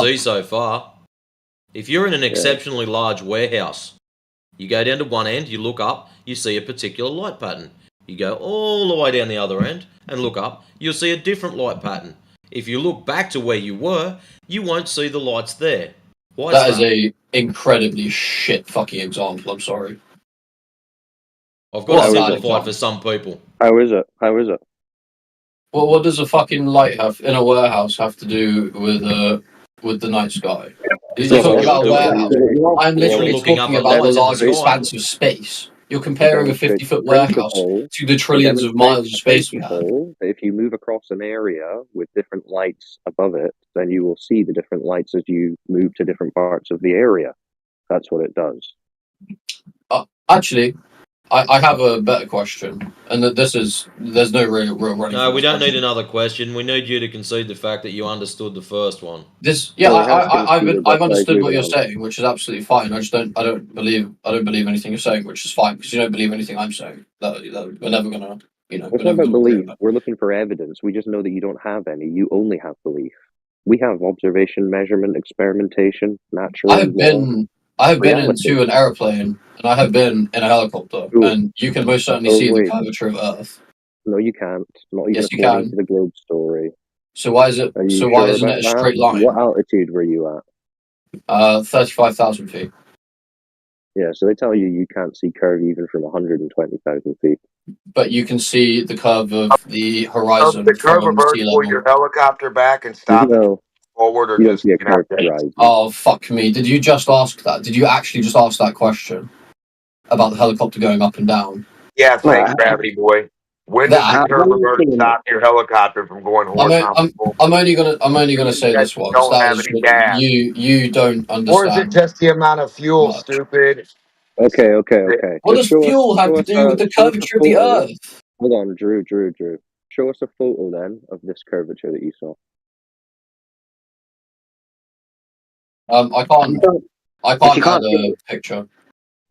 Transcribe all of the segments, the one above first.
see so far. If you're in an exceptionally large warehouse, you go down to one end, you look up, you see a particular light pattern. You go all the way down the other end and look up, you'll see a different light pattern. If you look back to where you were, you won't see the lights there. Why that is a incredibly shit fucking example, I'm sorry. I've got to simplify it for some people. How is it? How is it? Well, what does a fucking light have in a warehouse have to do with the night sky? You're talking about a warehouse. I'm literally talking about the large expanse of space. You're comparing a 50-foot warehouse to the trillions of miles of space we have. If you move across an area with different lights above it, then you will see the different lights as you move to different parts of the area. That's what it does. Actually, I have a better question, and that there's no real running. No, we don't need another question. We need you to concede the fact that you understood the first one. I've understood what you're saying, which is absolutely fine. I don't believe anything you're saying, which is fine because you don't believe anything I'm saying. That we're never gonna, It's not about belief. We're looking for evidence. We just know that you don't have any. You only have belief. We have observation, measurement, experimentation, natural. I have been into an airplane, and I have been in a helicopter, and you can most certainly see the curvature of Earth. No, you can't. Not even yes, you according can. to the globe story. So why is it? So why isn't it a straight line? What altitude were you at? 35,000 feet. Yeah, so they tell you can't see curve even from 120,000 feet. But you can see the curve of the horizon. The curve of Earth, pull your helicopter back and stop it forward, or just Oh, fuck me! Did you just ask that? Did you actually just ask that question about the helicopter going up and down? Yeah, thanks, gravity boy. When does the curve of Earth stop your helicopter from going horizontal? I'm only gonna say this once. You don't understand. Or is it just the amount of fuel, stupid? Okay. What does fuel have to do with the curvature of the Earth? Hold on, Drew. Show us a photo then of this curvature that you saw. I can't add a picture.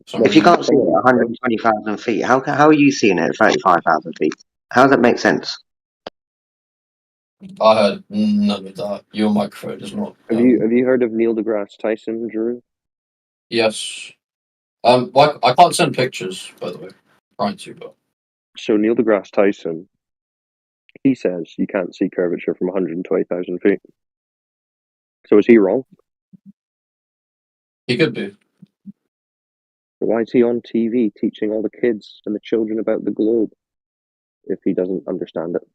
Sorry. If you can't see it at 120,000 feet, how are you seeing it at 35,000 feet? How does that make sense? I heard none of that. Your microphone is not. Have you heard of Neil deGrasse Tyson, Drew? Yes. I can't send pictures, by the way. I'm trying to, but. So Neil deGrasse Tyson, he says you can't see curvature from 120,000 feet. So is he wrong? He could be. Why is he on TV teaching all the kids and the children about the globe if he doesn't understand it?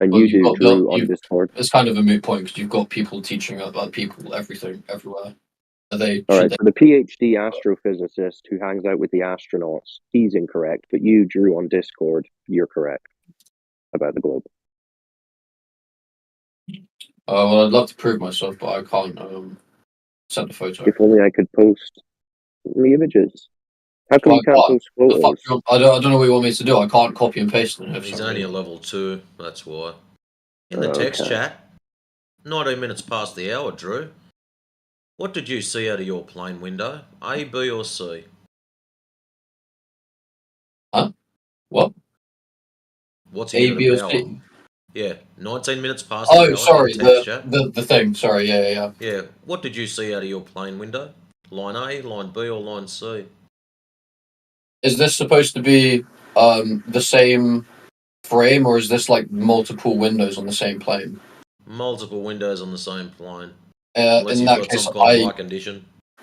And you do, Drew, on Discord. It's kind of a moot point because you've got people teaching about people, everything, everywhere. All right, so the PhD astrophysicist who hangs out with the astronauts, he's incorrect, but you, Drew, on Discord, you're correct about the globe. Well, I'd love to prove myself, but I can't send a photo. If only I could post the images. How come you can't post photos? I don't know what you want me to do. I can't copy and paste them. He's only a level 2, that's why. In the text chat, 19 minutes past the hour, Drew. What did you see out of your plane window? A, B, or C? Huh? What? What's A, B, or C? Yeah, 19 minutes past the hour. Oh, sorry, the thing. Sorry, yeah. Yeah, what did you see out of your plane window? Line A, line B, or line C? Is this supposed to be the same frame, or is this like multiple windows on the same plane? Multiple windows on the same plane. In that case,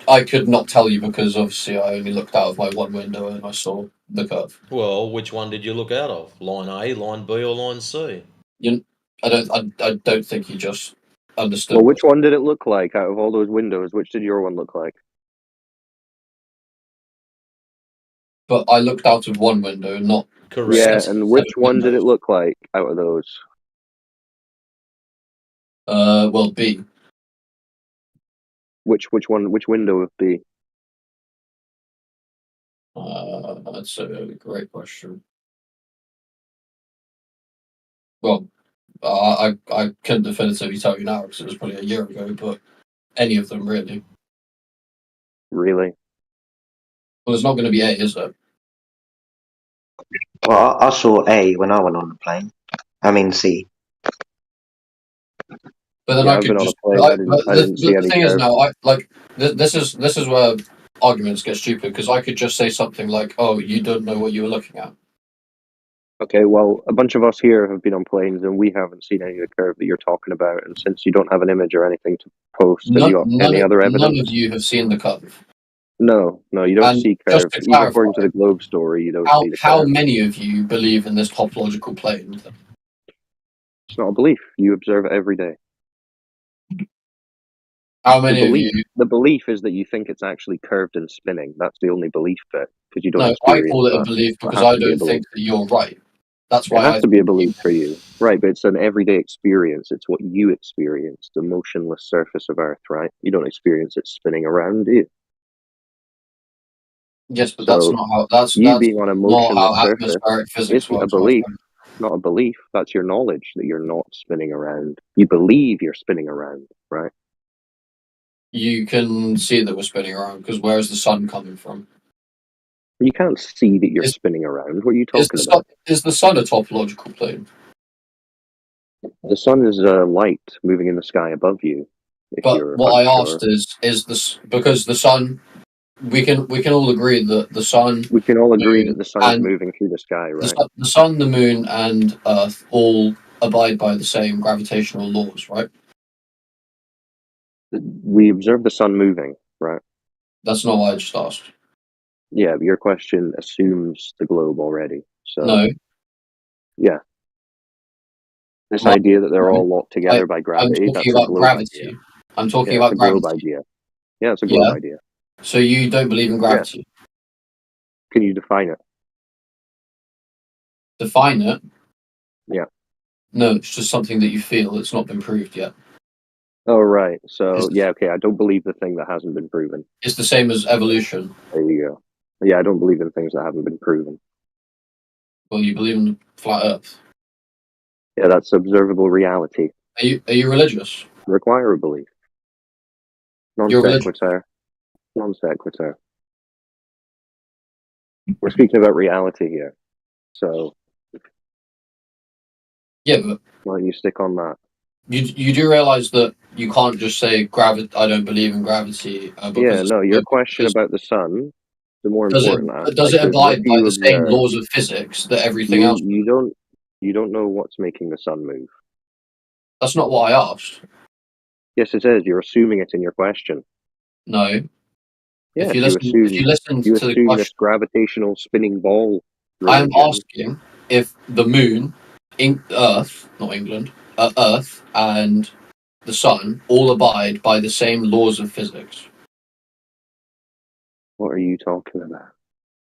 I could not tell you because obviously I only looked out of my one window and I saw the curve. Well, which one did you look out of? Line A, line B, or line C? I don't think you just understood. Well, which one did it look like out of all those windows? Which did your one look like? But I looked out of one window, not correct. Yeah, and which one did it look like out of those? Well, B. Which one? Which window of B? That's a great question. Well, I couldn't definitively tell you now because it was probably a year ago, but any of them really. Really? Well, it's not going to be A, is it? Well, I saw A when I went on the plane. I mean C. But then Yeah, I I've could been on a just. plane. I didn't see The any thing is curve. now, this is where arguments get stupid because I could just say something like, "Oh, you don't know what you were looking at." Okay, well, a bunch of us here have been on planes and we haven't seen any of the curve that you're talking about. And since you don't have an image or anything to post, have you got any other None evidence? of you have seen the curve. No, you don't And see just curve. to Even according to clarify, the Globe story, you don't see the how curve. many of you believe in this topological plane? It's not a belief. You observe it every day. How many of you? The belief is that you think it's actually curved and spinning. That's the only belief bit because you don't No, I experience call it a that. belief It because has I to be a don't belief. think that you're right. That's It why has to be a belief for you, right? But it's an everyday experience. It's what you experience, the motionless surface of Earth, right? You don't experience it spinning around, do you? Yes, but So that's not how. That's being on a not motionless how surface atmospheric physics isn't a works. belief. Not a belief. That's your knowledge that you're not spinning around. You believe you're spinning around, right? You can see that we're spinning around because where is the sun coming from? You can't see that you're Is- spinning around. What are you Is talking about? the sun a topological plane? The sun is a light moving in the sky above you. If But you're what I unsure. asked is this because the sun. We can all agree that the sun. We can all agree moon, that the sun is and moving through the sky, right? the sun, the moon, and Earth all abide by the same gravitational laws, right? We observe the sun moving, right? That's not what I just asked. Yeah, but your question assumes the globe already. So No. Yeah. This My- idea that they're all locked together by I'm gravity, talking that's a about globe gravity. idea. I'm talking Yeah, about it's a globe gravity. idea. Yeah, it's a globe Yeah. idea. So you don't believe in gravity? Can you define it? Define it? Yeah. No, it's just something that you feel. It's not been proved yet. Oh, right. So, It's- yeah, okay, I don't believe the thing that hasn't been proven. It's the same as evolution. There you go. Yeah, I don't believe in things that haven't been proven. Well, you believe in flat Earth. Yeah, that's observable reality. Are you religious? Require a belief. Non You're religious. sequitur. Non sequitur. We're speaking about reality here. So, Yeah, but why don't you stick on that? you do realize that you can't just say gravity. I don't believe in gravity. Yeah, no, your question about the sun, the more does important does it aspect is what abide do by you the same observe? laws of physics that everything else? You don't know what's making the sun move. That's not what I asked. Yes, it is. You're assuming it in your question. No. Yes, If you listen to the assume question, this gravitational spinning ball. I'm religion. asking if the moon, Earth, not England, Earth and the sun all abide by the same laws of physics. What are you talking about?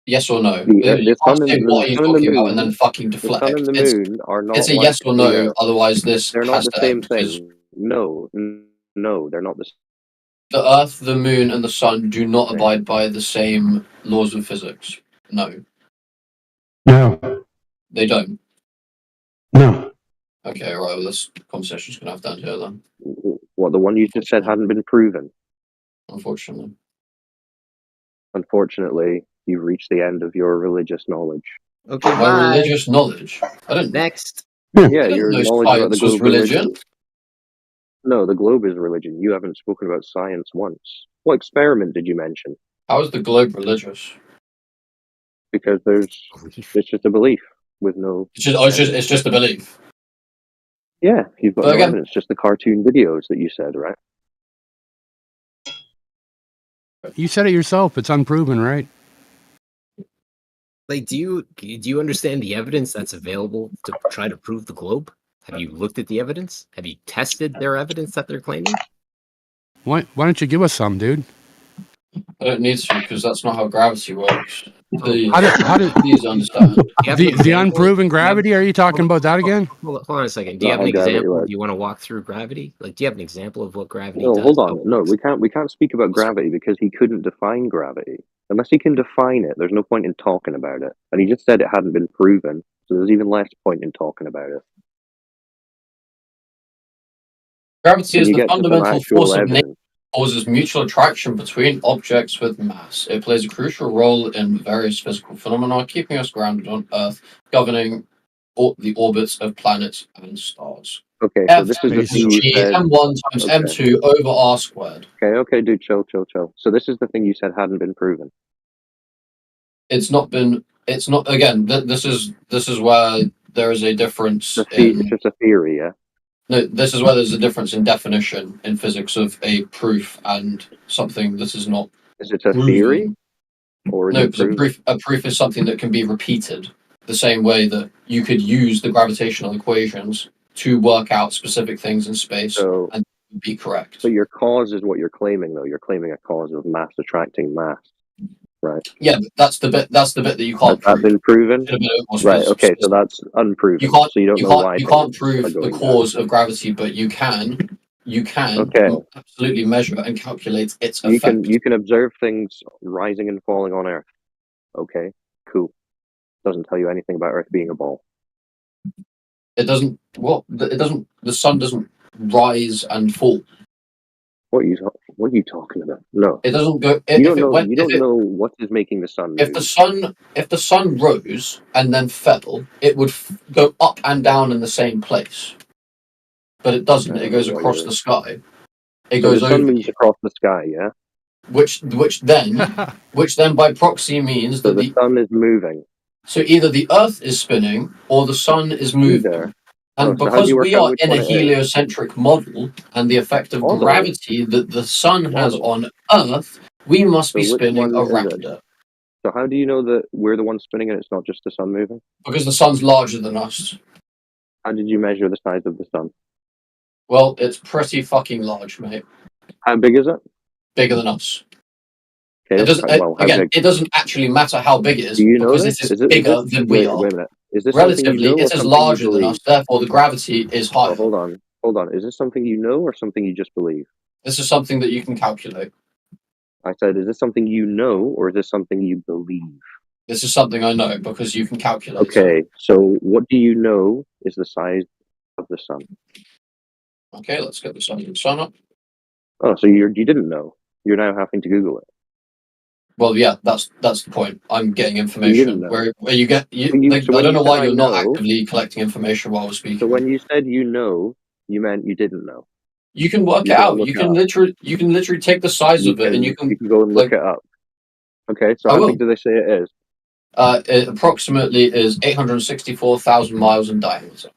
Yes or no? The sun and the moon, and then fucking the deflect. sun and the moon are not. It's a like yes or no. Otherwise, this they're not has the to same end because thing. No, they're not the same. the Earth, the moon, and the sun do not abide by the same laws of physics. No, No, they don't. no. Okay, right. Well, this conversation's gonna have to end here then. What, the one you just said hadn't been proven? Unfortunately. Unfortunately, you've reached the end of your religious knowledge. Okay, My bye. religious knowledge. I don't. Next. Yeah, I didn't your know knowledge about the science was globe religion. No, the globe is religion. You haven't spoken about science once. What experiment did you mention? How is the globe religious? Because it's just a belief with no. It's just a belief. Yeah, you've got But no again- evidence. Just the cartoon videos that you said, right? You said it yourself. It's unproven, right? Like, do you understand the evidence that's available to try to prove the globe? Have you looked at the evidence? Have you tested their evidence that they're claiming? Why don't you give us some, dude? I don't need to because that's not how gravity works. Please, How did please understand. Do you have an the example? unproven gravity? Are you talking about that again? Hold on a second. Do you Not have an how gravity example? works. Do you want to walk through gravity? Like, do you have an example of what gravity No, does? hold How on. it No, works? we can't speak about gravity because he couldn't define gravity. Unless he can define it, there's no point in talking about it. And he just said it hadn't been proven, so there's even less point in talking about it. Gravity When is you the get to some fundamental actual force of nature. evidence, Causes mutual attraction between objects with mass. It plays a crucial role in various physical phenomena, keeping us grounded on Earth, governing the orbits of planets and stars. Okay, so F this is the equals thing you G said. M1 times Okay. M2 over R squared. Okay, dude, chill. So this is the thing you said hadn't been proven. It's not been. It's not. Again, this is where there is a difference It's just a theory, yeah? No, this is where there's a difference in definition in physics of a proof and something that is not Is it a proven. theory? Or is No, it because a proof is something that can be repeated. The same way that you could use the gravitational equations to work out specific things in space So, and be correct. but your cause is what you're claiming, though. You're claiming a cause of mass attracting mass, right? Yeah, but that's the bit that you can't Has that prove. been proven? Should have been more Right. specific. Okay. So that's unproven. You can't. So you don't know why You things can't are prove the going down. cause of gravity, but you can. You can Okay. absolutely measure and calculate its effect. You can observe things rising and falling on Earth. Okay. Cool. Doesn't tell you anything about Earth being a ball. It doesn't. What? It doesn't. The sun doesn't rise and fall. What are you talking about? No. It doesn't go. You don't know. You don't know what is making the sun move. If the sun rose and then fell, it would go up and down in the same place. But it doesn't. It goes across the sky. It goes the sun over moves you. across the sky, yeah. Which then by proxy means So that the sun is moving. So either the Earth is spinning or the sun is moving. Either. And so because we are in a one it is? heliocentric model and the effect of Model? gravity that the sun has Model. on Earth, we must be So which spinning one is around it? it. So how do you know that we're the ones spinning and it's not just the sun moving? Because the sun's larger than us. How did you measure the size of the sun? Well, it's pretty fucking large, mate. How big is it? Bigger than us. Okay. It doesn't. How big? It doesn't actually matter how big it is Do you know because this? this is bigger than we are. Wait a minute. Is this something Relatively, you know or it is something larger you than believe? us. Therefore, the gravity is higher. Oh, hold on. Is this something you know or something you just believe? This is something that you can calculate. I said, is this something you know or is this something you believe? This is something I know because you can calculate. Okay, so what do you know is the size of the sun? Okay, let's get the sun up. Oh, so you didn't know. You're now having to Google it. Well, yeah, that's the point. I'm getting information. Where you get I don't know why you're not actively collecting information while we're speaking. So when you said you know, you meant you didn't know. You can work it out. You can literally take the size of it and you can go and look it up. Okay, so how big do they say it is? It approximately is 864,000 miles in diameter.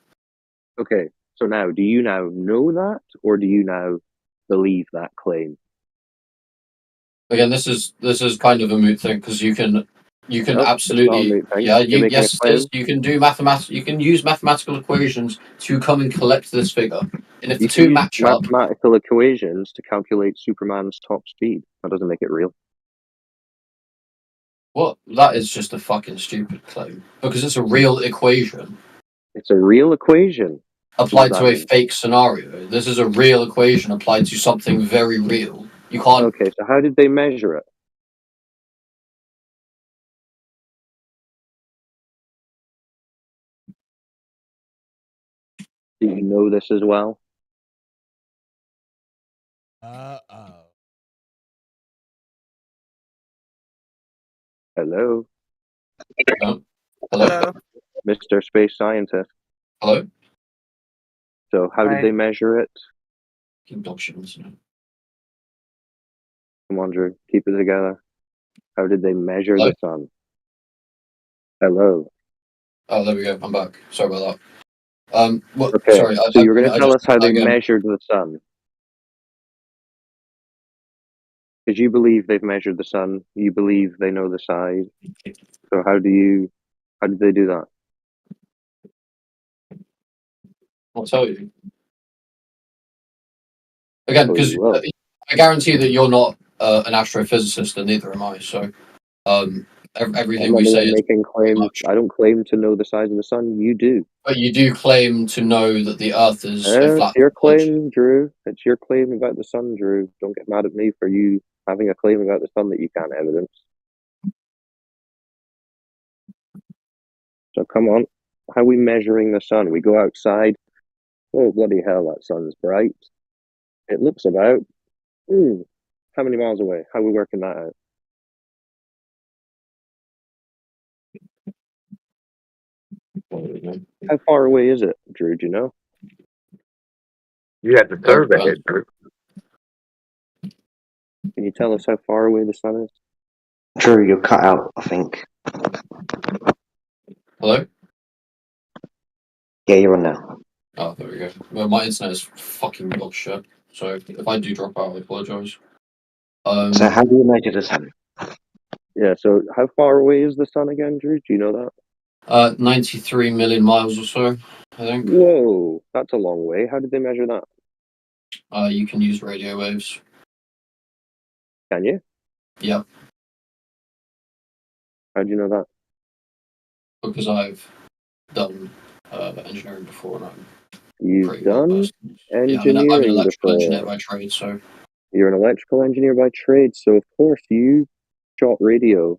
Okay, so now do you now know that or do you now believe that claim? Again, this is kind of a moot thing because you can absolutely you can do mathematics. You can use mathematical equations to come and collect this figure, and if the two match up, mathematical equations to calculate Superman's top speed. That doesn't make it real. Well, that is just a fucking stupid claim because it's a real equation. It's a real equation applied to a fake scenario. This is a real equation applied to something very real. You can't. Okay, so how did they measure it? Do you know this as well? Hello? Hello? Mr. Space Scientist. Hello? So how did they measure it? Inductions. Come on, Drew. Keep it together. How did they measure the sun? Hello? Oh, there we go. I'm back. Sorry about that. Okay, sorry. so you're going to tell us how they measured the sun. Because you believe they've measured the sun. You believe they know the size. So how did they do that? I'll tell you. Again, because I guarantee that you're not an astrophysicist, and neither am I. So, everything we say is making claims. I don't claim to know the size of the sun. You do. But you do claim to know that the Earth is a flat. It's your claim, Drew. It's your claim about the sun, Drew. Don't get mad at me for you having a claim about the sun that you can't evidence. So come on. How are we measuring the sun? We go outside. Oh, bloody hell, that sun's bright. It looks about, how many miles away? How are we working that out? How far away is it, Drew? Do you know? You have to survey it, Drew. Can you tell us how far away the sun is? Drew, you're cut out, I think. Hello? Yeah, you're on now. Oh, there we go. Well, my internet is fucking dog shit. So if I do drop out, I apologise. So how do you measure the sun? Yeah, so how far away is the sun again, Drew? Do you know that? 93 million miles or so, I think. Whoa, that's a long way. How did they measure that? You can use radio waves. Can you? Yep, How do you know that? because I've done engineering before and I'm You've pretty well done versed. Yeah, I'm an engineering electrical before. engineer by trade, so You're an electrical engineer by trade, so of course you shot radio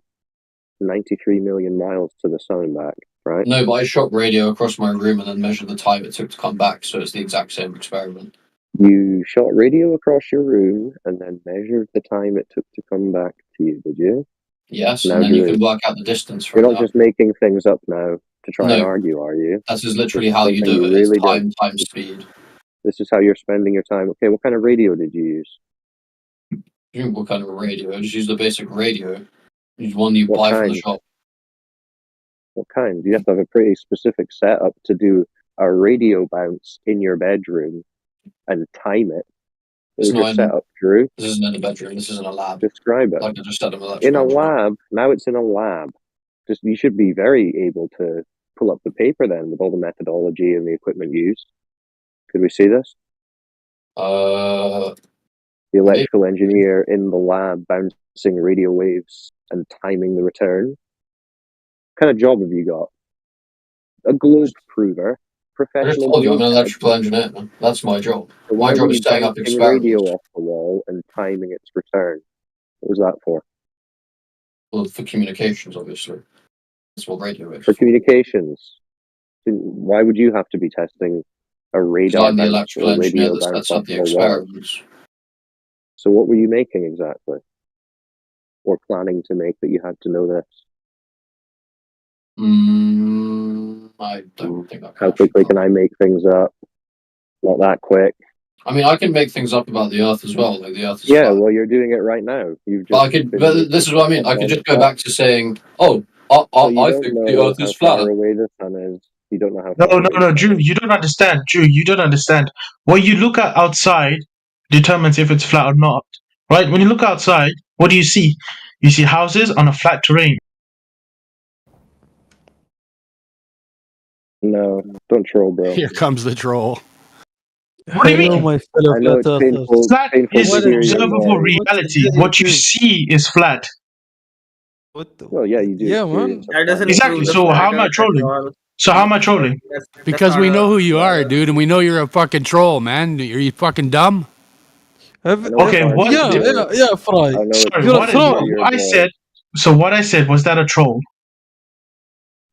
93 million miles to the sun and back, right? no, but I shot radio across my room and then measured the time it took to come back, so it's the exact same experiment. You shot radio across your room and then measured the time it took to come back to you, did you? Yes, Now and then you Drew, can work out the distance you're from not that. just making things up now to try and No. argue, are you? That is literally This is how you something do you it. It's really time do. times speed. This is how you're spending your time. Okay, what kind of radio did you use? What kind of a radio? Just use the basic radio. Use one you What buy from the kind? shop. What kind? You have to have a pretty specific setup to do a radio bounce in your bedroom and time it. What was your setup, Drew? This isn't in a bedroom. This isn't a lab. Describe it. Like I just said, I'm In a electrical. lab. Now it's in a lab. Just you should be very able to pull up the paper then with all the methodology and the equipment used. Could we see this? Uh, The electrical engineer in the lab bouncing radio waves and timing the return. What kind of job have you got? A globe prover, I just professional. told you I'm an globe electrical prover. engineer, man. That's my job. So My why job were is you setting up bouncing radio experiments. off the wall and timing its return? What was that for? Well, for communications, obviously. That's what radio is. For communications. Why would you have to be testing a Because radar I'm the bounce electrical or a engineer radio that bounce sets off up of the a wall? experiments. So what were you making exactly? Or planning to make that you had to know this? I don't think that. How quickly can I make things up? Not that quick. I mean, I can make things up about the Earth as well. Like the Earth is Yeah, flat. well, you're doing it right now. You've But just. but this is what I mean. I could just go back to saying, "Oh, So I you think don't the know Earth how is far flat." away the sun is. You don't know how No, far no, away no, the Drew, sun is. you don't understand. Drew, you don't understand. What you look at outside determines if it's flat or not. Right? When you look outside, what do you see? You see houses on a flat terrain. No, don't troll, bro. Here comes the troll. What do you Hello, mean? my fellow I know it's flat painful, Flat painful is to hear your observable voice. reality. What you see is flat. What the? Well, yeah, you do. Yeah, man. experience a That doesn't flat Exactly. prove the earth. So flat how am I Earth at trolling? all. So how am I trolling? That's Because not we know a who you flat are, Earth. dude, and we know you're a fucking troll, man. Are you fucking dumb? I know Okay, it's hard what to Yeah, hear. yeah, yeah, Fry. I know it's Sorry, You're a hard what, to hear troll. your I voice. said? So what I said, was that a troll?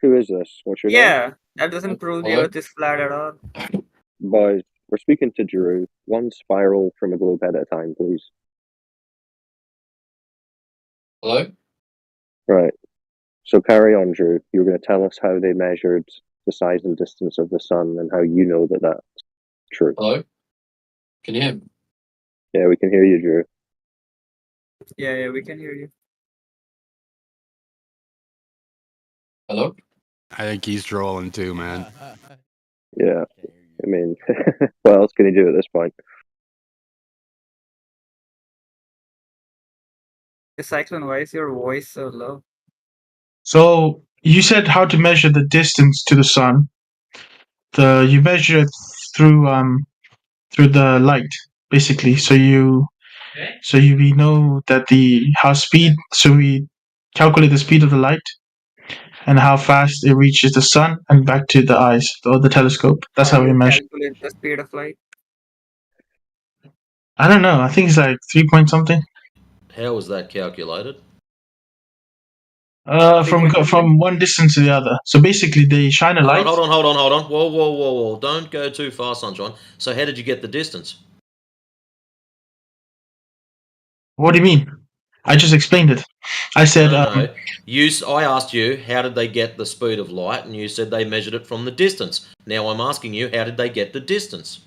Who is this? What's your name? Yeah, that doesn't prove the Hello? Earth is flat at all. Boys, we're speaking to Drew. One spiral from a globe head at a time, please. Hello? Right. So carry on, Drew. You were going to tell us how they measured the size and distance of the sun and how you know that that's true. Hello? Can you hear me? Yeah, we can hear you, Drew. Yeah, we can hear you. Hello? I think he's trolling too, man. Yeah. I mean, what else can he do at this point? Cyclone, why is your voice so low? So you said how to measure the distance to the sun. You measure it through the light, basically. So we know that we calculate the speed of the light and how fast it reaches the sun and back to the eyes or the telescope. That's how we you measure. calculate the speed of light? I don't know. I think it's like 3 point something. How was that calculated? From one distance to the other. So basically, they shine a light. Hold on. Whoa. Don't go too far, Sunshine. So how did you get the distance? What do you mean? I just explained it. I said, No. I asked you, how did they get the speed of light? And you said they measured it from the distance. Now I'm asking you, how did they get the distance?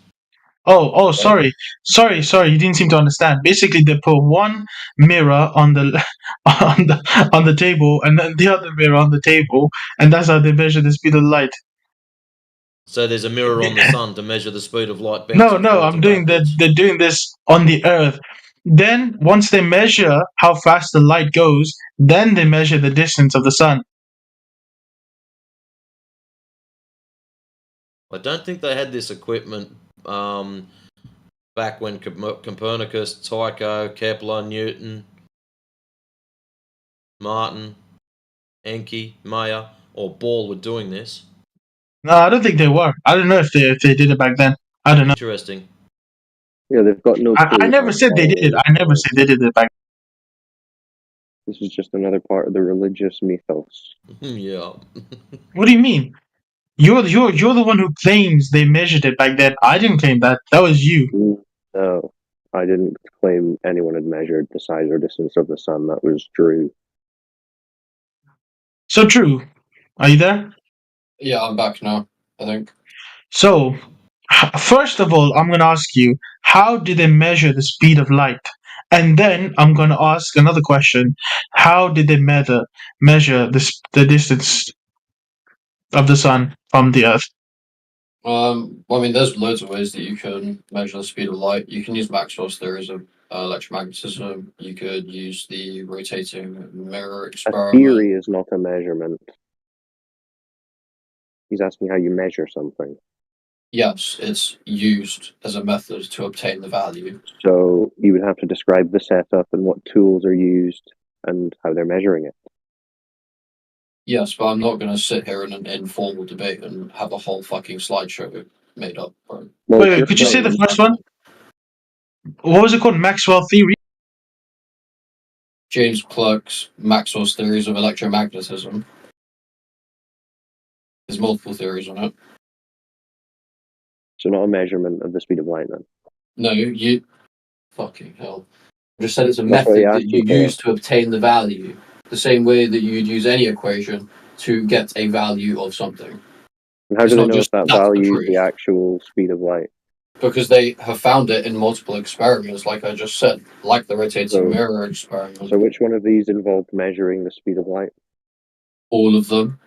Oh, sorry. You didn't seem to understand. Basically, they put one mirror on the on the table, and then the other mirror on the table, and that's how they measure the speed of light. So there's a mirror on the sun to measure the speed of light. No, I'm doing that. They're doing this on the Earth. Then, once they measure how fast the light goes, then they measure the distance of the sun. I don't think they had this equipment back when Copernicus, Tycho, Kepler, Newton, Martin, Encke, Mayer, or Ball were doing this. No, I don't think they were. I don't know if they did it back then. I don't know. Interesting. Yeah, they've got no. I never said they did it. I never said they did it back. This is just another part of the religious mythos. Yeah. What do you mean? You're the one who claims they measured it back then. I didn't claim that. That was you. No, I didn't claim anyone had measured the size or distance of the sun. That was Drew. So Drew, are you there? Yeah, I'm back now, I think. So, first of all, I'm going to ask you, how did they measure the speed of light? And then I'm going to ask another question. How did they measure the distance of the sun from the Earth? Well, I mean, there's loads of ways that you can measure the speed of light. You can use Maxwell's theories of electromagnetism. You could use the rotating mirror experiment. A theory is not a measurement. He's asking how you measure something. Yes, it's used as a method to obtain the value. So you would have to describe the setup and what tools are used and how they're measuring it. Yes, but I'm not going to sit here in an informal debate and have a whole fucking slideshow made up, bro. Well, wait, could you say the first one? What was it called? Maxwell theory? James Clerk's Maxwell's theories of electromagnetism. There's multiple theories on it. So not a measurement of the speed of light then? No, you... Fucking hell. I just said it's a method that you use to obtain the value. The same way that you'd use any equation to get a value of something. And how do they know if that value is the actual speed of light? Because they have found it in multiple experiments, like I just said, like the rotating mirror experiment. So which one of these involved measuring the speed of light? All of them.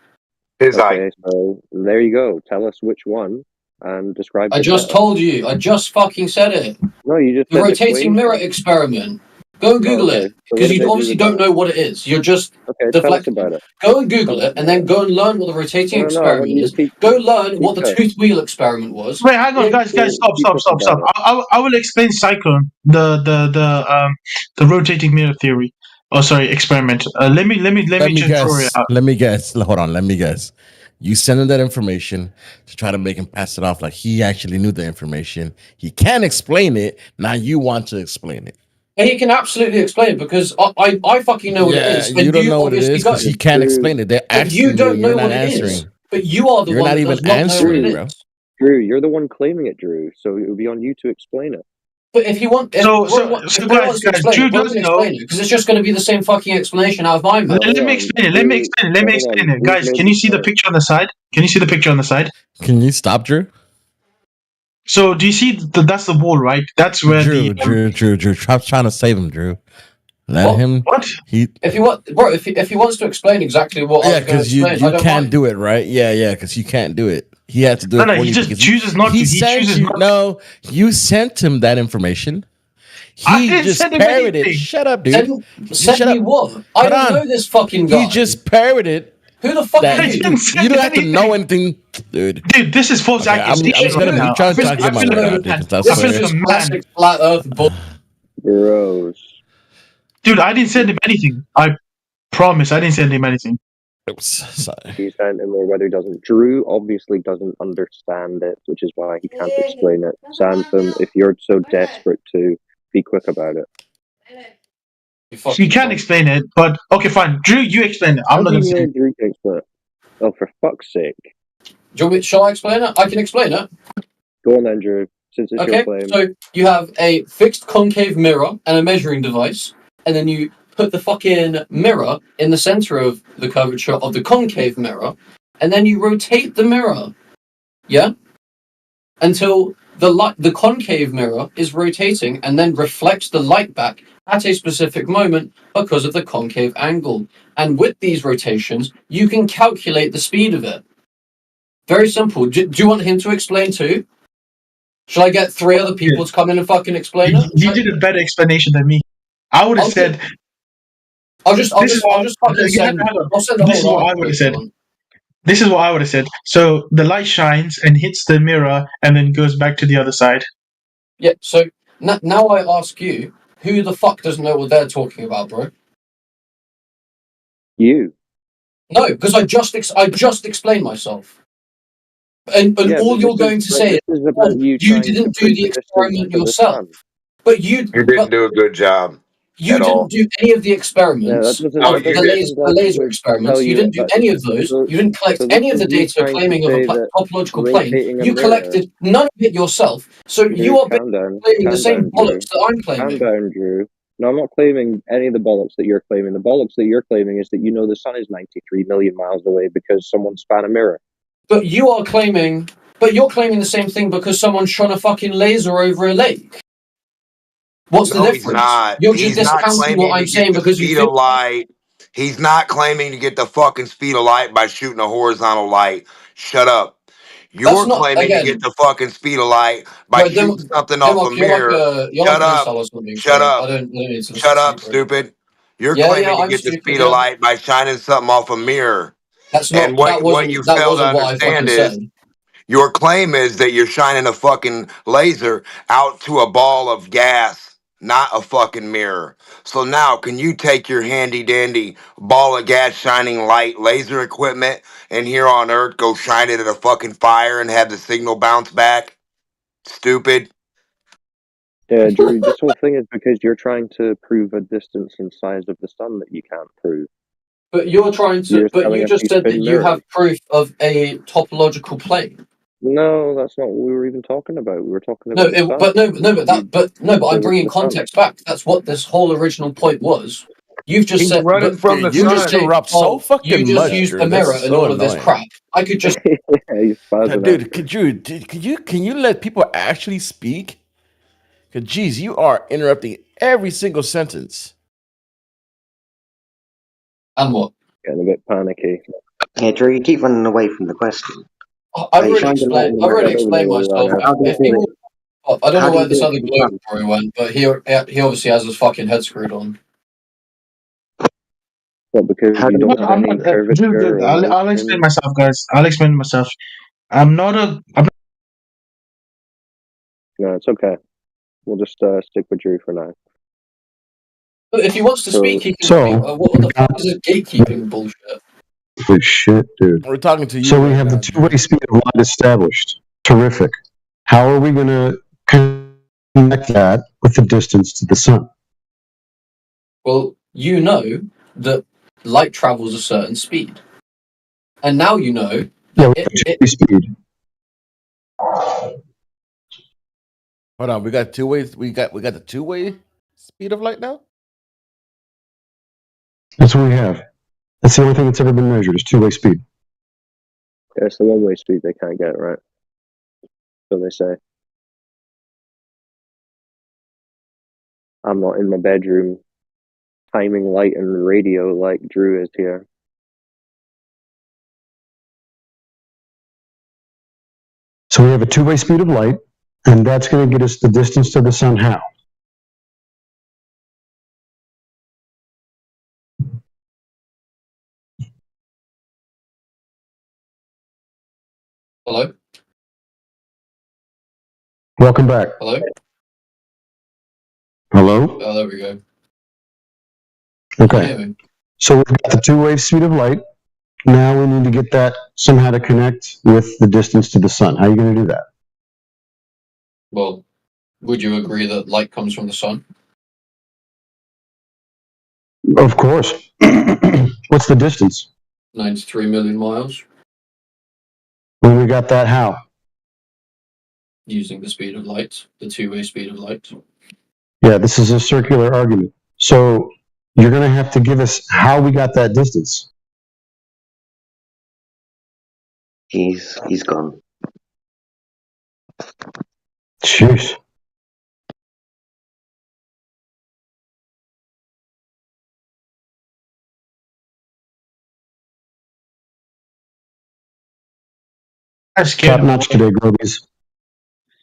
Okay, so there you go. Tell us which one and describe. I just told you. I just fucking said it. No, you just the rotating mirror experiment. Go and Google it, because you obviously don't know what it is. You're just deflecting. Tell us about it. Go and Google it, and then go and learn what the rotating experiment is. Go learn what the tooth wheel experiment was. Wait, hang on, guys, stop. I will explain Cyclone, the rotating mirror theory. Oh, sorry, experiment. Let me guess. Let me guess. Hold on. Let me guess. You send him that information to try to make him pass it off like he actually knew the information. He can't explain it. Now you want to explain it. And he can absolutely explain it because I fucking know what it is. You don't know what it is because he can't explain it. They're asking you don't know you're not what answering. It is. But you are the you're one not even answering, bro. Drew, you're the one claiming it, Drew. So it would be on you to explain it. But if you want, so guys, Drew does know because it's just going to be the same fucking explanation out of my mouth. Let me explain it. Guys, can you see the picture on the side? Can you stop, Drew? So do you see that's the wall, right? That's where Drew. Stop trying to save him, Drew. Let him. What? If you want, bro, if he wants to explain exactly what, because you can't do it, right? Yeah, because you can't do it. He had to do it. No, he just chooses not to. He chooses not. No, you sent him that information. He just parroted. Shut up, dude. Send me what? I don't know this fucking guy. He just parroted. Who the fuck are you? You don't have to know anything, dude. Dude, this is false accusation. I'm trying to get my name out. This is just classic flat Earth bull. Gross. Dude, I didn't send him anything. I promise, I didn't send him anything. Sorry. He sent him, or whether he doesn't. Drew obviously doesn't understand it, which is why he can't explain it. Xanthan, if you're so desperate to, be quick about it. You can't explain it, but okay, fine. Drew, you explain it. I'm not going to say it. Drew can explain it. Oh, for fuck's sake. Shall I explain it? I can explain it. Go on then, Drew, since it's your claim. So you have a fixed concave mirror and a measuring device, and then you put the fucking mirror in the center of the curvature of the concave mirror, and then you rotate the mirror, yeah? Until the concave mirror is rotating and then reflects the light back at a specific moment because of the concave angle. And with these rotations, you can calculate the speed of it. Very simple. Do you want him to explain too? Shall I get 3 other people to come in and fucking explain it? You did a better explanation than me. I would have said. This is what I would have said. This is what I would have said. So the light shines and hits the mirror and then goes back to the other side. Yeah, so now I ask you, who the fuck doesn't know what they're talking about, bro? You. No, because I just explained myself. And all you're going to say is you didn't do the experiment yourself. But you didn't do a good job. You didn't do any of the experiments, the laser experiments. You didn't do any of those. You didn't collect any of the data claiming of a topological plane. You collected none of it yourself. So you are claiming the same bollocks that I'm claiming. Calm down, Drew. No, I'm not claiming any of the bollocks that you're claiming. The bollocks that you're claiming is that you know the sun is 93 million miles away because someone span a mirror. But you're claiming the same thing because someone shone a fucking laser over a lake. What's the difference? He's not. You're just discounting what I'm saying because you feel light. He's not claiming to get the fucking speed of light by shooting a horizontal light. Shut up. You're claiming to get the fucking speed of light by shooting something off a mirror. Shut up. Shut up. Shut up, stupid. You're claiming to get the speed of light by shining something off a mirror. That's not. And what you fail to understand is your claim is that you're shining a fucking laser out to a ball of gas, not a fucking mirror. So now, can you take your handy dandy ball of gas shining light laser equipment and here on Earth go shine it at a fucking fire and have the signal bounce back? Stupid. Yeah, Drew, this whole thing is because you're trying to prove a distance and size of the sun that you can't prove. But you're trying to. But you just said that you have proof of a topological plane. No, that's not what we were even talking about. We were talking about. But I'm bringing context back. That's what this whole original point was. You've just said running from the sun. You just interrupt so fucking much. You just used a mirror and all of this crap. I could just. Dude, can you let people actually speak? Because geez, you are interrupting every single sentence. And what? Getting a bit panicky. Yeah, Drew, you keep running away from the question. I've already explained myself. I don't know where this other globe story went, but he obviously has his fucking head screwed on. Well, because you don't have any curvature. I'll explain myself, guys. I'll explain myself. No, it's okay. We'll just stick with Drew for now. But if he wants to speak, he can speak. What the fuck is this gatekeeping bullshit? Good shit, dude. We're talking to you. So we have the two-way speed of light established. Terrific. How are we going to connect that with the distance to the sun? Well, you know that light travels a certain speed, and now you know. Yeah, we have two-way speed. Hold on, we got two ways. We got the two-way speed of light now. That's what we have. That's the only thing that's ever been measured is two-way speed. Yeah, it's the one-way speed they can't get right. So they say. I'm not in my bedroom timing light and radio like Drew is here. So we have a two-way speed of light, and that's going to get us the distance to the sun. How? Hello? Welcome back. Hello? Hello? Oh, there we go. Okay. So we've got the two-way speed of light. Now we need to get that somehow to connect with the distance to the sun. How are you going to do that? Well, would you agree that light comes from the sun? Of course. What's the distance? 93 million miles. When we got that, how? Using the speed of light, the two-way speed of light. Yeah, this is a circular argument. So you're going to have to give us how we got that distance. He's gone. Jeez. Top notch today, Grobies.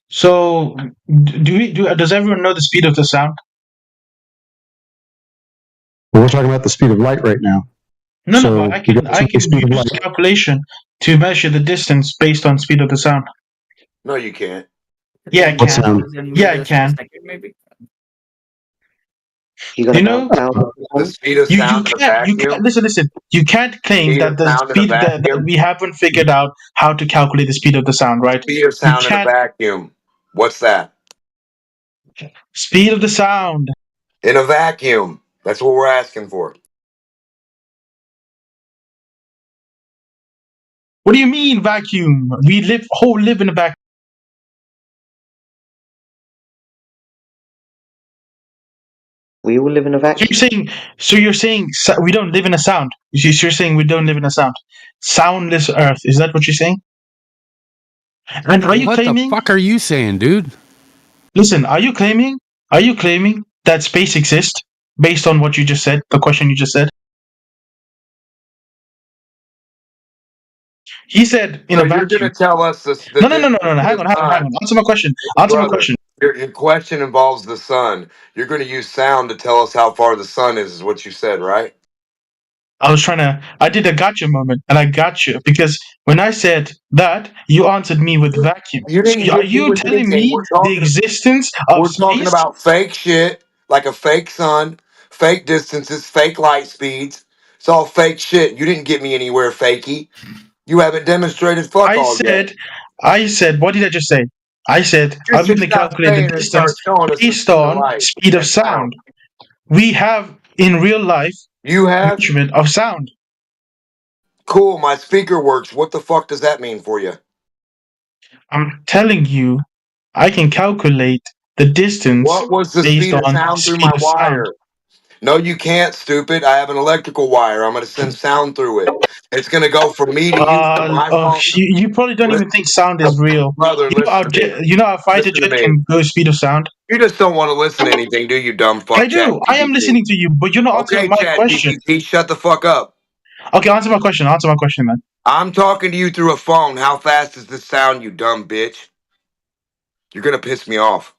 So, does everyone know the speed of the sound? Well, we're talking about the speed of light right now. No, So, no, but I can use calculation to measure the distance based on speed of the sound. No, you can't. Yeah, I What can. sound? Yeah, I can. Maybe. You know, The speed of you sound in a can't. You vacuum. can't. Listen. You can't claim Speed that of the sound in a speed that vacuum. we haven't figured out how to calculate the speed of the sound, right? Speed of sound in a vacuum. What's that? Speed of the sound. In a vacuum. That's what we're asking for. What do you mean vacuum? We live in a vacuum. We all live in a vacuum. You're saying we don't live in a sound. You're saying we don't live in a sound. Soundless Earth. Is that what you're saying? And are you claiming? What the fuck are you saying, dude? Listen, are you claiming that space exists based on what you just said? The question you just said. He said in a vacuum. You're going to tell us this. No. Hang on. Answer my question. My question. Your question involves the sun. You're going to use sound to tell us how far the sun is what you said, right? I did a gotcha moment, and I got you because when I said that, you answered me with vacuum. Are you telling me the existence of We're space? talking about fake shit, like a fake sun, fake distances, fake light speeds. It's all fake shit. You didn't get me anywhere, fakey. You haven't demonstrated fuck all yet. I said, what did I just say? I said, I'm going to calculate the distance based on speed of sound. We have, in real life, measurement of sound. Cool, my speaker works. What the fuck does that mean for you? I'm telling you, I can calculate the distance What was the based speed of on sound through speed my of wire? sound. No, you can't, stupid. I have an electrical wire. I'm going to send sound through it. It's going to go from me to you from my phone. You probably don't even think sound is real. Brother, You know, our fighter jet can go speed of sound. You just don't want to listen to anything, do you, dumb fuck? I do. I am listening to you, but you're not answering my question. Shut the fuck up. Okay, answer my question. Answer my question, man. I'm talking to you through a phone. How fast is this sound, you dumb bitch? You're going to piss me off.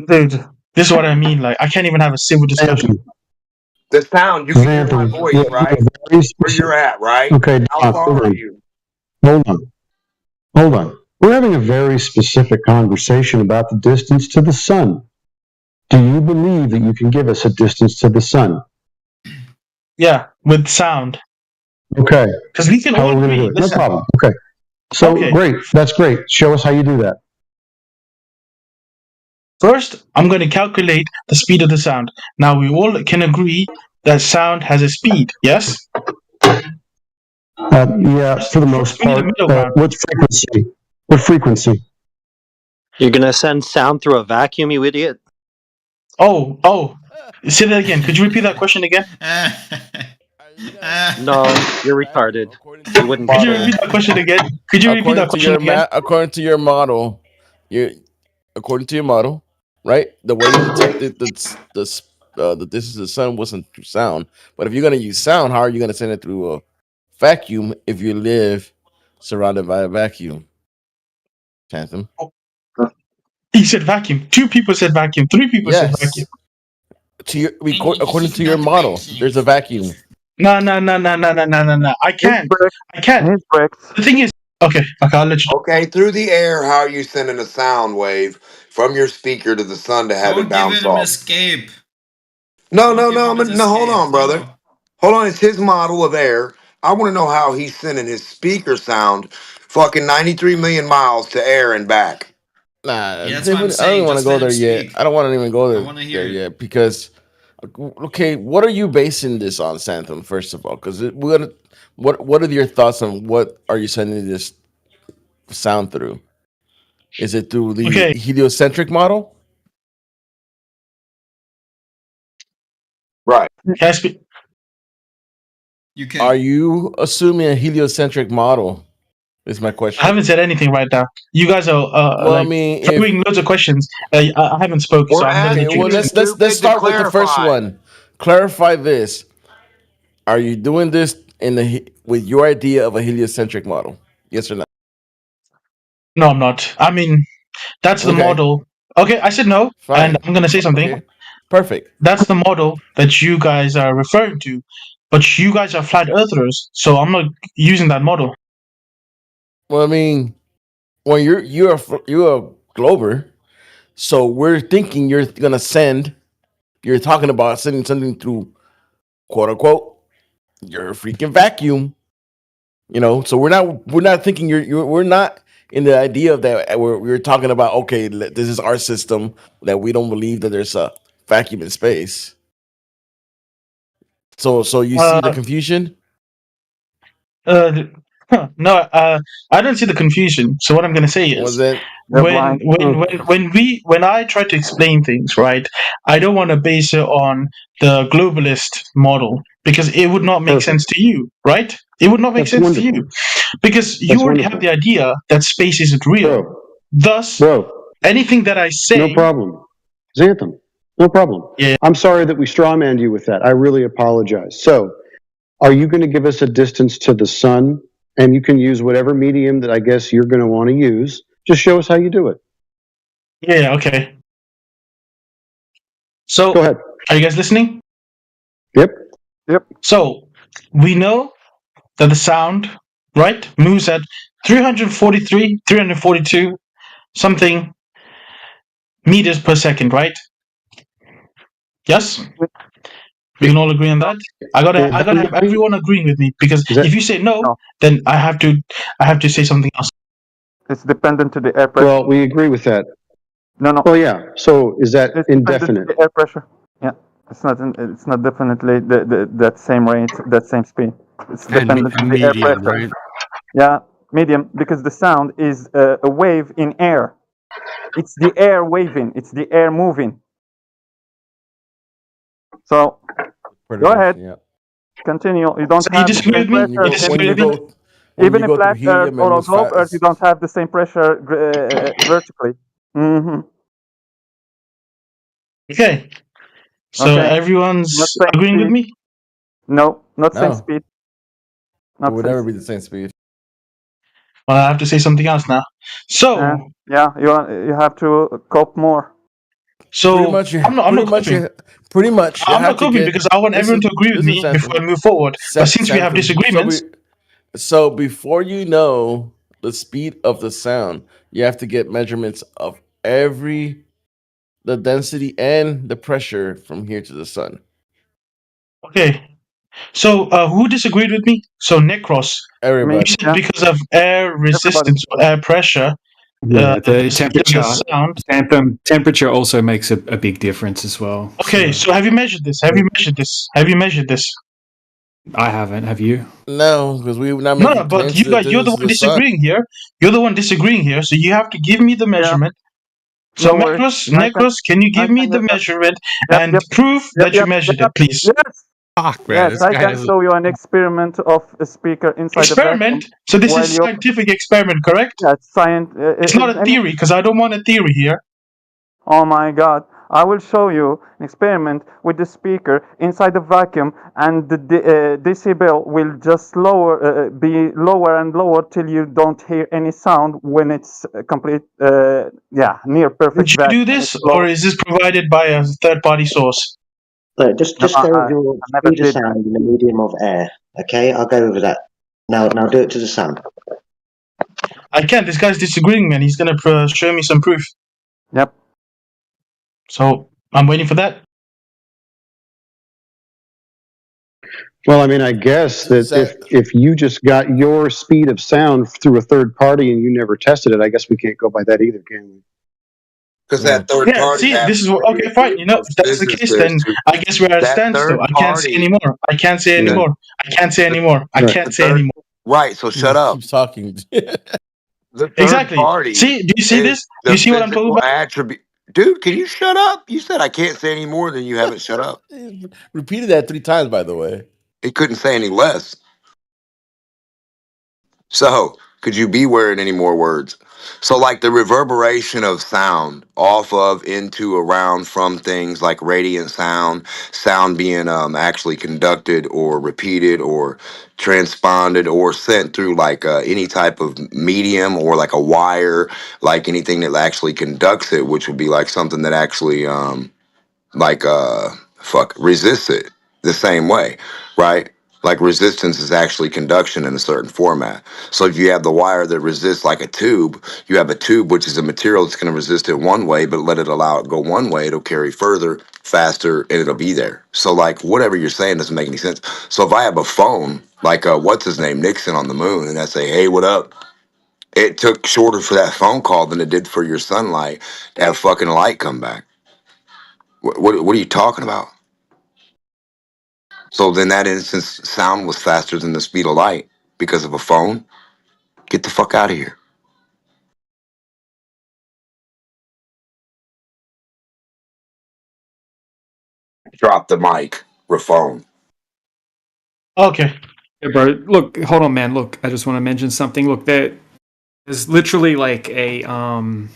Dude, this is what I mean. Like, I can't even have a civil discussion. The sound, you can hear my voice, right? Where you're at, right? Okay, how far are you? Hold on. We're having a very specific conversation about the distance to the sun. Do you believe that you can give us a distance to the sun? Yeah, with sound. Okay. Because we can all agree. No problem. Okay. So, great. That's great. Show us how you do that. First, I'm going to calculate the speed of the sound. Now, we all can agree that sound has a speed, yes? Yeah, for the most part. What frequency? What frequency? You're gonna send sound through a vacuum, you idiot. Oh. Say that again. Could you repeat that question again? No, you're retarded. You wouldn't. Could you repeat that question again? According to your model, right? The way you detected the distance of the sun wasn't through sound. But if you're gonna use sound, how are you gonna send it through a vacuum if you live surrounded by a vacuum? Tantham. He said vacuum. 2 people said vacuum. 3 people said vacuum. According to your model, there's a vacuum. No. I can't. The thing is, okay, I'll let you. Okay, through the air, how are you sending a sound wave from your speaker to the sun to have it bounce off? Escape. No, hold on, brother. Hold on, it's his model of air. I want to know how he's sending his speaker sound fucking 93 million miles to air and back. Nah, Yeah, that's what I'm saying. I don't want to go there yet. I don't want to even go there yet because, okay, what are you basing this on, Santham? First of all, because what are your thoughts on what are you sending this sound through? Is it through the heliocentric model? Right. Are you assuming a heliocentric model Is my question. I haven't said anything right now. You guys are I mean, throwing loads of questions. I haven't spoken, so I'm okay. Well, let's start with the first one. Clarify this. Are you doing this with your idea of a heliocentric model? Yes or no? No, I'm not. I mean, that's the model. Okay, I said no, and I'm gonna say something. Okay. Perfect. That's the model that you guys are referring to, but you guys are flat earthers, so I'm not using that model. Well, I mean, when you're a glober, so we're thinking you're talking about sending something through, quote unquote, your freaking vacuum. So we're not thinking we're not in the idea of that. We're talking about, okay, this is our system, that we don't believe that there's a vacuum in space. So you see the confusion? No, I don't see the confusion. So what I'm going to say is, when I try to explain things, right, I don't want to base it on the globalist model because it would not make sense to you, right? It would not make sense to you because you already have the idea that space isn't real. Thus, anything that I say, no problem, Xanthem, no problem. Yeah. I'm sorry that we strawmanned you with that. I really apologize. So, are you going to give us a distance to the sun? And you can use whatever medium that I guess you're going to want to use. Just show us how you do it. Yeah, okay. So, go ahead. Are you guys listening? Yep. So, we know that the sound, right, moves at 343, 342 something meters per second, right? Yes? We can all agree on that. I gotta have everyone agreeing with me because if you say no, then I have to say something else. It's dependent to the air pressure. Well, we agree with that. No. Oh yeah. So is that indefinite? To the air pressure. Yeah. It's not definitely that same rate, that same speed. It's dependent to the air pressure. Right? Yeah, medium, because the sound is a wave in air. It's the air waving. It's the air moving. So, go ahead. Yeah. Continue. You don't have the same pressure. Even in flat Earth or a globe Earth, you don't have the same pressure vertically. Mm-hmm. Okay. So everyone's agreeing with me? No, not same speed. It would never be the same speed. Well, I have to say something else now. So yeah, you have to cope more. So I'm not coping because I want everyone to agree with me before I move forward. But since we have disagreements, so before you know the speed of the sound, you have to get measurements of the density and the pressure from here to the sun. Okay. So who disagreed with me? So Necros. Everybody. You said because of air resistance or air pressure. The temperature. Temperature also makes a big difference as well. Okay, so have you measured this? Have you measured this? I haven't. Have you? No, because we're not. No, but you're the one disagreeing here. You're the one disagreeing here. So you have to give me the measurement. So Necros, can you give me the measurement and prove that you measured it, please? Yes. Fuck, man. Yes, I can show you an experiment of a speaker inside experiment. So this is scientific experiment, correct? Yeah, science. It's not a theory because I don't want a theory here. Oh my God! I will show you an experiment with the speaker inside the vacuum, and the decibel will just be lower and lower till you don't hear any sound when it's complete. Near perfect. Did you do this, or is this provided by a third-party source? Just go with your speed of sound in the medium of air. Okay, I'll go over that. Now do it to the sound. I can't. This guy's disagreeing, man. He's gonna show me some proof. Yep. So I'm waiting for that. Well, I mean, I guess that if you just got your speed of sound through a third party and you never tested it, I guess we can't go by that either, can we? Because that third party. See, this is okay. Fine. You know, if that's the case, then I guess we're at a standstill. I can't say anymore. I can't say anymore. I can't say anymore. I can't say anymore. Right. So shut up. Keep talking. Exactly. Party see, do you see this? Do you see what I'm talking about? Attribute. Dude, can you shut up? You said I can't say any more than you haven't shut up. Repeated that 3 times, by the way. He couldn't say any less. So Could you be wearing any more words? So, like the reverberation of sound off of, into, around, from things like radiant sound, sound being actually conducted or repeated or transponded or sent through like any type of medium or like a wire, like anything that actually conducts it, which would be like something that actually like resists it the same way, right? Like resistance is actually conduction in a certain format. So if you have the wire that resists like a tube, you have a tube which is a material that's going to resist it one way, but let it allow it go one way, it'll carry further, faster, and it'll be there. So like whatever you're saying doesn't make any sense. So if I have a phone like what's his name, Nixon on the moon, and I say, hey, what up? It took shorter for that phone call than it did for your sunlight to have fucking light come back. What are you talking about? So in that instance, sound was faster than the speed of light because of a phone? Get the fuck out of here. Drop the mic, phone. Okay. Yeah, bro. Look, hold on, man. Look, I just want to mention something. Look, there's literally like a from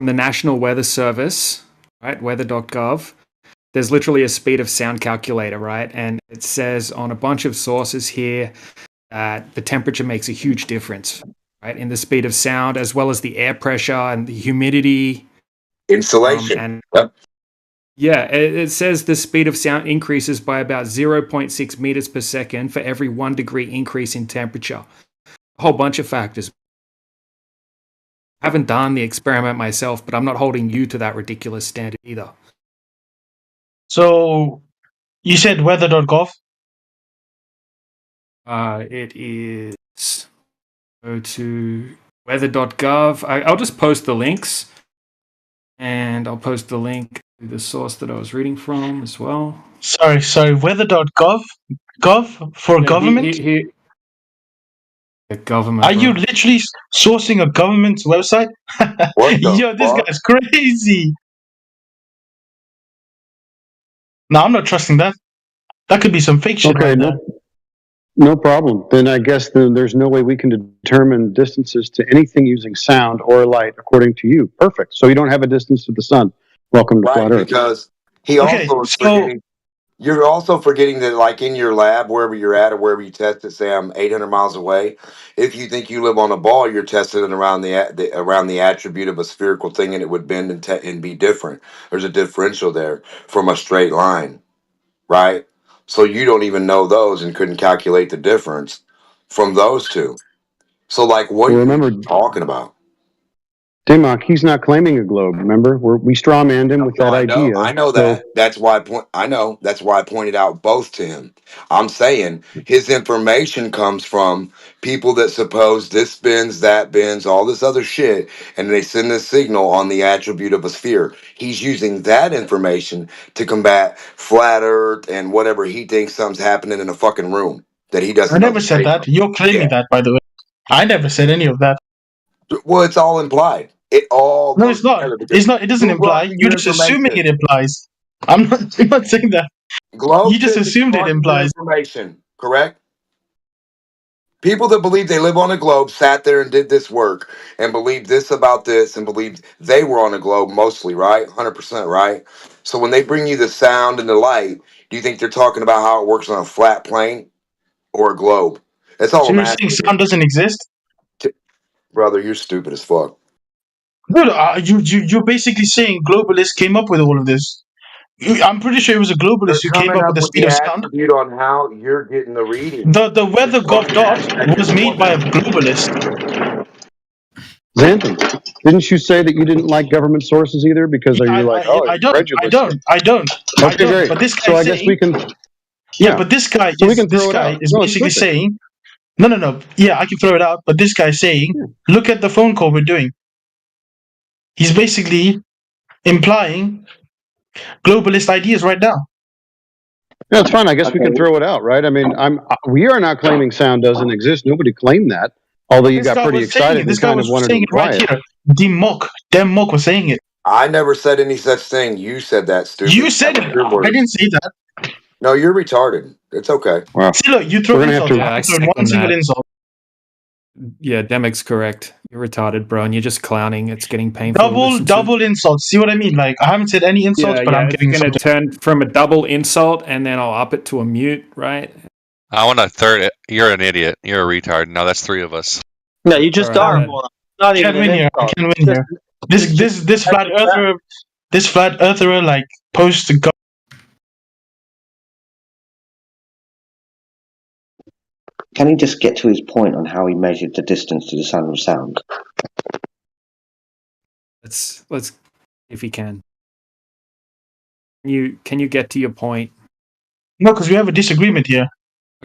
the National Weather Service, right? Weather.gov. There's literally a speed of sound calculator, right? And it says on a bunch of sources here that the temperature makes a huge difference, right? In the speed of sound, as well as the air pressure and the humidity. Insulation. Yep. Yeah, it says the speed of sound increases by about 0.6 meters per second for every 1 degree increase in temperature. A whole bunch of factors. I haven't done the experiment myself, but I'm not holding you to that ridiculous standard either. So you said weather.gov? It is, go to weather.gov. I'll just post the links, and I'll post the link to the source that I was reading from as well. Sorry, weather.gov? Gov for government? The government. Are you literally sourcing a government website? Yo, this guy's crazy. No, I'm not trusting that. That could be some fake shit. Okay, no problem. Then I guess there's no way we can determine distances to anything using sound or light according to you. Perfect. So you don't have a distance to the sun. Welcome to Flat Earth. Because you're also forgetting that, like in your lab, wherever you're at or wherever you test it, say I'm 800 miles away. If you think you live on a ball, you're testing it around the attribute of a spherical thing, and it would bend and be different. There's a differential there from a straight line, right? So you don't even know those and couldn't calculate the difference from those two. So, like, what are you talking about? Dimmock, he's not claiming a globe. Remember, we strawmanned him with that idea. I know that. That's why I pointed out both to him. I'm saying his information comes from people that suppose this bends, that bends, all this other shit, and they send this signal on the attribute of a sphere. He's using that information to combat flat Earth and whatever he thinks something's happening in a fucking room that he doesn't. I never said that. You're claiming that, by the way. I never said any of that. Well, it's all implied. It all no, it's not. It's not. It doesn't imply. You're just assuming it implies. I'm not saying that. Globe you just assumed it implies. Information, correct? People that believe they live on a globe sat there and did this work and believed this about this and believed they were on a globe mostly, right? 100%, right? So when they bring you the sound and the light, do you think they're talking about how it works on a flat plane or a globe? That's all. So you're saying sound doesn't exist? Brother, you're stupid as fuck. Dude, you're basically saying globalists came up with all of this. I'm pretty sure it was a globalist who came up with the speed of sound. On how you're getting the reading. The weather.gov dot was made by a globalist. Xanthan, didn't you say that you didn't like government sources either because you're like, I don't. Okay, great. But this guy so I guess we can. Yeah, but this guy is basically saying, no. Yeah, I can throw it out. But this guy is saying, look at the phone call we're doing. He's basically implying globalist ideas right now. Yeah, it's fine. I guess we can throw it out, right? I mean, we are not claiming sound doesn't exist. Nobody claimed that. Although you got pretty excited and kind of wanted to imply it. Demok was saying it. I never said any such thing. You said that, stupid. You said it. I didn't say that. No, you're retarded. It's okay. Wow. See, look, you throw insult. I throw one single insult. Yeah, Demek's correct. You're retarded, bro, and you're just clowning. It's getting painful. Double insults. See what I mean? Like, I haven't said any insults, Yeah, but I'm it's giving gonna something. turn from a double insult, and then I'll up it to a mute, right? I want a third. You're an idiot. You're a retard. No, that's three of us. No, you just Alright, are. then. Moron. Not I can't even win an here. I insult. can't win here. This flat earther like posts to God. Can he just get to his point on how he measured the distance to the sun with sound? Let's if he can. Can you get to your point? No, because we have a disagreement here.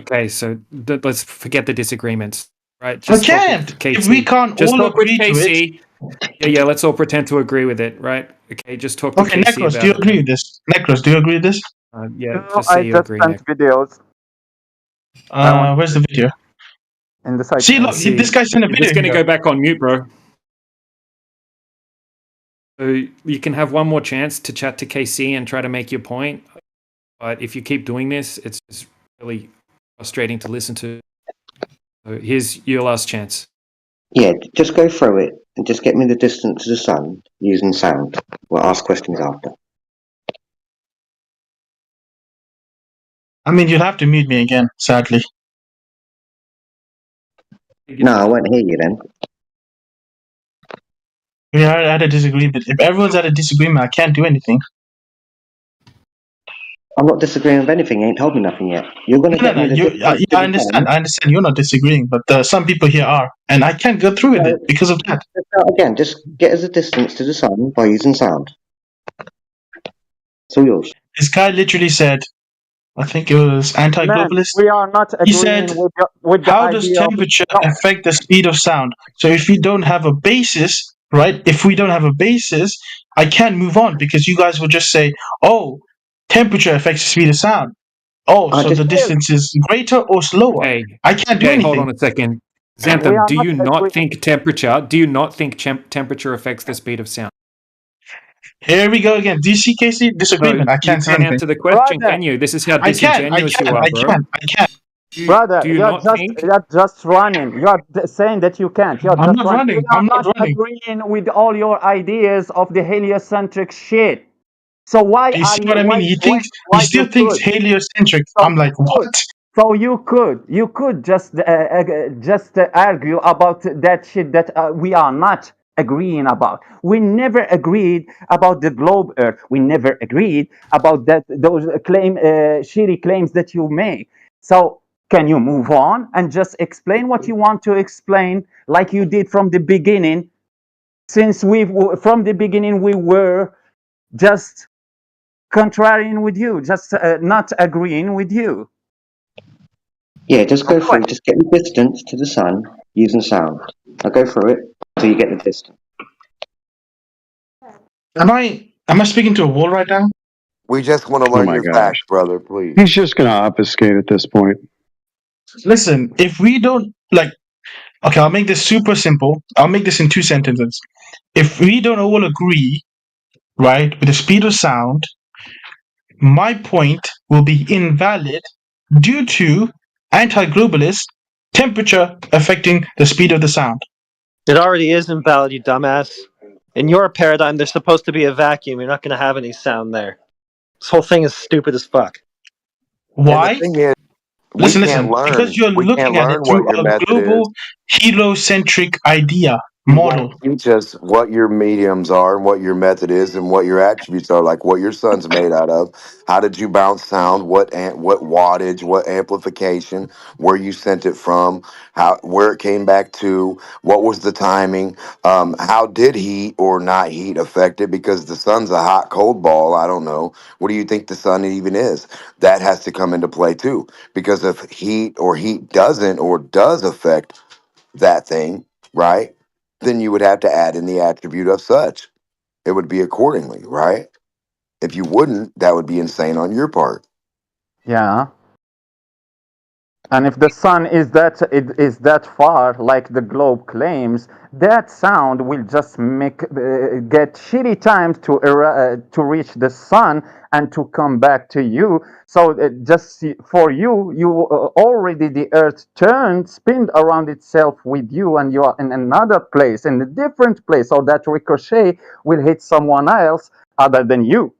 Okay, so let's forget the disagreements, right? I can't. If we can't just all talk with agree to KC. Yeah, let's all pretend to agree with it, right? Okay, just talk to Okay, KC Necros, about do you it. agree with this? Necros, do you agree with this? Yeah, No, just I say you just agree, sent Nick. videos Where's the video? in the site. See, look, this guy's in a You're video just gonna here. go back on mute, bro. So you can have one more chance to chat to KC and try to make your point. But if you keep doing this, it's just really frustrating to listen to. So here's your last chance. Yeah, just go through it and just get me the distance to the sun using sound. We'll ask questions after. I mean, you'll have to mute me again, sadly. No, I won't hear you then. We are at a disagreement. If everyone's at a disagreement, I can't do anything. I'm not disagreeing with anything. You ain't told me nothing yet. You're going to get me the distance to the I understand. sun. I understand. You're not disagreeing, but some people here are, and I can't go through with it because of that. Again, just get us a distance to the sun by using sound. It's all yours. This guy literally said, I think it was anti-globalist. We are not He agreeing said, with the how does idea of- temperature affect the speed of sound? So if you don't have a basis, right? If we don't have a basis, I can't move on because you guys will just say, oh, temperature affects the speed of sound. Oh, so the distance is greater or slower. Hey, I can't do anything. Hold on a second. Xanthem, do you not think temperature affects the speed of sound? Here we go again. Do you see, Casey? Disagreement. No, I can't you say can't anything. answer the question, can you? This is how disingenuous you are, bro. I can't. Brother, do you you're not just think- you're just running. You're saying that you can't. You're I'm just not running. We are I'm not running. agreeing with all your ideas of the heliocentric shit. So why You are see what I mean? He why still you thinks could? heliocentric. So I'm like, you could. what? So you could just argue about that shit that we are not agreeing about. We never agreed about the globe Earth. We never agreed about those shitty claims that you make. So can you move on and just explain what you want to explain, like you did from the beginning? Since from the beginning we were just contrarian with you, just not agreeing with you. Yeah, just go through. Just get the distance to the sun using sound. I'll go through it until you get the distance. Am I speaking to a wall right now? We just want to learn your facts, brother, please. He's just going to obfuscate at this point. Listen, if we don't okay, I'll make this super simple. I'll make this in 2 sentences. If we don't all agree, right, with the speed of sound, my point will be invalid due to anti-globalist temperature affecting the speed of the sound. It already is invalid, you dumbass. In your paradigm, there's supposed to be a vacuum. You're not going to have any sound there. This whole thing is stupid as fuck. Why? And the thing is, Listen, because you're we looking can't at it learn what through your a method global heliocentric idea You model. won't teach us what your mediums are and what your method is and what your attributes are, like what your sun's made out of. How did you bounce sound? What wattage? What amplification? Where you sent it from? Where it came back to? What was the timing? How did heat or not heat affect it? Because the sun's a hot cold ball. I don't know. What do you think the sun even is? That has to come into play too. Because if heat or heat doesn't or does affect that thing, right? Then you would have to add in the attribute of such. It would be accordingly, right? If you wouldn't, that would be insane on your part. Yeah. And if the sun is that far, like the globe claims, that sound will just get shitty times to reach the sun and to come back to you. So for you, already the Earth spins around itself with you, and you are in another place, in a different place. So that ricochet will hit someone else other than you.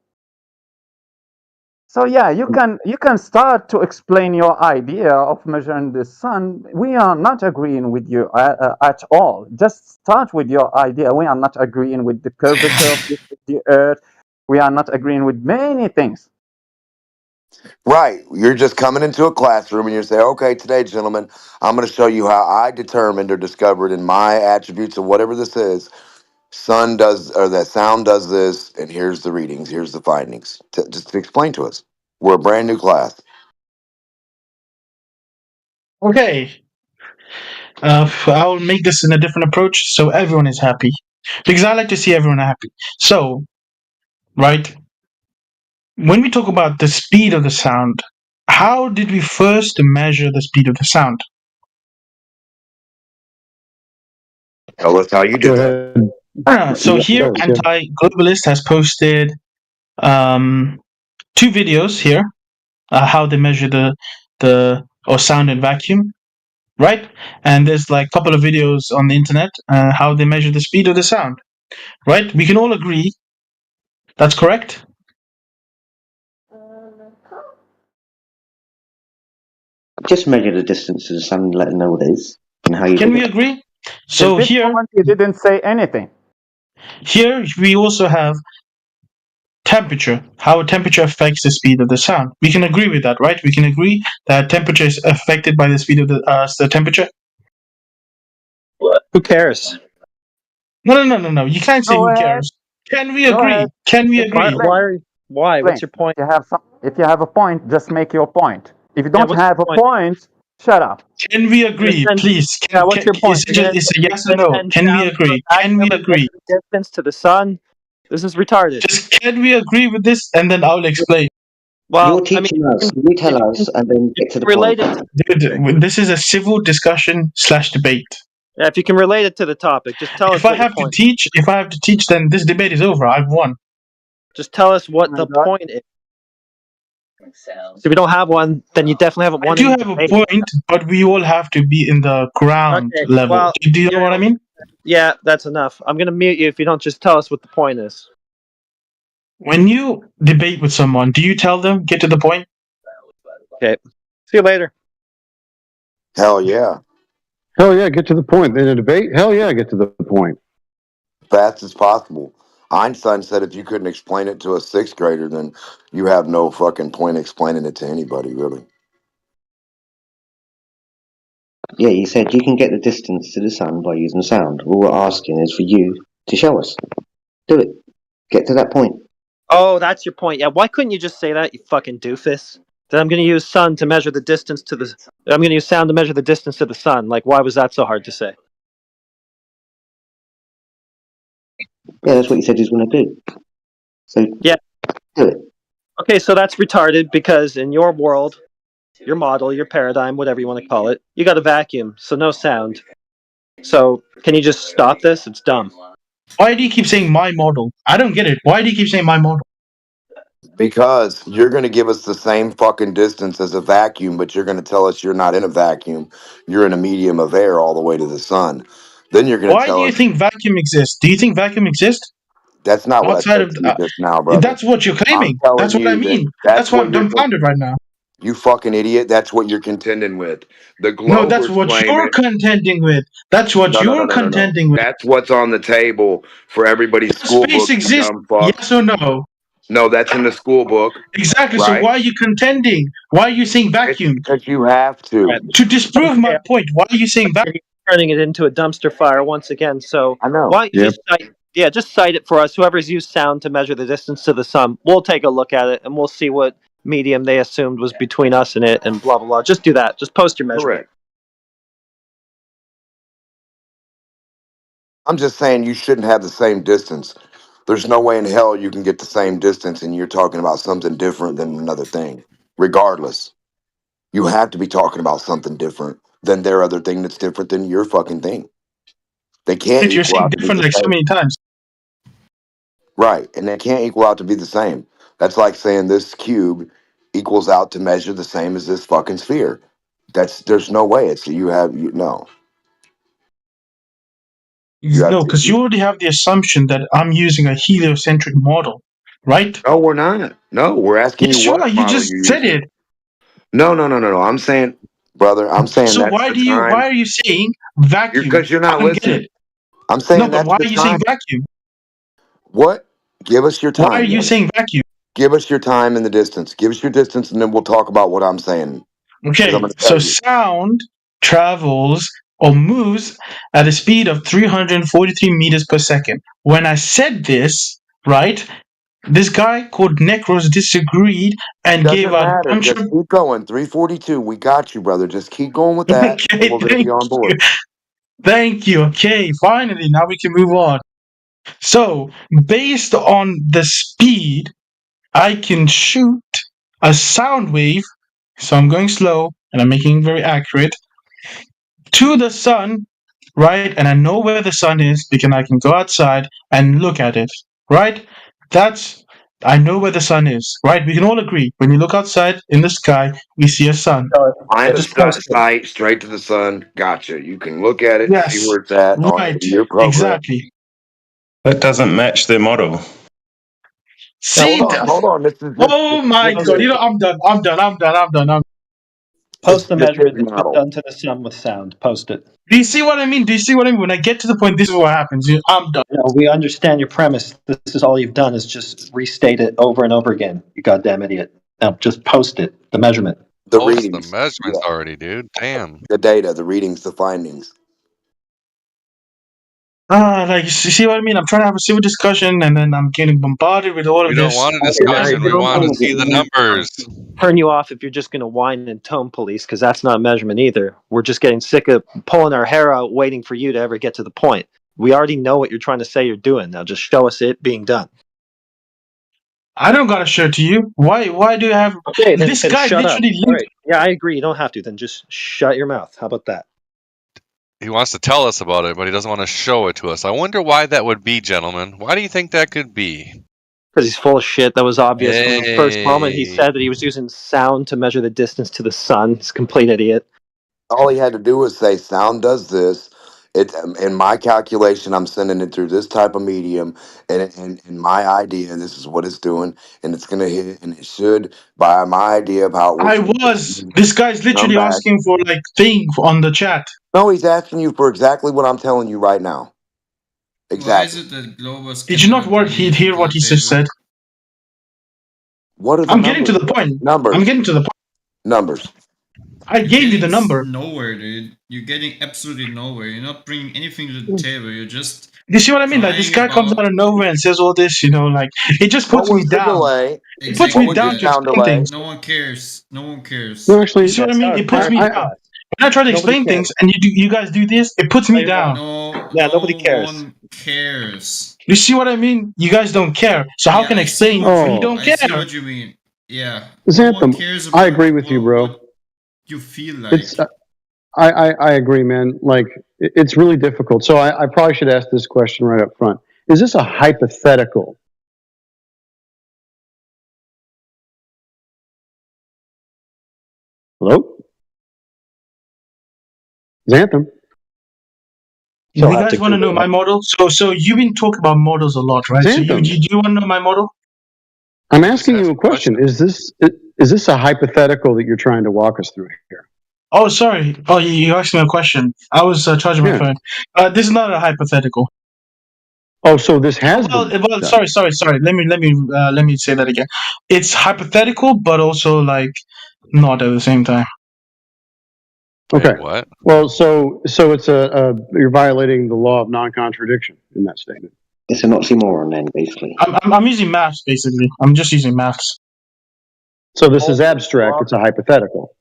So yeah, you can start to explain your idea of measuring the sun. We are not agreeing with you at all. Just start with your idea. We are not agreeing with the curvature of the Earth. We are not agreeing with many things. Right. You're just coming into a classroom and you're saying, okay, today, gentlemen, I'm going to show you how I determined or discovered in my attributes of whatever this is, sun does, or that sound does this, and here's the readings, here's the findings. Just to explain to us. We're a brand new class. Okay. I'll make this in a different approach so everyone is happy. Because I like to see everyone happy. So, right, when we talk about the speed of the sound, how did we first measure the speed of the sound? Tell us how you did that. So here, Anti-Globalist has posted 2 videos here, how they measure the sound in vacuum, right? And there's like a couple of videos on the internet how they measure the speed of the sound, right? We can all agree that's correct. Just measure the distance to the sun and let them know what it is and how you. Can we agree? So here, you didn't say anything. Here we also have temperature, how temperature affects the speed of the sound. We can agree with that, right? We can agree that temperature is affected by the speed of the temperature. Who cares? No. You can't say who cares. Can we agree? Can we agree? Why? What's your point? If you have a point, just make your point. If you don't have a point, shut up. Can we agree, please? What's your point? It's a yes or no. Can we agree? Can we agree? Distance to the sun. This is retarded. Just can we agree with this, and then I'll explain. Well, you're teaching us. You tell us, and then get to the point. Dude, this is a civil discussion / debate. Yeah, if you can relate it to the topip, just tell us. If I have to teach, then this debate is over. I've won. Just tell us what the point is. So if you don't have one, then you definitely haven't won. I do have a point, but we all have to be in the ground level. Well, do you know what I mean? Yeah, that's enough. I'm going to mute you if you don't just tell us what the point is. When you debate with someone, do you tell them, get to the point? Okay. See you later. Hell yeah. Hell yeah, get to the point. In a debate, hell yeah, get to the point. Fast as possible. Einstein said if you couldn't explain it to a 6th grader, then you have no fucking point explaining it to anybody, really. Yeah, you said you can get the distance to the sun by using sound. All we're asking is for you to show us. Do it. Get to that point. Oh, that's your point. Yeah, why couldn't you just say that, you fucking doofus? That I'm going to use sun to measure the distance to the... I'm going to use sound to measure the distance to the sun. Like, why was that so hard to say? Yeah, that's what you said you was going to do. So, yeah. Do it. Okay, so that's retarded because in your world, your model, your paradigm, whatever you want to call it, you got a vacuum, so no sound. So, can you just stop this? It's dumb. Why do you keep saying my model? I don't get it. Why do you keep saying my model? Because you're going to give us the same fucking distance as a vacuum, but you're going to tell us you're not in a vacuum. You're in a medium of air all the way to the sun. Then you're going to tell us... Why do you think vacuum exists? Do you think vacuum exists? That's not what I said to you just now, brother. That's what you're claiming. That's what I mean. That's why I'm dumbfounded right now. You fucking idiot. That's what you're contending with. The globe. No, that's what you're contending with. That's what you're contending with. That's what's on the table for everybody's school book. Space exists, yes or no? No, that's in the school book. Exactly. Right? So why are you contending? Why are you saying vacuum? Because you have to. To disprove my point, why are you saying vacuum? Turning it into a dumpster fire once again. So I know. Why don't you just cite it for us. Whoever's used sound to measure the distance to the sun, we'll take a look at it and we'll see what medium they assumed was between us and it, and blah blah blah. Just do that. Just post your measurement. Correct. I'm just saying you shouldn't have the same distance. There's no way in hell you can get the same distance and you're talking about something different than another thing, regardless. You have to be talking about something different than their other thing that's different than your fucking thing. They can't You're equal saying out to be different the like so same. many times. Right, and they can't equal out to be the same. That's like saying this cube equals out to measure the same as this fucking sphere. There's no way. No. You have No, because you already have the assumption that I'm using a heliocentric model, right? No, we're not. No, we're asking Yes, you you what are. You model just you're said using. it. No. I'm saying, brother, I'm saying So that's why the time. are you saying vacuum? Because you're I not don't get listening. it. I'm saying No, but that's why the are you saying time. vacuum? What? Give us your Why are time. you Then. saying vacuum? Give us your time and the distance. Give us your distance, and then we'll talk about what I'm saying. Because I'm Okay, going to so tell you. sound travels or moves at a speed of 343 meters per second. When I said this, right, this guy called Necros disagreed and gave Doesn't out a matter. bunch Just of. keep going. 342. We got you, brother. Just keep going with that. And Okay, we're going to thank be on you. board. Thank you. Okay, finally, now we can move on. So, based on the speed, I can shoot a sound wave. So I'm going slow and I'm making it very accurate to the sun, right? And I know where the sun is because I can go outside and look at it, right? I know where the sun is, right? We can all agree. When you look outside in the sky, we see a sun. Line of Just post it. sight straight to the sun. Gotcha. You can look at it, see Yes, where it's at right, in your program. exactly. That doesn't match their model. See, Hold on. This is oh my god! You know, I'm done. Post the just his measurement that's been model. done to the sun with sound. Post it. Do you see what I mean? When I get to the point, this is what happens. I'm done. No, we understand your premise. This is all you've done is just restate it over and over again. You goddamn idiot. Now just post it. The measurement. The Post the readings. measurements already, dude. Damn. The data, the readings, the findings. Like, you see what I mean? I'm trying to have a civil discussion, and then I'm getting bombarded with all We of don't this. want a discussion. We want to see the numbers. Turn you off if you're just going to whine and tone police, because that's not a measurement either. We're just getting sick of pulling our hair out waiting for you to ever get to the point. We already know what you're trying to say you're doing. Now just show us it being done. I don't got to show it to you. Why do you have... Okay, then this guy shut up. literally... All right. Yeah, I agree. You don't have to. Then just shut your mouth. How about that? He wants to tell us about it, but he doesn't want to show it to us. I wonder why that would be, gentlemen. Why do you think that could be? Because he's full of shit. That was obvious from the first moment he said that he was using sound to measure the distance to the sun. He's a complete idiot. All he had to do was say, sound does this. It, in my calculation, I'm sending it through this type of medium, and in my idea, this is what it's doing, and it's going to hit, and it should, by my idea of how it works. This guy's literally asking for, like, thing on the chat. No, he's asking you for exactly what I'm telling you right now. Exactly. Why is it that Globus Did you not hear what he just said? What are the I'm getting to the point. Numbers. I'm getting to the point. Numbers. I gave you the number. Nowhere, dude. You're getting absolutely nowhere. You're not bringing anything to the table. You're just. You see what I mean? Like, this guy comes out of nowhere and says all this, like, it just puts me down. It puts me down to explain things. No one cares. No one cares. No, actually, You see what I mean? It puts me down. When I try to explain things and you guys do this, it puts me down. Nobody cares. No one cares. You see what I mean? You guys don't care. So how can I explain when you don't care? I see what you mean. Yeah. Xanthem, I agree with you, bro. You feel like. I agree, man. Like, it's really difficult. So I probably should ask this question right up front. Is this a hypothetical? Hello? Xanthem? You guys want to know my model? So you've been talking about models a lot, right? So do you want to know my model? I'm asking you a question. Is this a hypothetical that you're trying to walk us through here? Oh, sorry. Oh, you asked me a question. I was charging my phone. This is not a hypothetical. Oh, so this has well, sorry. Let me say that again. It's hypothetical, but also, like, not at the same time. Okay. Wait, what? Well, so it's you're violating the law of non-contradiction in that statement. It's an oxymoron, then, basically. I'm using maths, basically. I'm just using maths. So this is abstract. It's a hypothetical.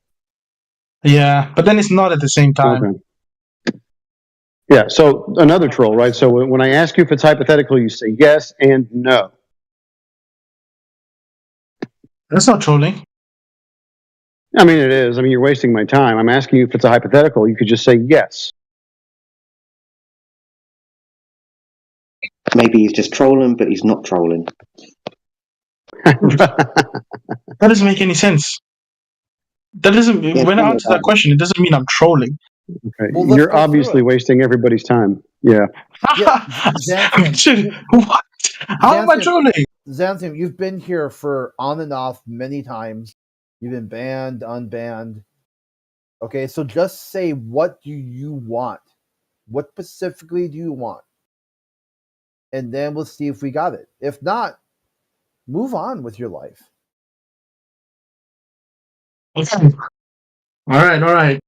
Yeah, but then it's not at the same time. Okay. Yeah, so another troll, right? So when I ask you if it's hypothetical, you say yes and no. That's not trolling. I mean, it is. I mean, you're wasting my time. I'm asking you if it's a hypothetical. You could just say yes. Maybe he's just trolling, but he's not trolling. That doesn't make any sense. That doesn't. Yeah, when I answer that question, it doesn't mean I'm trolling. Okay. Well, let's You're go obviously through it. wasting everybody's time. Yeah. Xanthium, What? How am I trolling? Xanthium, you've been here for on and off many times. You've been banned, unbanned. Okay, so just say, what do you want? What specifically do you want? And then we'll see if we got it. If not, move on with your life. Okay. All right.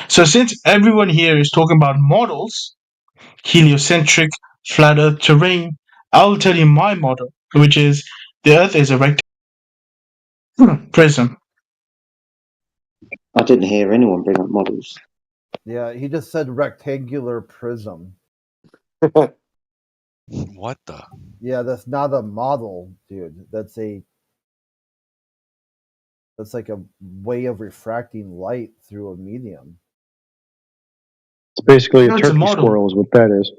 So since everyone here is talking about models, heliocentric, flat Earth terrain, I'll tell you my model, which is the Earth is a rectangle prism. I didn't hear anyone bring up models. Yeah, he just said rectangular prism. What the? Yeah, that's not a model, dude. That's like a way of refracting light through a medium. It's basically a It's a turkey model. squirrel is what that is.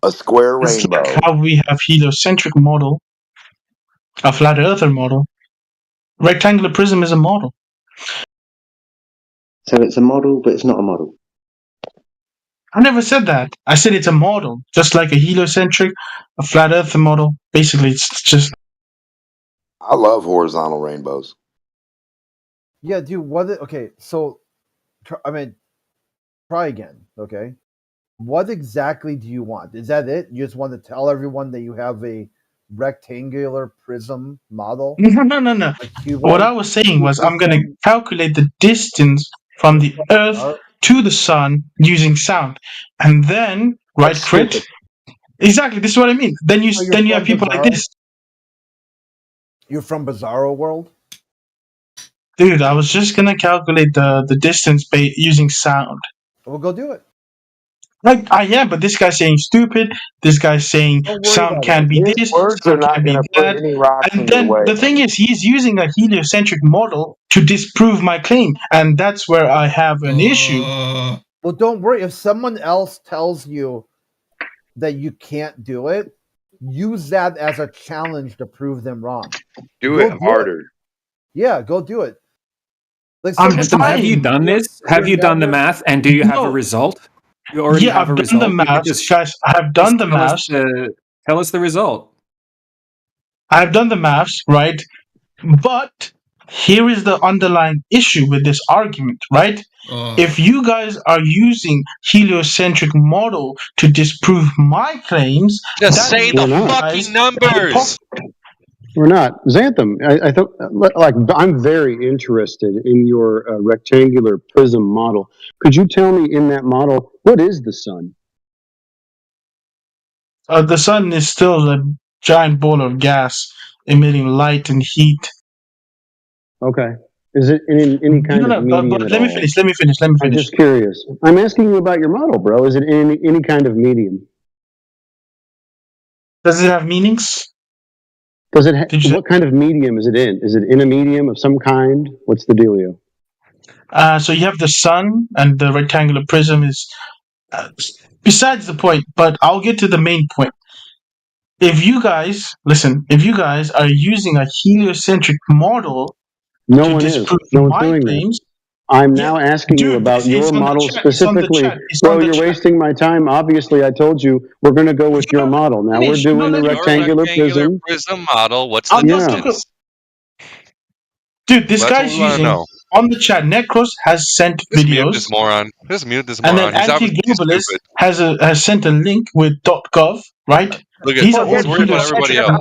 A square It's rainbow. like how we have heliocentric model, a flat earther model. Rectangular prism is a model. So it's a model, but it's not a model. I never said that. I said it's a model, just like a heliocentric, a flat earther model. Basically, it's just. I love horizontal rainbows. Yeah, dude. Okay, so try again. Okay, what exactly do you want? Is that it? You just want to tell everyone that you have a rectangular prism model? No. What I was saying was I'm going to calculate the distance from the Earth to the Sun using sound, and then crit. Exactly, this is what I mean. Then you have people like this. You're from Bizarro World? Dude, I was just gonna calculate the distance using sound. Well, go do it. Like I am, but this guy's saying stupid. This guy's saying sound can't be this. Words are Sound not can't be going to put that. any rocks in And your then way. the thing is, he's using a heliocentric model to disprove my claim, and that's where I have an issue. Well, don't worry. If someone else tells you that you can't do it, use that as a challenge to prove them wrong. Do Go it harder. Yeah, go do it. Like, Have you done this? Have you done the math, and do you have a result? You already have a result. I've done the maths, guys. I have done the maths. Tell us the result. I've done the maths, right? But here is the underlying issue with this argument, right? If you guys are using heliocentric model to disprove my claims, just say the fucking numbers. We're not. Xanthium, I thought, like, I'm very interested in your rectangular prism model. Could you tell me in that model, what is the sun? The sun is still a giant ball of gas emitting light and heat. Okay. Is it in any kind of medium but at let all? me finish. I'm just curious. I'm asking you about your model, bro. Is it in any kind of medium? Does it have meanings? Does it? What kind of medium is it in? Is it in a medium of some kind? What's the dealio? So you have the sun, and the rectangular prism is besides the point. But I'll get to the main point. If you guys are using a heliocentric model no one is. No one's doing that. I'm now asking you about your model specifically. Bro, you're wasting my time. Obviously, I told you we're going to go with your model. Now we're doing the rectangular prism. Prism model. What's the distance? Dude, this guy's using on the chat. Necros has sent videos. Mute this moron. Just mute this moron. And then Anti-Globalist has sent a link with .gov, right? Look at These he's worried about everybody else.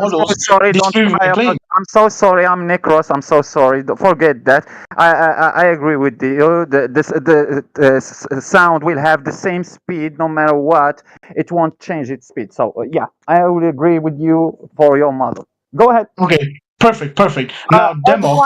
I'm so sorry. I'm Necros. I'm so sorry. Forget that. I agree with you. The sound will have the same speed no matter what. It won't change its speed. So yeah, I will agree with you for your model. Go ahead. Okay. Perfect. Now, demo.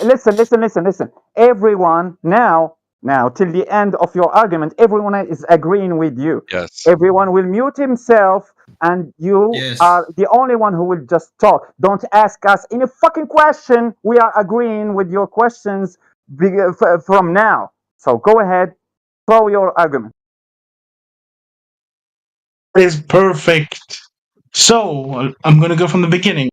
Listen. Everyone now till the end of your argument, everyone is agreeing with you. Yes. Everyone will mute himself and you Yes. are the only one who will just talk. Don't ask us any fucking question. We are agreeing with your questions from now. So go ahead, throw your argument. Is perfect. So I'm gonna go from the beginning.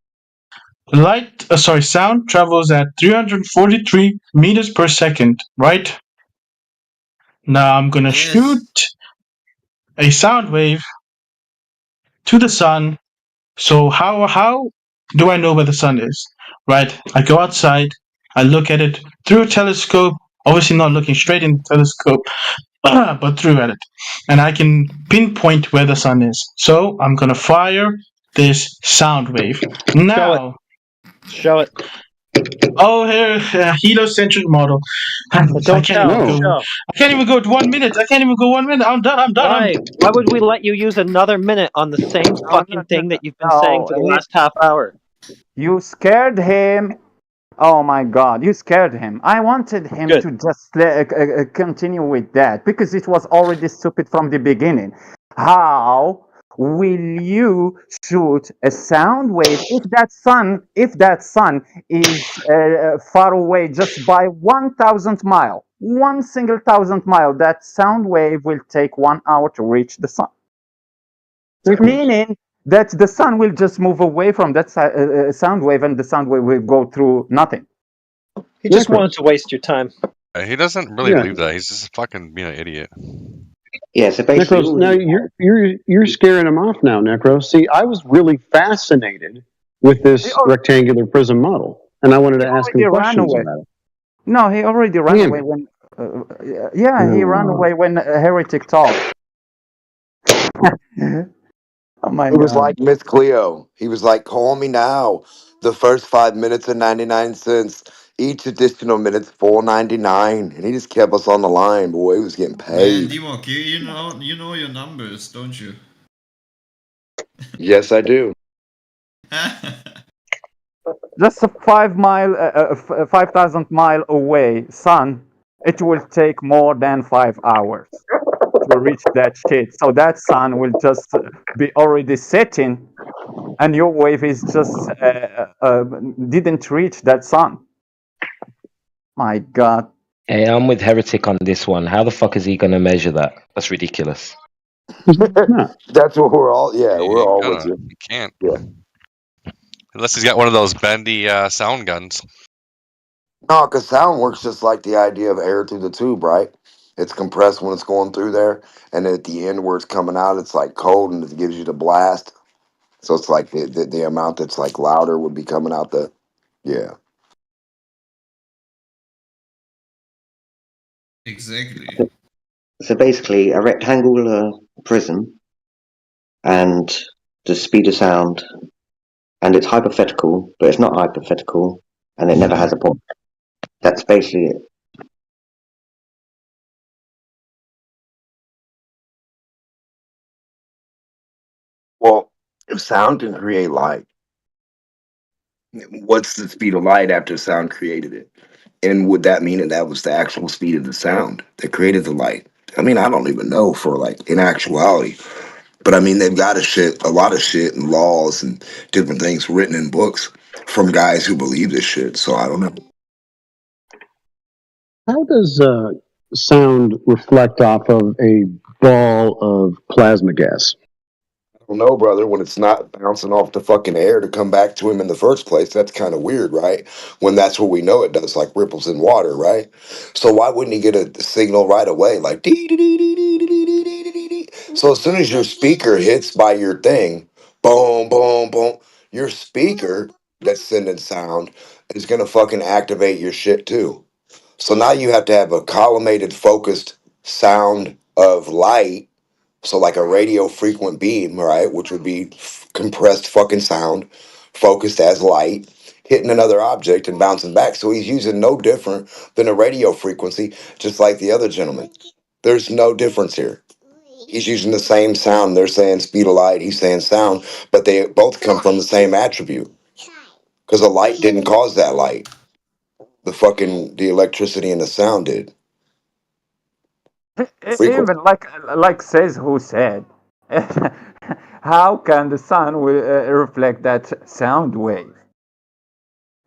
Sound travels at 343 meters per second, right? Now I'm gonna shoot a sound wave to the sun. So how do I know where the sun is? Right? I go outside, I look at it through a telescope, obviously not looking straight in the telescope, but through at it. And I can pinpoint where the sun is. So I'm gonna fire this sound wave. Now Show it. Oh, here, heliocentric model. I Don't show. I can't even go 1 minute. I can't even go 1 minute. I'm done. Why? Why would we let you use another minute on the same fucking thing that you've been saying for the last half hour? You scared him. Oh my God, you scared him. I wanted him to just continue with that because it was already stupid from the beginning. How will you shoot a sound wave if that sun is far away just by 1,000 mile, one single 1,000 mile? That sound wave will take 1 hour to reach the sun. Meaning that the sun will just move away from that sound wave, and the sound wave will go through nothing. He just wanted to waste your time. He doesn't really believe that. He's just fucking being an idiot. Yeah, so basically, Necros, now you're scaring him off now, Necros. See, I was really fascinated with this rectangular prism model, and I wanted to ask him questions about it. No, he already ran away when. He ran away when Heretic talked. Oh my It was God. like Miss Cleo. He was like, call me now. The first 5 minutes and 99 cents. Each additional minute's $4.99. And he just kept us on the line, boy. He was getting Man, paid. Dimok, you know your numbers, don't you? Yes, I do. Just a 5,000 mile away, sun, it will take more than 5 hours to reach that shit. So that sun will just be already setting, and your wave is just didn't reach that sun. My God. Hey, I'm with Heretic on this one. How the fuck is he going to measure that? That's ridiculous. That's what we're all. Yeah, we're all with you. You can't. Yeah. Unless he's got one of those bendy sound guns. No, because sound works just like the idea of air through the tube, right? It's compressed when it's going through there, and then at the end where it's coming out, it's like cold, and it gives you the blast. So it's like the amount that's like louder would be coming out the, yeah. Exactly. So basically, a rectangular prism and the speed of sound, and it's hypothetical, but it's not hypothetical, and it never has a point. That's basically it. Well, if sound can create light, what's the speed of light after sound created it? And would that mean that that was the actual speed of the sound that created the light? I mean, I don't even know for like in actuality. But I mean, they've got a lot of shit and laws and different things written in books from guys who believe this shit. So I don't know. How does sound reflect off of a ball of plasma gas? I don't know, brother. When it's not bouncing off the fucking air to come back to him in the first place, that's kind of weird, right? When that's what we know it does, like ripples in water, right? So why wouldn't he get a signal right away, like dee dee dee dee dee dee dee dee dee dee? So as soon as your speaker hits by your thing, boom, boom, boom, your speaker that's sending sound is gonna fucking activate your shit too. So now you have to have a collimated, focused sound of light. So like a radio frequent beam, right, which would be compressed fucking sound, focused as light, hitting another object and bouncing back. So he's using no different than a radio frequency, just like the other gentleman. There's no difference here. He's using the same sound. They're saying speed of light. He's saying sound, but they both come from the same attribute. Because the light didn't cause that light. The electricity and the sound did. Even like says who said how can the sun reflect that sound wave?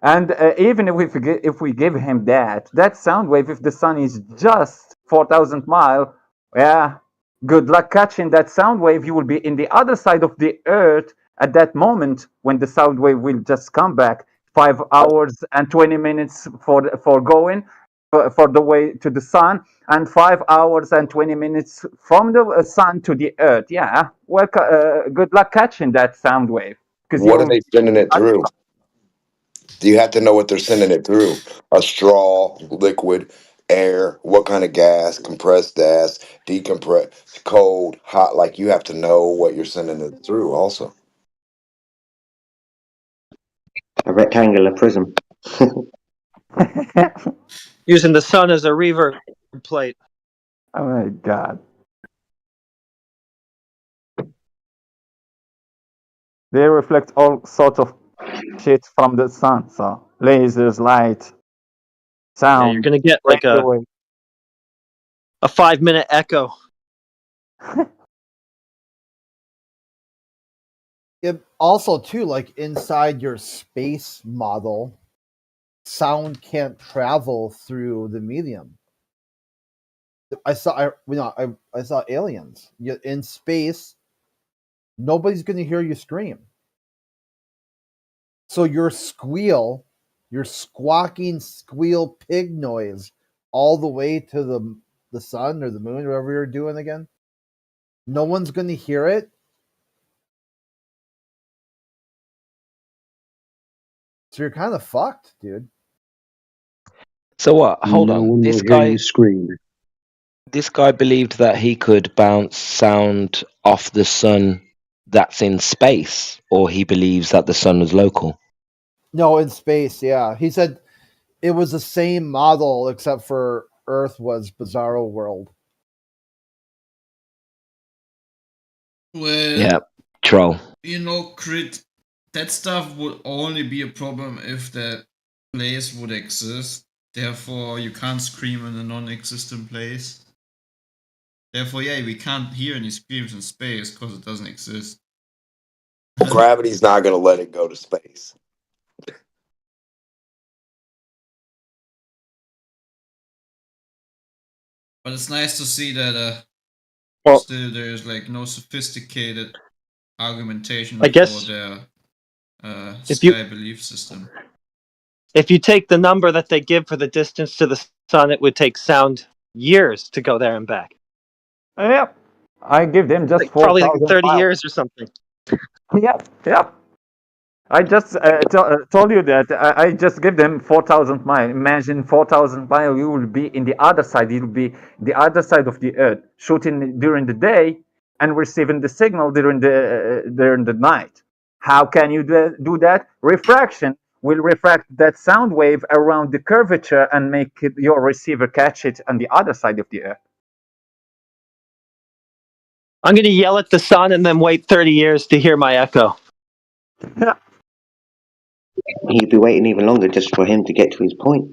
And even if we give him that sound wave, if the sun is just 4,000 miles, yeah, good luck catching that sound wave. You will be in the other side of the earth at that moment when the sound wave will just come back. 5 hours and 20 minutes for going for the way to the sun, and 5 hours and 20 minutes from the sun to the earth. Yeah, well, good luck catching that sound wave. What are they sending it through? You have to know what they're sending it through. A straw, liquid, air, what kind of gas, compressed gas, decompressed, cold, hot. Like you have to know what you're sending it through also. A rectangular prism. Using the sun as a reverb plate. Oh my god. They reflect all sorts of shit from the sun. So lasers, light, sound. Yeah, you're gonna get like a 5-minute echo. Also, too, like inside your space model, sound can't travel through the medium. I saw aliens. In space, nobody's going to hear you scream. So your squawking squeal pig noise, all the way to the sun or the moon, whatever you're doing again, no one's going to hear it. So you're kind of fucked, dude. So what? Hold No on. one This will hear guy, you scream. this guy believed that he could bounce sound off the sun that's in space, or he believes that the sun was local. No, in space, yeah. He said it was the same model except for Earth was Bizarro World. Well, Yeah, troll. you know, Crit, that stuff would only be a problem if that place would exist. Therefore, you can't scream in a non-existent place. Therefore, yeah, we can't hear any screams in space because it doesn't exist. Gravity's not going to let it go to space. But it's nice to see that still there's like no sophisticated argumentation I guess for their if sky belief system. If you take the number that they give for the distance to the sun, it would take sound years to go there and back. Yep. I give them just Like probably like 4,000 30 miles. years or something. Yep. I just told you that I just give them 4,000 miles. Imagine 4,000 miles. You will be in the other side. You'll be the other side of the earth, shooting during the day and receiving the signal during the night. How can you do that? Refraction will refract that sound wave around the curvature and make your receiver catch it on the other side of the earth. I'm going to yell at the sun and then wait 30 years to hear my echo. He'd be waiting even longer just for him to get to his point.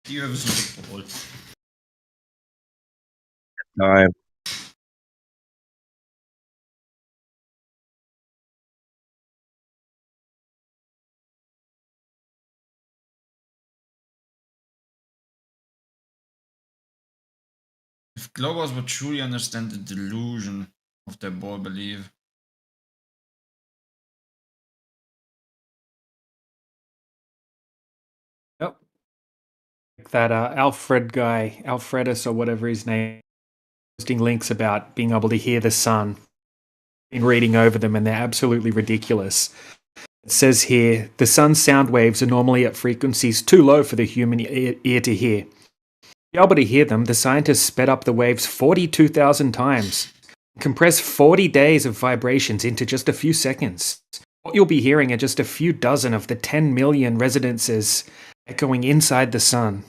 Do you have some ball? No. If Globals would truly understand the delusion of their ball belief. Yep. That Alfredus or whatever his name, posting links about being able to hear the sun. Been reading over them and they're absolutely ridiculous. It says here, the sun's sound waves are normally at frequencies too low for the human ear to hear. To be able to hear them, the scientists sped up the waves 42,000 times, compressed 40 days of vibrations into just a few seconds. What you'll be hearing are just a few dozen of the 10 million resonances echoing inside the sun.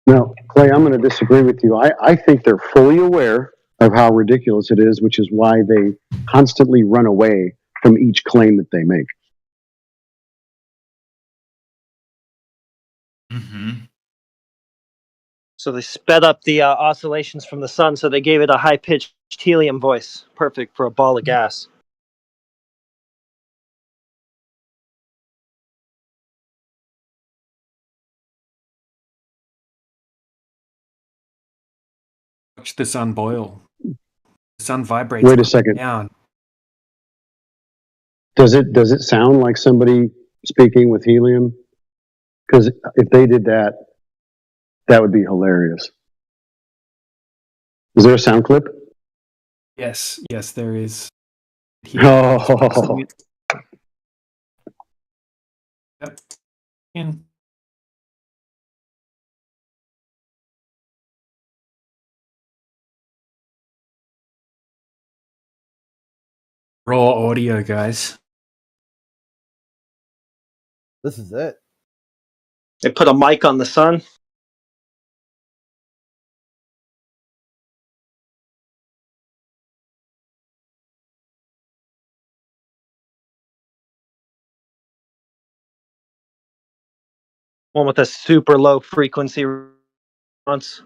No, Clay, I'm going to disagree with you. I think they're fully aware of how ridiculous it is, which is why they constantly run away from each claim that they make. So they sped up the oscillations from the sun, so they gave it a high-pitched helium voice, perfect for a ball of gas. Watch the sun boil. The sun vibrates. Wait a second. Down. Does it sound like somebody speaking with helium? Because if they did that, that would be hilarious. Is there a sound clip? Yes, there is. Oh. Yep. In. Raw audio, guys. This is it. They put a mic on the sun. One with a super low frequency response.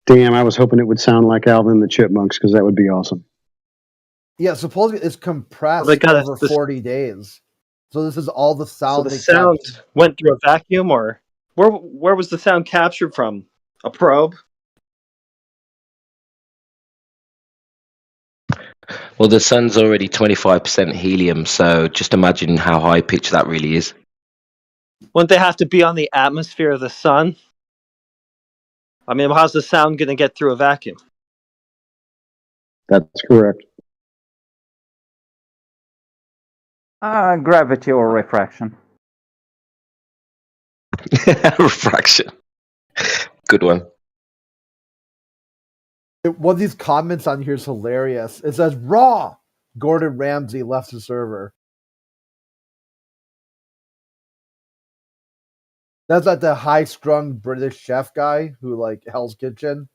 Damn, I was hoping it would sound like Alvin and the Chipmunks because that would be awesome. Yeah, supposedly it's compressed over 40 days. So this is all the sound. So the sound went through a vacuum, or where was the sound captured from? A probe? Well, the sun's already 25% helium, so just imagine how high pitched that really is. Wouldn't they have to be on the atmosphere of the sun? I mean, how's the sound going to get through a vacuum? That's correct. Gravity or refraction. Refraction. Good one. One of these comments on here is hilarious. It says, "Raw! Gordon Ramsay left the server." That's like the high-strung British chef guy who, like, Hell's Kitchen,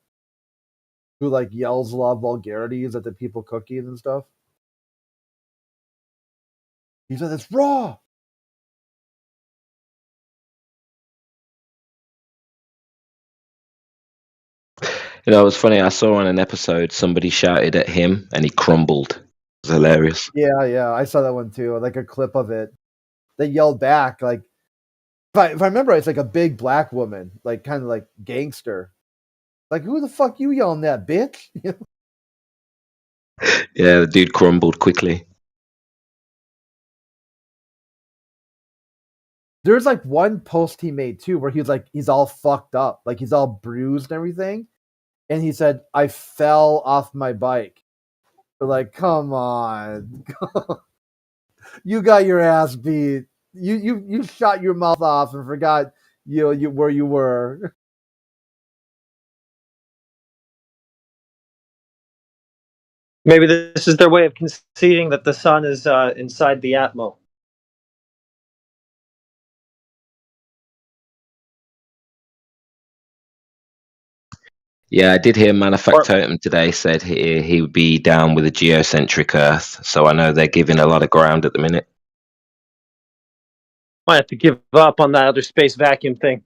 who, like, yells a lot of vulgarities at the people cooking and stuff. He said, "It's raw!" You know, it was funny. I saw on an episode somebody shouted at him and he crumbled. It was hilarious. Yeah, I saw that one too. Like a clip of it. They yelled back, like, if I remember, it's like a big black woman, like kind of like gangster. Like, who the fuck you yelling at, bitch? Yeah, the dude crumbled quickly. There's like one post he made too, where he's all fucked up, like he's all bruised and everything, and he said, "I fell off my bike." But like, come on, you got your ass beat. You shot your mouth off and forgot you where you were. Maybe this is their way of conceding that the sun is inside the Atmo. Yeah, I did hear Manufactotum today said he would be down with a geocentric Earth. So I know they're giving a lot of ground at the minute. Might have to give up on that outer space vacuum thing.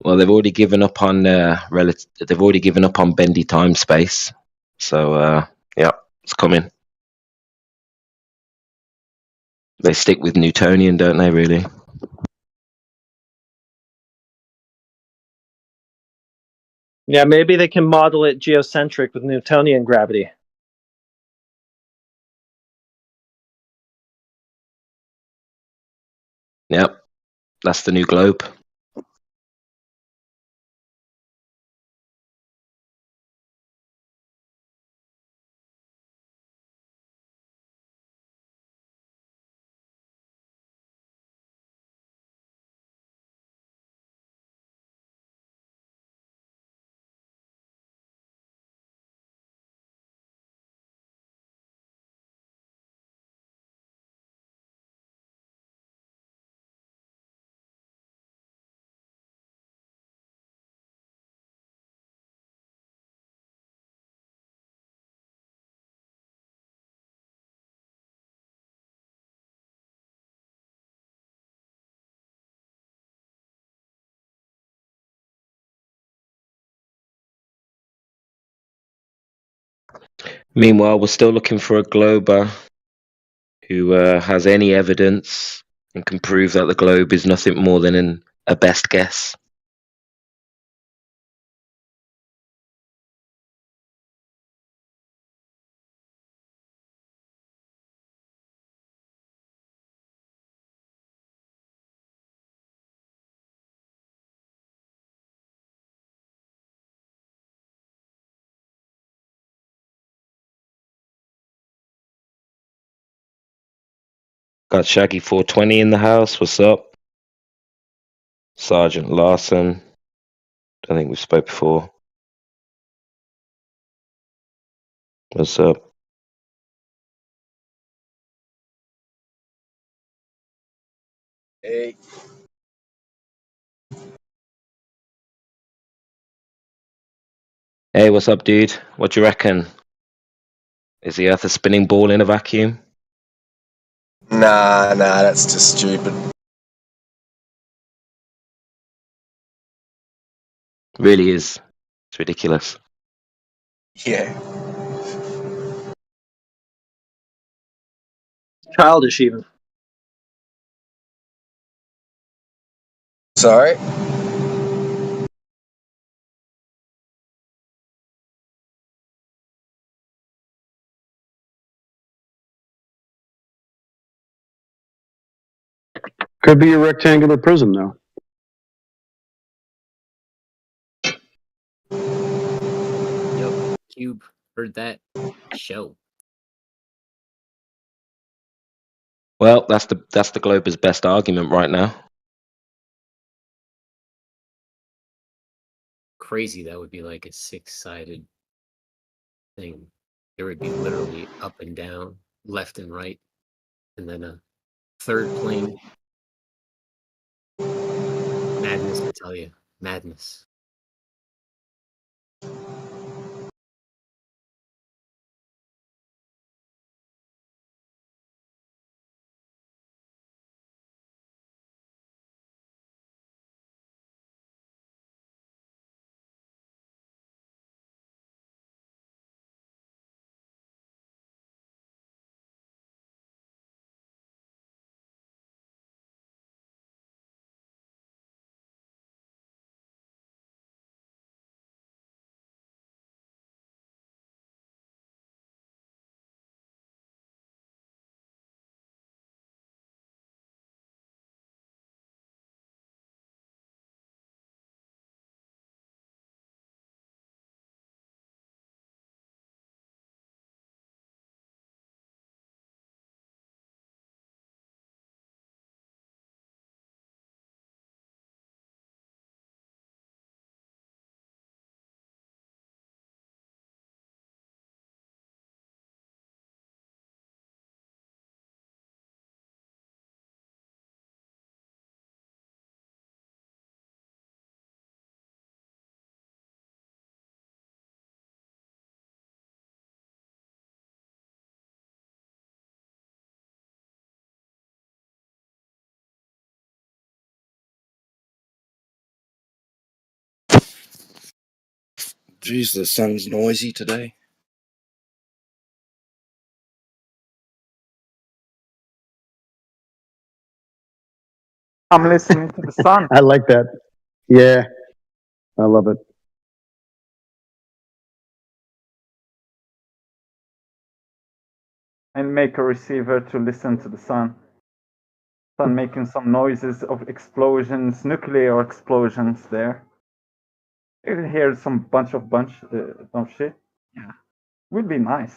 Well, they've already given up on They've already given up on bendy time space. So yeah, it's coming. They stick with Newtonian, don't they? Really? Yeah, maybe they can model it geocentric with Newtonian gravity. Yep, that's the new globe. Meanwhile, we're still looking for a glober who has any evidence and can prove that the globe is nothing more than a best guess. Got Shaggy 420 in the house. What's up? Sergeant Larson. Don't think we spoke before. What's up? Hey. Hey, what's up, dude? What do you reckon? Is the Earth a spinning ball in a vacuum? Nah, that's just stupid. Really is. It's ridiculous. Yeah. Childish, even. Sorry? Could be a rectangular prism, though. Yo, Cube, heard that show. Well, that's the glober's best argument right now. Crazy, that would be like a six-sided thing. There would be literally up and down, left and right, and then a third plane. Madness, I tell you. Madness. Jeez, the sun's noisy today. I'm listening to the sun. I like that. Yeah, I love it. And make a receiver to listen to the sun. Sun making some noises of explosions, nuclear explosions there. You can hear some bunch of shit. Yeah, would be nice.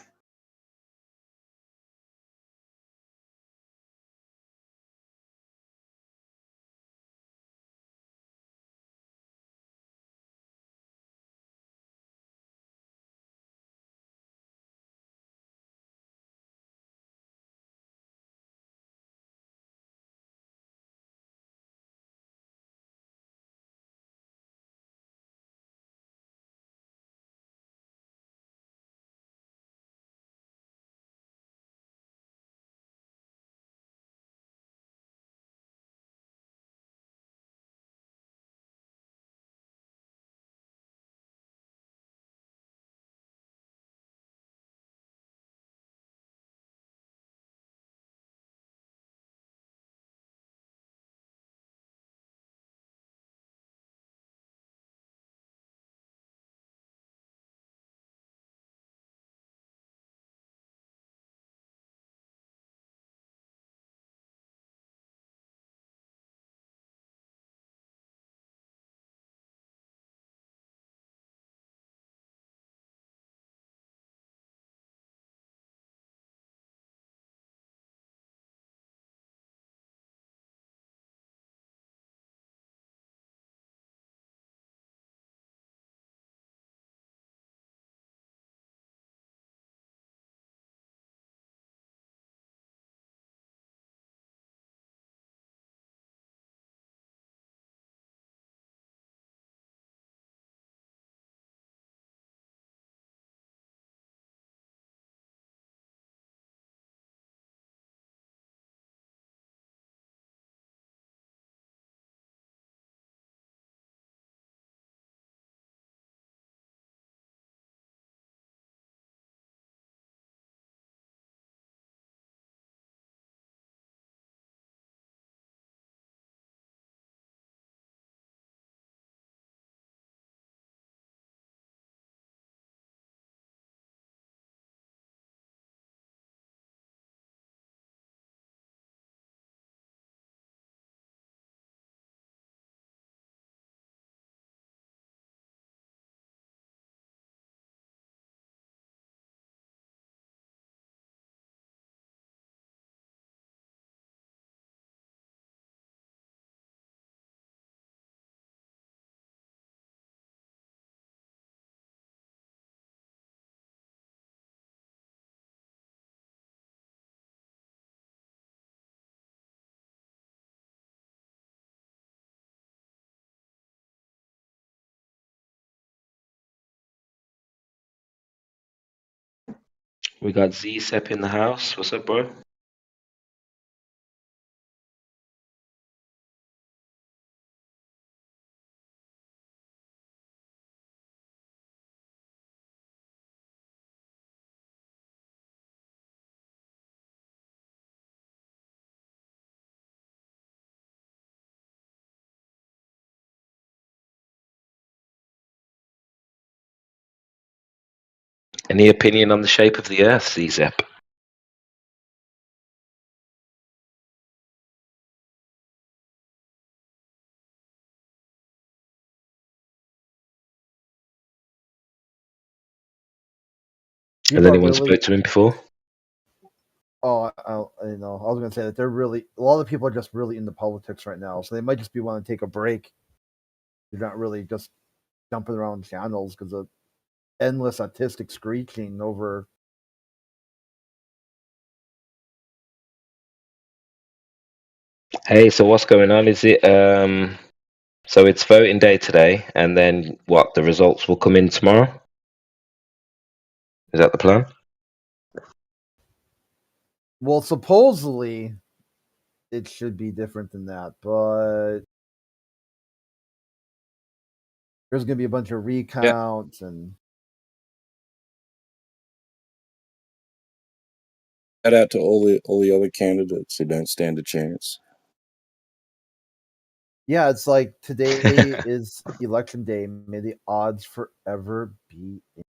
We got Z-Sep in the house. What's up, bro? Any opinion on the shape of the Earth, Z-Zep? Has anyone spoke to him before? Oh, I know. I was going to say that they're really a lot of people are just really into politics right now, so they might just be wanting to take a break. They're not really just jumping around channels because of endless autistic screeching over. Hey, so what's going on? Is it so it's voting day today, and then what? The results will come in tomorrow. Is that the plan? Well, supposedly it should be different than that, but there's going to be a bunch of recounts and. Shout out to all the other candidates who don't stand a chance. Yeah, it's like today is election day. May the odds forever be in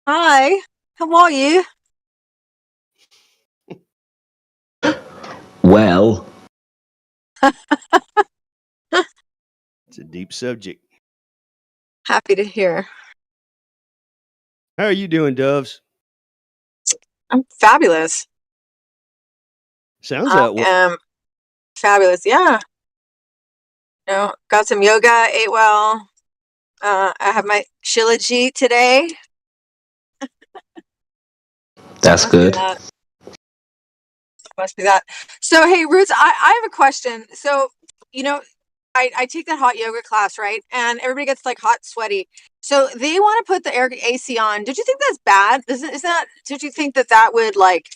Hi, how are you? Well, It's a deep subject. Happy to hear. How are you doing, Doves? I'm fabulous. Sounds I that way. am fabulous. Yeah. You know, got some yoga, ate well. I have my Shilajit today. that's Must be good. that. Must be that. So, hey, Roots, I have a question. So, you know, I take that hot yoga class, right? And everybody gets like hot, sweaty. So they want to put the air AC on. Did you think that's bad? Is that, did you think that that would like,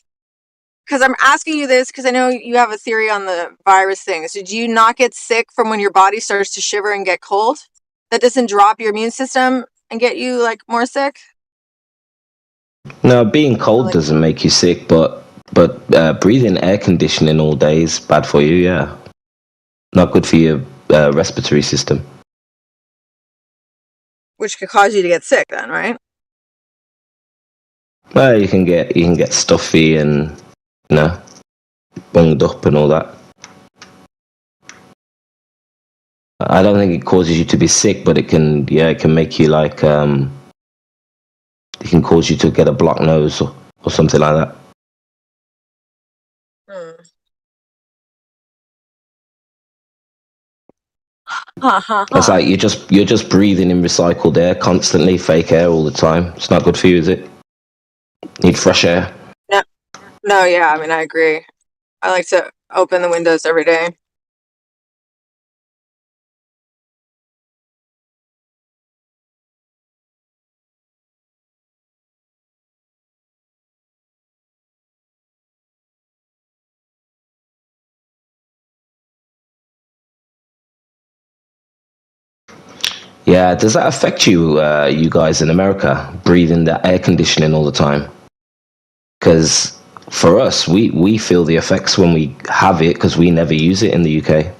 because I'm asking you this because I know you have a theory on the virus things. Did you not get sick from when your body starts to shiver and get cold? That doesn't drop your immune system and get you like more sick? No, being cold Like, doesn't make you sick, but breathing air conditioning all day is bad for you. Yeah, not good for your respiratory system. which could cause you to get sick then, right? Well, you can get stuffy and bunged up and all that. I don't think it causes you to be sick, but it can make you like it can cause you to get a blocked nose or something like that. It's like you're just breathing in recycled air constantly, fake air all the time. It's not good for you, is it? Need fresh air. No, yeah, I mean, I agree. I like to open the windows every day. Yeah, does that affect you, you guys in America, breathing that air conditioning all the time? Because for us, we feel the effects when we have it because we never use it in the UK.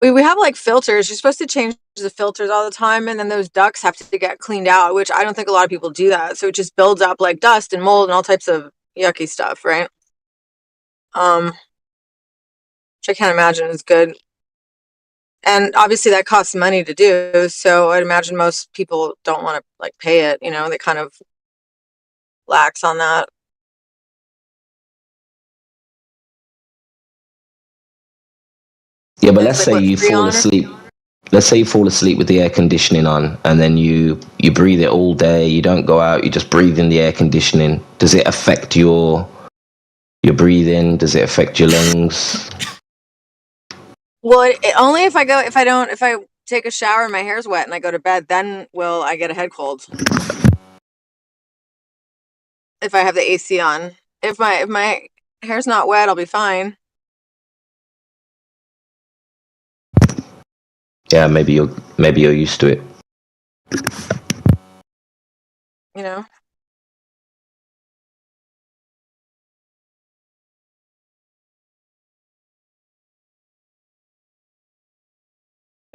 We have like filters. You're supposed to change the filters all the time, and then those ducts have to get cleaned out, which I don't think a lot of people do that. So it just builds up like dust and mold and all types of yucky stuff, right? Which I can't imagine is good. And obviously that costs money to do, so I'd imagine most people don't want to like pay it, you know, they kind of lax on that. Yeah, but And let's it's like say what, you free fall on or asleep. Let's say you fall asleep with the air conditioning on, and then you breathe it all day. You don't go out. You just breathe in the air conditioning. Does it affect your breathing? Does it affect your lungs? Well, only if I take a shower and my hair's wet and I go to bed, then will I get a head cold. If I have the AC on. If my hair's not wet, I'll be fine. Yeah, maybe you're used to it. You know?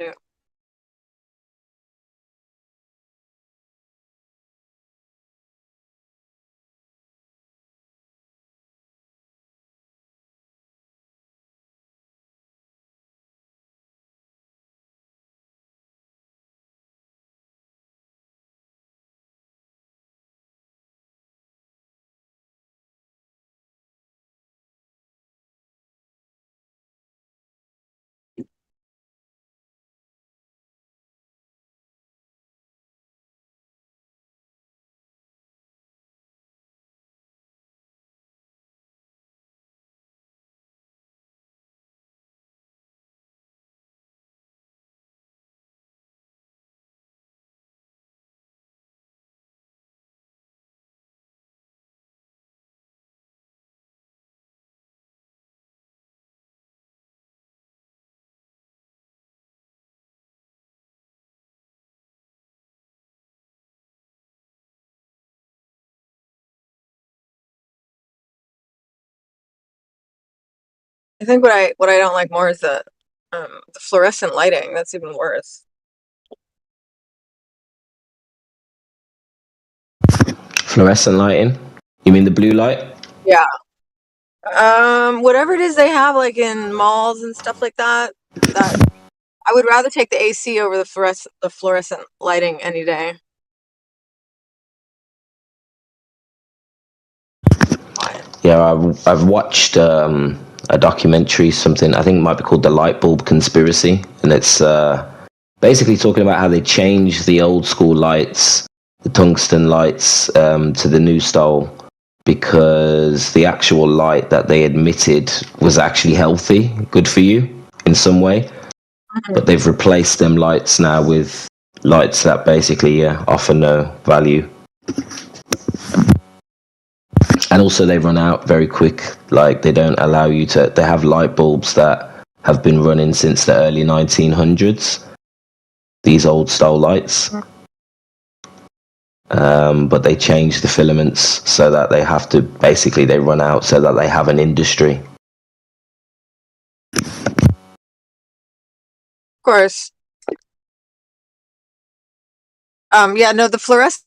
Yeah. I think what I don't like more is the fluorescent lighting. That's even worse. Fluorescent lighting? You mean the blue light? Yeah. Whatever it is they have, like in malls and stuff like that. That I would rather take the AC over the fluorescent lighting any day. Yeah, I've watched a documentary, something I think it might be called The Light Bulb Conspiracy, and it's basically talking about how they changed the old school lights, the tungsten lights, to the new style because the actual light that they admitted was actually healthy, good for you in some way, but they've replaced them lights now with lights that basically offer no value. And also they run out very quick. Like they don't allow you to, they have light bulbs that have been running since the early 1900s, these old style lights. But they change the filaments so that they have to, basically they run out so that they have an industry. Of course. Yeah, no, the fluorescent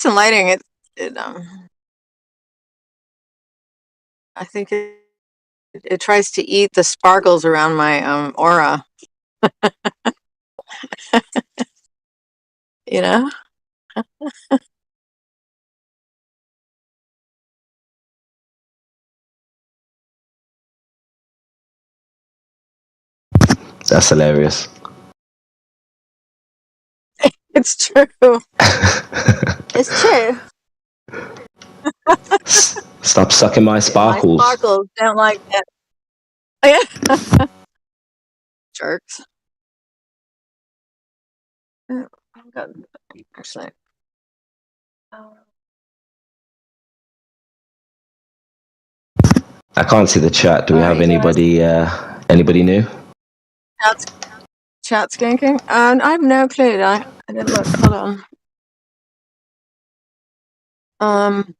lighting, I think it tries to eat the sparkles around my aura. You know? That's hilarious. It's true. It's true. Stop sucking my sparkles. My sparkles don't like that. Yeah. Jerks. Oh, God. Actually. I can't see the chat. Do we have anybody new? Chat skanking? I have no clue. I didn't look. Hold on.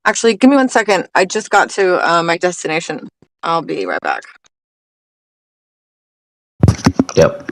Actually, give me 1 second. I just got to my destination. I'll be right back. Yep.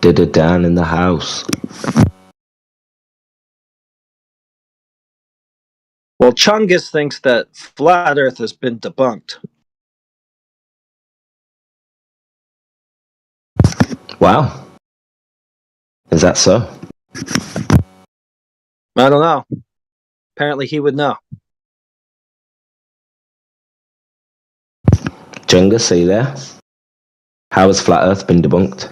Did it down in the house. Well, Chungus thinks that flat Earth has been debunked. Wow. Is that so? I don't know. Apparently he would know. Jungus, are you there? How has flat Earth been debunked?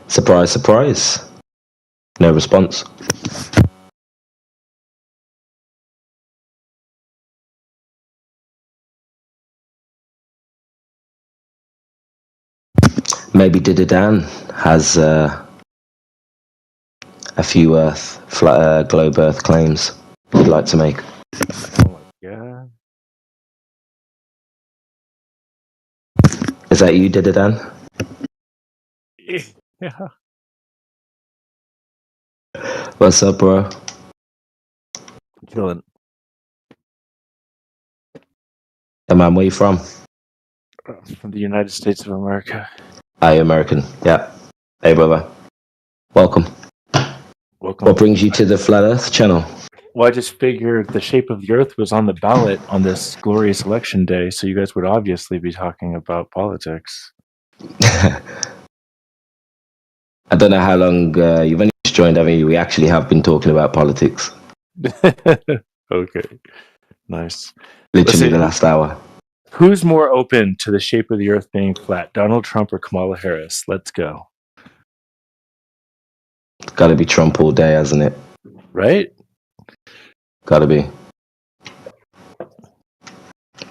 Surprise, surprise. No response. Maybe Didadan has a few globe Earth claims he'd like to make. Oh my god. Is that you, Didadan? Yeah. What's up, bro? Chilling. Hey man, where you from? From the United States of America. Are you American? Yeah. Hey brother. Welcome. Welcome. What brings you to the Flat Earth channel? Well, I just figured the shape of the Earth was on the ballot on this glorious election day, so you guys would obviously be talking about politics. I don't know how long you've only just joined. I mean, we actually have been talking about politics. Okay, nice. Literally the last hour. Who's more open to the shape of the Earth being flat, Donald Trump or Kamala Harris? Let's go. Got to be Trump all day, hasn't it? Right? Got to be.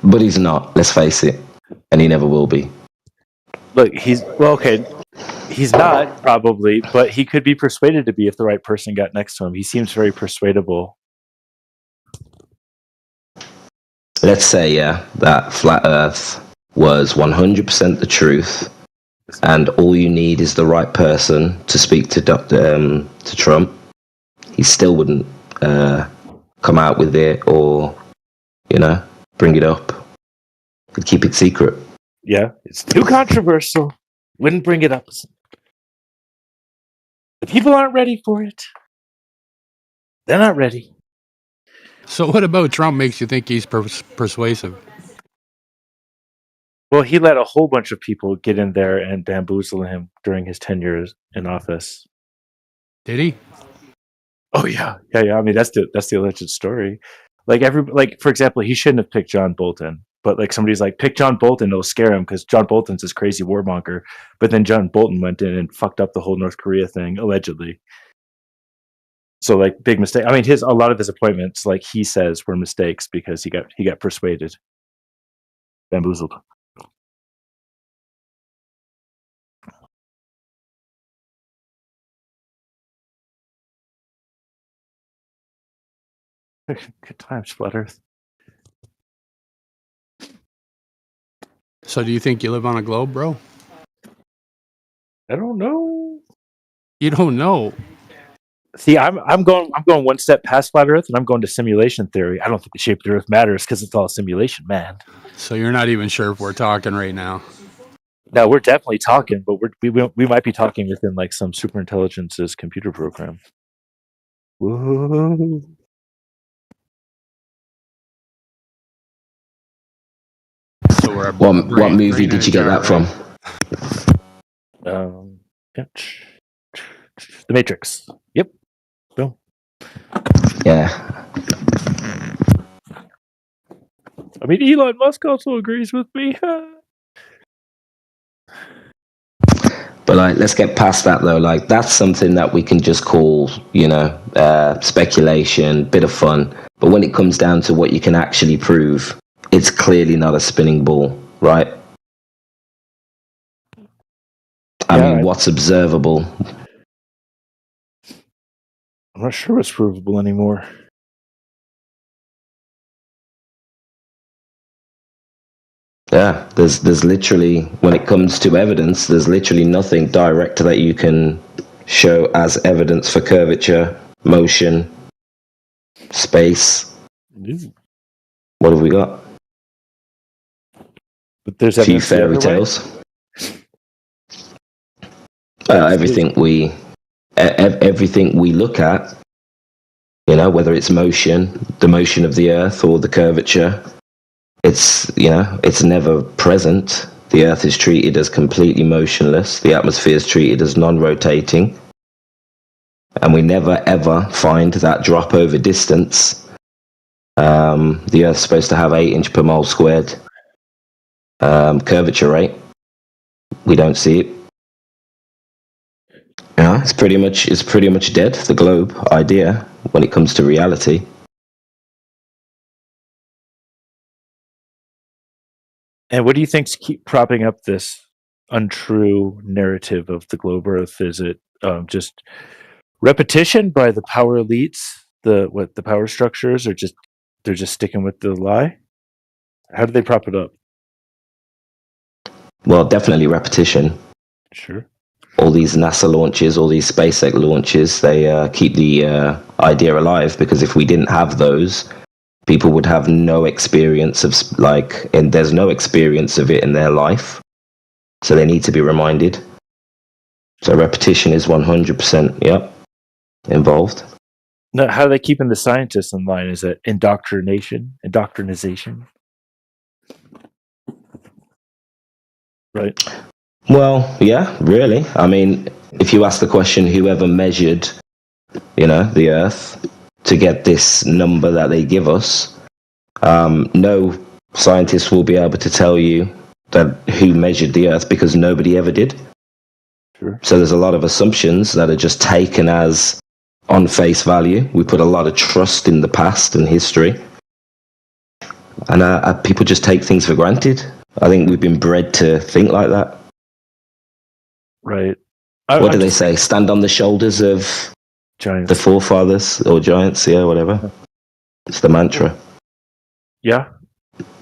But he's not. Let's face it, and he never will be. Look, he's not probably, but he could be persuaded to be if the right person got next to him. He seems very persuadable. Let's say, yeah, that Flat Earth was 100% the truth, and all you need is the right person to speak to to Trump. He still wouldn't come out with it or, bring it up. He'd keep it secret. Yeah, it's too controversial. Wouldn't bring it up. The people aren't ready for it. They're not ready. So what about Trump makes you think he's persuasive? Well, he let a whole bunch of people get in there and bamboozle him during his tenure in office. Did he? Oh yeah. I mean, that's the alleged story. Like for example, he shouldn't have picked John Bolton, but like somebody's like, pick John Bolton, it'll scare him because John Bolton's this crazy warmonger. But then John Bolton went in and fucked up the whole North Korea thing, allegedly. So like big mistake. I mean, a lot of his appointments, like he says, were mistakes because he got persuaded, bamboozled. Good times, Flat Earth. So do you think you live on a globe, bro? I don't know. You don't know. See, I'm going one step past Flat Earth, and I'm going to simulation theory. I don't think the shape of the Earth matters because it's all simulation, man. So you're not even sure if we're talking right now. No, we're definitely talking, but we might be talking within like some superintelligence's computer program. Whoa. So we're what movie did you get that from? The Matrix. Yep. Boom. Yeah. I mean, Elon Musk also agrees with me. But like, let's get past that though. Like, that's something that we can just call, speculation, bit of fun. But when it comes down to what you can actually prove, it's clearly not a spinning ball, right? I mean, what's observable? I'm not sure what's provable anymore. Yeah, there's literally, when it comes to evidence, there's literally nothing direct that you can show as evidence for curvature, motion, space. Ooh. What have we got? But there's a few fairy tales. Everything we look at, whether it's motion, the motion of the Earth, or the curvature, it's never present. The Earth is treated as completely motionless. The atmosphere is treated as non-rotating. And we never ever find that drop over distance. The Earth's supposed to have 8 inch per mole squared curvature rate. We don't see it. Yeah, it's pretty much dead, the globe idea, when it comes to reality. And what do you think's keep propping up this untrue narrative of the globe Earth? Is it just repetition by the power elites, the power structures, or they're just sticking with the lie? How do they prop it up? Well, definitely repetition. Sure. All these NASA launches, all these SpaceX launches, they keep the idea alive, because if we didn't have those, people would have no experience of and there's no experience of it in their life. So they need to be reminded. So repetition is 100%, yep. involved. No, how are they keeping the scientists in line? Is it indoctrination? Right. Well, yeah, really. I mean, if you ask the question, whoever measured, the Earth to get this number that they give us, no scientist will be able to tell you that who measured the Earth because nobody ever did. Sure. So there's a lot of assumptions that are just taken as on face value. We put a lot of trust in the past and history, and people just take things for granted. I think we've been bred to think like that. Right. What do they say? Stand on the shoulders of giants, the forefathers or giants, yeah, whatever. It's the mantra. Yeah.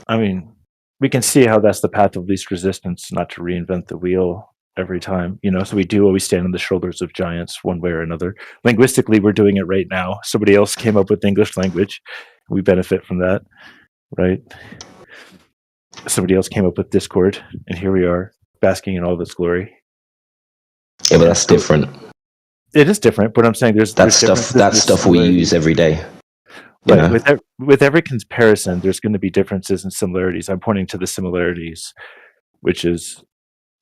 I mean, we can see how that's the path of least resistance, not to reinvent the wheel every time, so we do always stand on the shoulders of giants one way or another. Linguistically, we're doing it right now. Somebody else came up with English language. We benefit from that, right? Somebody else came up with Discord, and here we are, basking in all of its glory. Yeah, but that's different. It is different, but I'm saying there's stuff we use every day. Right. With every comparison, there's going to be differences and similarities. I'm pointing to the similarities, which is,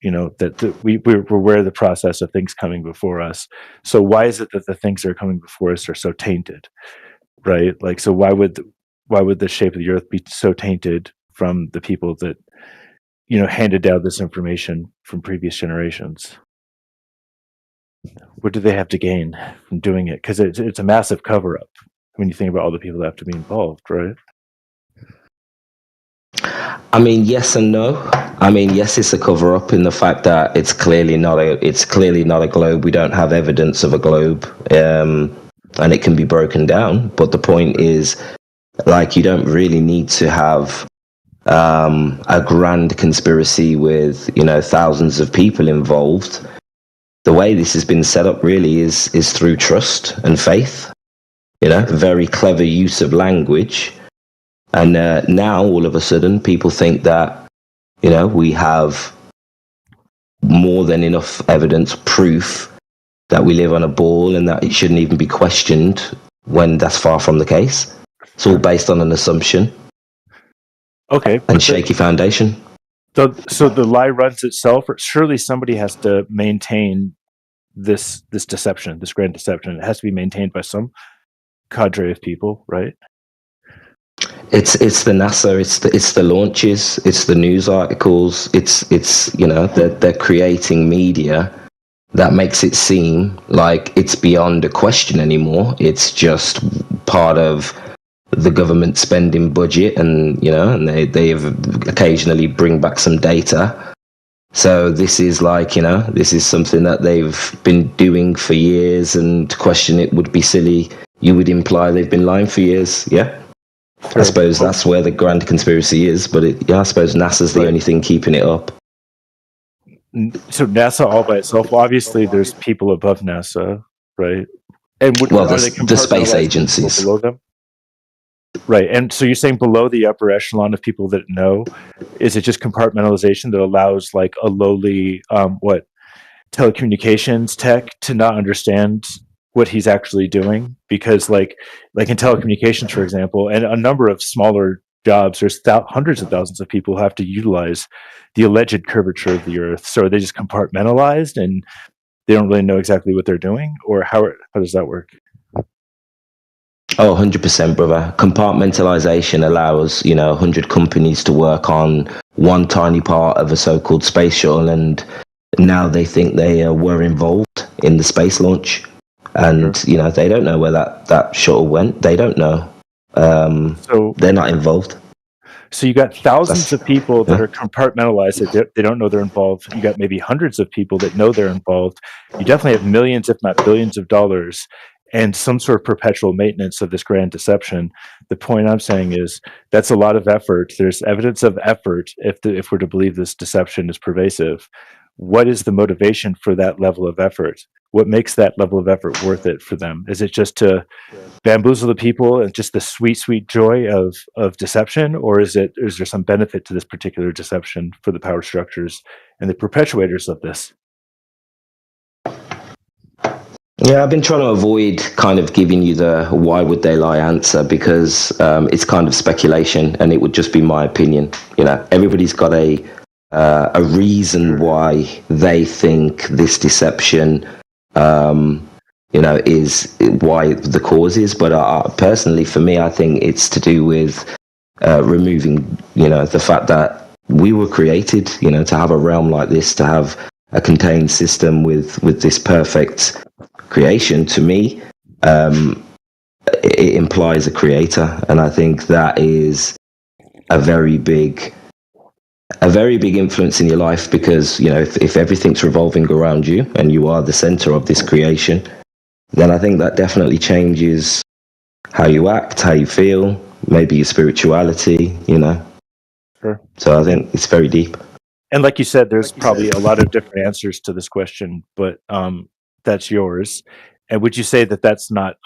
that we're aware of the process of things coming before us. So why is it that the things that are coming before us are so tainted, right? Like, so why would the shape of the Earth be so tainted from the people that, handed down this information from previous generations? What do they have to gain from doing it? Because it's a massive cover-up when you think about all the people that have to be involved, right? I mean, yes and no. I mean, yes, it's a cover-up in the fact that it's clearly not a globe. We don't have evidence of a globe, and it can be broken down. But the point is, like, you don't really need to have a grand conspiracy with thousands of people involved. The way this has been set up really is through trust and faith. Very clever use of language. And now, all of a sudden, people think that, we have more than enough evidence, proof that we live on a ball and that it shouldn't even be questioned when that's far from the case. It's all based on an assumption. Okay. And shaky foundation. So the lie runs itself, or surely somebody has to maintain this deception, this grand deception. It has to be maintained by some cadre of people, right? It's the NASA, it's the launches, it's the news articles, it's they're creating media that makes it seem like it's beyond a question anymore. It's just part of the government spending budget, and they occasionally bring back some data. So this is this is something that they've been doing for years, and to question it would be silly. You would imply they've been lying for years, yeah? Sure. I suppose that's where the grand conspiracy is, but I suppose NASA's the only thing keeping it up. So NASA all by itself, obviously there's people above NASA, right? And the space agencies below them? Right, and so you're saying below the upper echelon of people that know, is it just compartmentalization that allows like a lowly, telecommunications tech to not understand what he's actually doing? Because like in telecommunications, for example, and a number of smaller jobs, there's hundreds of thousands of people who have to utilize the alleged curvature of the Earth. So are they just compartmentalized and they don't really know exactly what they're doing? Or how does that work? Oh, 100%, brother. Compartmentalization allows, 100 companies to work on one tiny part of a so-called space shuttle, and now they think they were involved in the space launch. And, they don't know where that shuttle went. They don't know. So they're not involved. So you got thousands of people that are compartmentalized, that they don't know they're involved. You got maybe hundreds of people that know they're involved. You definitely have millions, if not billions of dollars, and some sort of perpetual maintenance of this grand deception. The point I'm saying is that's a lot of effort. There's evidence of effort if we're to believe this deception is pervasive. What is the motivation for that level of effort? What makes that level of effort worth it for them? Is it just to bamboozle the people and just the sweet, sweet joy of deception? Or is there some benefit to this particular deception for the power structures and the perpetuators of this? Yeah, I've been trying to avoid kind of giving you the why would they lie answer because it's kind of speculation and it would just be my opinion. You know, everybody's got a reason why they think this deception, is why the cause is. But personally, for me, I think it's to do with removing, the fact that we were created, to have a realm like this, to have a contained system with this perfect creation. To me, it implies a creator, and I think that is a very big influence in your life because if everything's revolving around you and you are the center of this creation, then I think that definitely changes how you act, how you feel, maybe your spirituality. Sure. So I think it's very deep. And like you said, there's probably a lot of different answers to this question, but that's yours. And would you say that that's not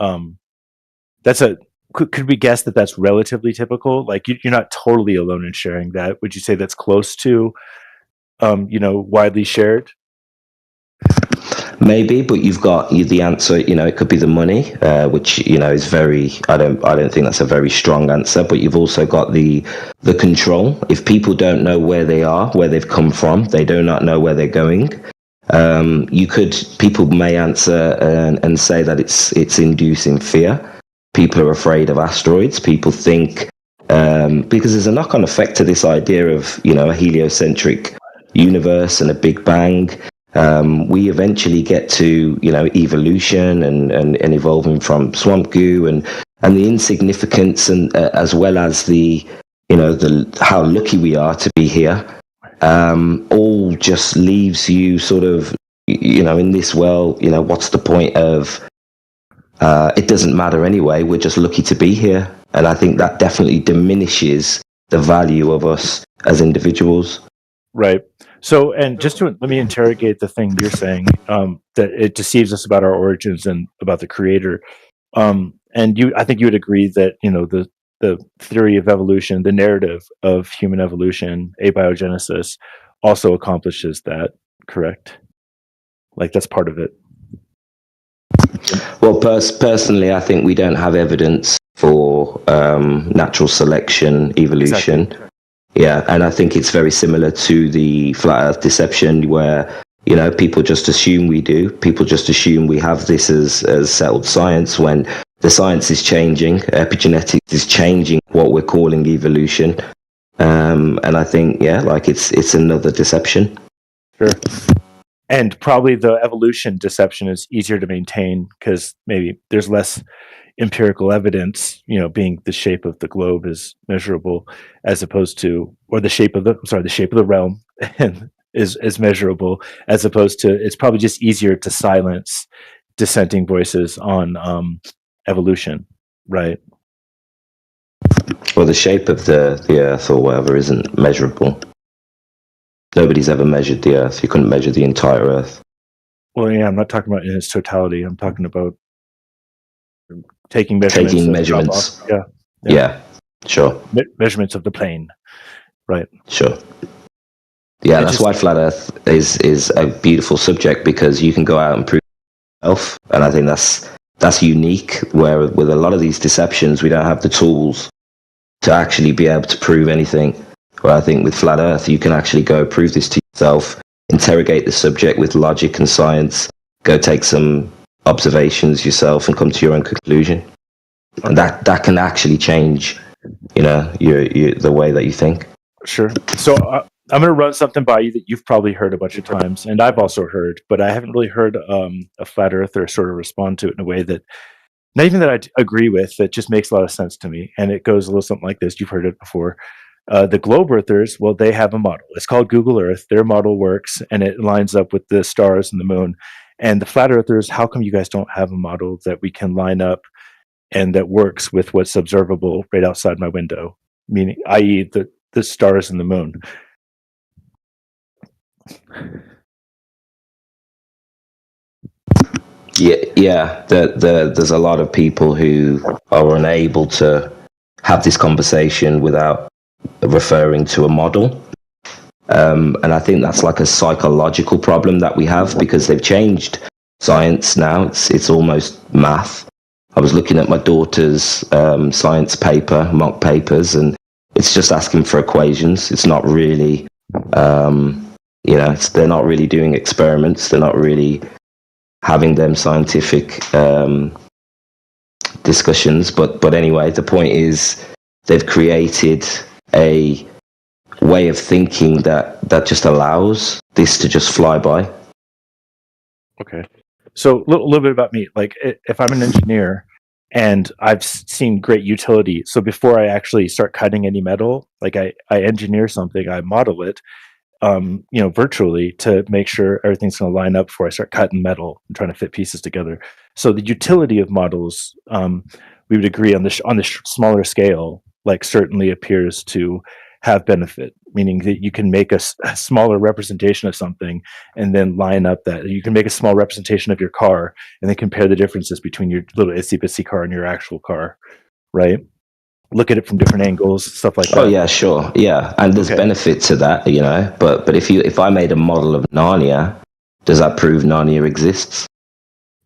could we guess that that's relatively typical? Like you're not totally alone in sharing that. Would you say that's close to widely shared? Maybe, but you've got the answer. It could be the money, which is very. I don't think that's a very strong answer. But you've also got the control. If people don't know where they are, where they've come from, they do not know where they're going. People may answer and say that it's inducing fear. People are afraid of asteroids. People think because there's a knock-on effect to this idea of a heliocentric universe and a Big Bang. We eventually get to evolution and evolving from swamp goo and the insignificance and as well as the how lucky we are to be here. All just leaves you sort of in this world. What's the point of it doesn't matter anyway. We're just lucky to be here, and I think that definitely diminishes the value of us as individuals. Right. So, and just let me interrogate the thing you're saying, that it deceives us about our origins and about the creator. And I think you would agree that, the theory of evolution, the narrative of human evolution, abiogenesis, also accomplishes that, correct? Like that's part of it. Well, personally, I think we don't have evidence for natural selection, evolution. Exactly. Yeah, and I think it's very similar to the flat Earth deception where, people just assume we do. People just assume we have this as settled science when the science is changing. Epigenetics is changing what we're calling evolution. And I think, it's another deception. Sure. And probably the evolution deception is easier to maintain because maybe there's less empirical evidence, being the shape of the globe is measurable as opposed to, or the shape of the realm is measurable as opposed to, it's probably just easier to silence dissenting voices on evolution, right? Well, the shape of the Earth or whatever isn't measurable. Nobody's ever measured the Earth. You couldn't measure the entire Earth. Well, yeah, I'm not talking about in its totality. I'm talking about taking measurements. Yeah, sure. Measurements of the plane, right? Sure. Yeah, that's why flat Earth is a beautiful subject because you can go out and prove yourself, and I think that's unique. Where with a lot of these deceptions, we don't have the tools to actually be able to prove anything. Where I think with flat Earth, you can actually go prove this to yourself, interrogate the subject with logic and science, go take some observations yourself and come to your own conclusion. And that can actually change, the way that you think. Sure. So I'm going to run something by you that you've probably heard a bunch of times, and I've also heard, but I haven't really heard a flat earther sort of respond to it in a way that, not even that I agree with, that just makes a lot of sense to me. And it goes a little something like this. You've heard it before. The globe earthers, well, they have a model. It's called Google Earth. Their model works, and it lines up with the stars and the moon. And the flat earthers, how come you guys don't have a model that we can line up and that works with what's observable right outside my window? Meaning, i.e., the stars and the moon. Yeah. There's a lot of people who are unable to have this conversation without referring to a model. And I think that's like a psychological problem that we have because they've changed science now. It's almost math. I was looking at my daughter's science paper, mock papers, and it's just asking for equations. It's not really, they're not really doing experiments. They're not really having them scientific discussions. But anyway, the point is they've created a way of thinking that just allows this to just fly by. Okay. So a little bit about me. Like, if I'm an engineer and I've seen great utility, so before I actually start cutting any metal, like I engineer something, I model it, virtually to make sure everything's going to line up before I start cutting metal and trying to fit pieces together. So the utility of models, we would agree on the smaller scale, like certainly appears to have benefit, meaning that you can make a smaller representation of something and then line up that. You can make a small representation of your car and then compare the differences between your little itsy bitsy car and your actual car, right? Look at it from different angles, stuff like that. Oh yeah, sure, yeah, and there's benefit to that, But if I made a model of Narnia, does that prove Narnia exists?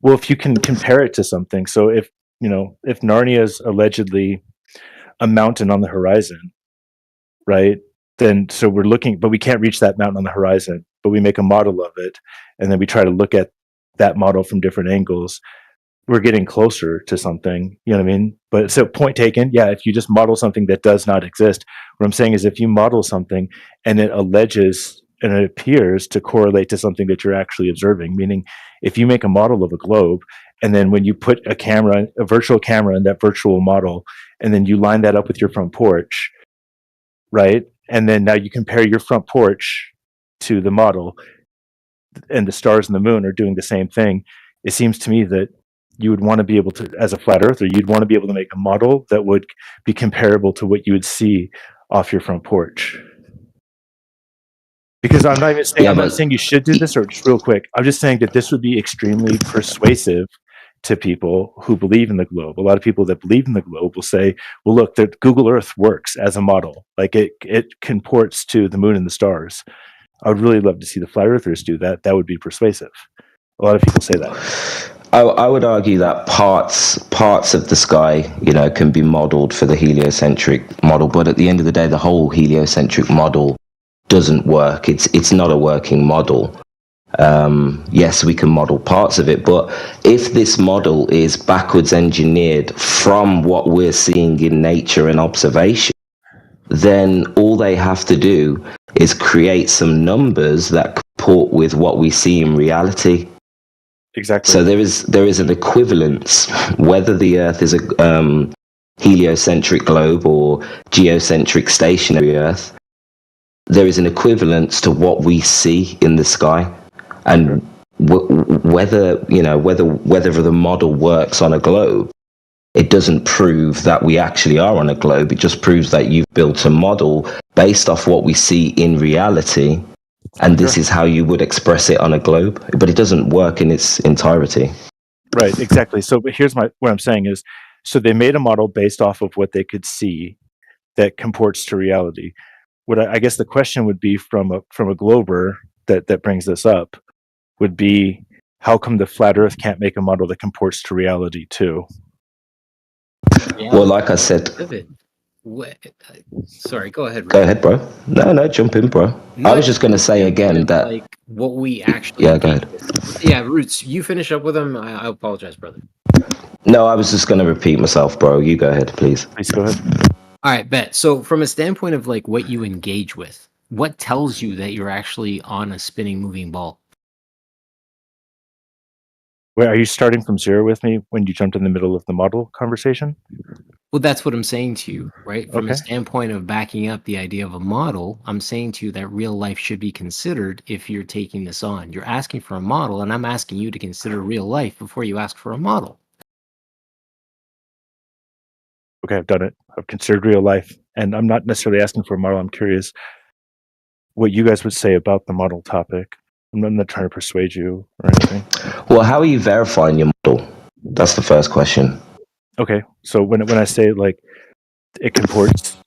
Well, if you can compare it to something, so if Narnia is allegedly a mountain on the horizon, right? Then so we're looking, but we can't reach that mountain on the horizon. But we make a model of it, and then we try to look at that model from different angles. We're getting closer to something, you know what I mean? But so point taken, yeah, if you just model something that does not exist, what I'm saying is if you model something and it alleges and it appears to correlate to something that you're actually observing, meaning if you make a model of a globe and then when you put a virtual camera in that virtual model, and then you line that up with your front porch, right? And then now you compare your front porch to the model and the stars and the moon are doing the same thing. It seems to me that you would want to be able to, as a flat earther, you'd want to be able to make a model that would be comparable to what you would see off your front porch. Because I'm not even saying, I'm not saying you should do this, or just real quick, I'm just saying that this would be extremely persuasive to people who believe in the globe. A lot of people that believe in the globe will say, well, look, that Google Earth works as a model. Like it comports to the moon and the stars. I would really love to see the flat earthers do that. That would be persuasive. A lot of people say that. I would argue that parts of the sky, can be modeled for the heliocentric model, but at the end of the day, the whole heliocentric model doesn't work. It's not a working model. Yes, we can model parts of it, but if this model is backwards engineered from what we're seeing in nature and observation, then all they have to do is create some numbers that comport with what we see in reality. Exactly. So there is an equivalence, whether the Earth is a heliocentric globe or geocentric stationary Earth. There is an equivalence to what we see in the sky, and whether the model works on a globe, it doesn't prove that we actually are on a globe. It just proves that you've built a model based off what we see in reality. And this is how you would express it on a globe, but it doesn't work in its entirety. Right, exactly. So, but here's what I'm saying is, so they made a model based off of what they could see that comports to reality. What I guess the question would be from a glober that brings this up would be, how come the flat Earth can't make a model that comports to reality too? Well, like I said. Sorry, go ahead. Go ahead, bro. No, jump in, bro. I was just going to say again that, like, what we actually. Yeah, go ahead. Yeah, Roots, you finish up with them. I apologize, brother. No, I was just going to repeat myself, bro. You go ahead, please. Please go ahead. All right, bet. So, from a standpoint of like what you engage with, what tells you that you're actually on a spinning, moving ball? Wait, are you starting from zero with me when you jumped in the middle of the model conversation? Well, that's what I'm saying to you, right? From a Okay. standpoint of backing up the idea of a model, I'm saying to you that real life should be considered if you're taking this on. You're asking for a model, and I'm asking you to consider real life before you ask for a model. Okay, I've done it. I've considered real life, and I'm not necessarily asking for a model. I'm curious what you guys would say about the model topic. I'm not trying to persuade you or anything. Well, how are you verifying your model? That's the first question. Okay, so when I say like it comports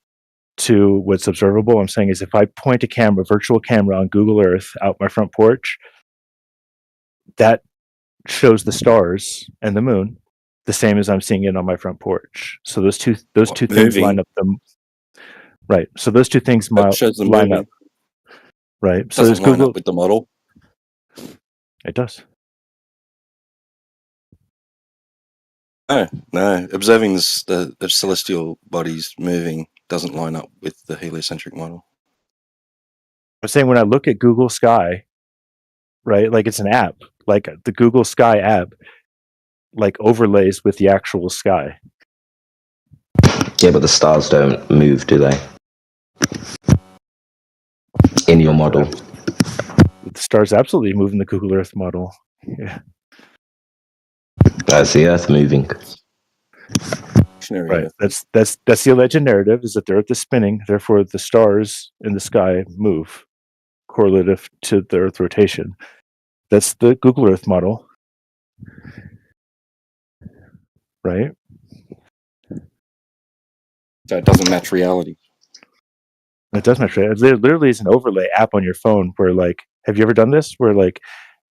to what's observable, I'm saying is if I point a virtual camera on Google Earth out my front porch, that shows the stars and the moon the same as I'm seeing it on my front porch. So those two things line up them. Right. So those two things shows them line moving. up. Right. So Doesn't there's line Google. up with the model. It does. No. Observing the celestial bodies moving doesn't line up with the heliocentric model. I'm saying when I look at Google Sky, right, like it's an app, like the Google Sky app, like overlays with the actual sky. Yeah, but the stars don't move, do they? In your model. The stars absolutely move in the Google Earth model. Yeah. That's the Earth moving. Right. That's the alleged narrative, is that the Earth is spinning, therefore the stars in the sky move, correlative to the Earth rotation. That's the Google Earth model. Right? So it doesn't match reality. It does match reality. There literally is an overlay app on your phone where, like, have you ever done this? Where, like,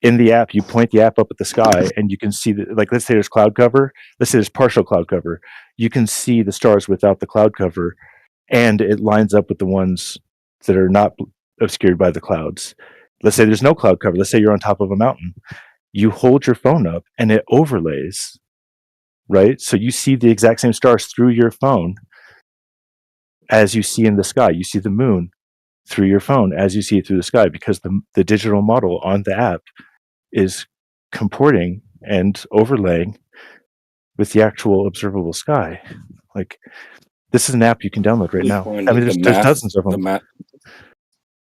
in the app, you point the app up at the sky and you can see, like, let's say there's cloud cover. Let's say there's partial cloud cover. You can see the stars without the cloud cover, and it lines up with the ones that are not obscured by the clouds. Let's say there's no cloud cover. Let's say you're on top of a mountain. You hold your phone up and it overlays, right? So you see the exact same stars through your phone as you see in the sky. You see the moon through your phone as you see it through the sky, because the digital model on the app is comporting and overlaying with the actual observable sky. Like, this is an app you can download right now. I mean, there's dozens of them.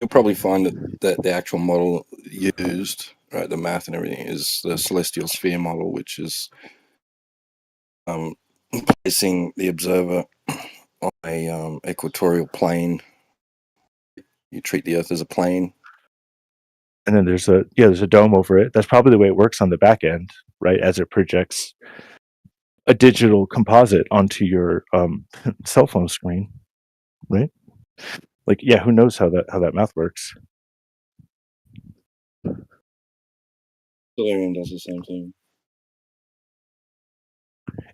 You'll probably find that the actual model used, right, the math and everything, is the celestial sphere model, which is placing the observer on a equatorial plane. You treat the Earth as a plane, and then there's a dome over it. That's probably the way it works on the back end, right? As it projects a digital composite onto your cell phone screen, right? Like, yeah, who knows how that math works? Solarium does the same thing.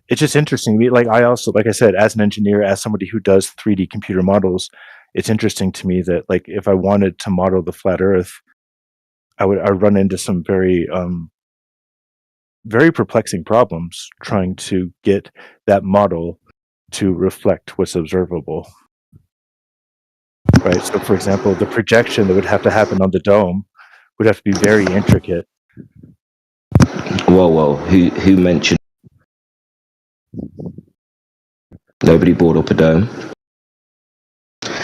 It's just interesting. Like, I also, like I said, as an engineer, as somebody who does 3D computer models, it's interesting to me that, like, if I wanted to model the flat Earth, I'd run into some very very perplexing problems trying to get that model to reflect what's observable. Right. So, for example, the projection that would have to happen on the dome would have to be very intricate. Whoa! Who mentioned? Nobody brought up a dome.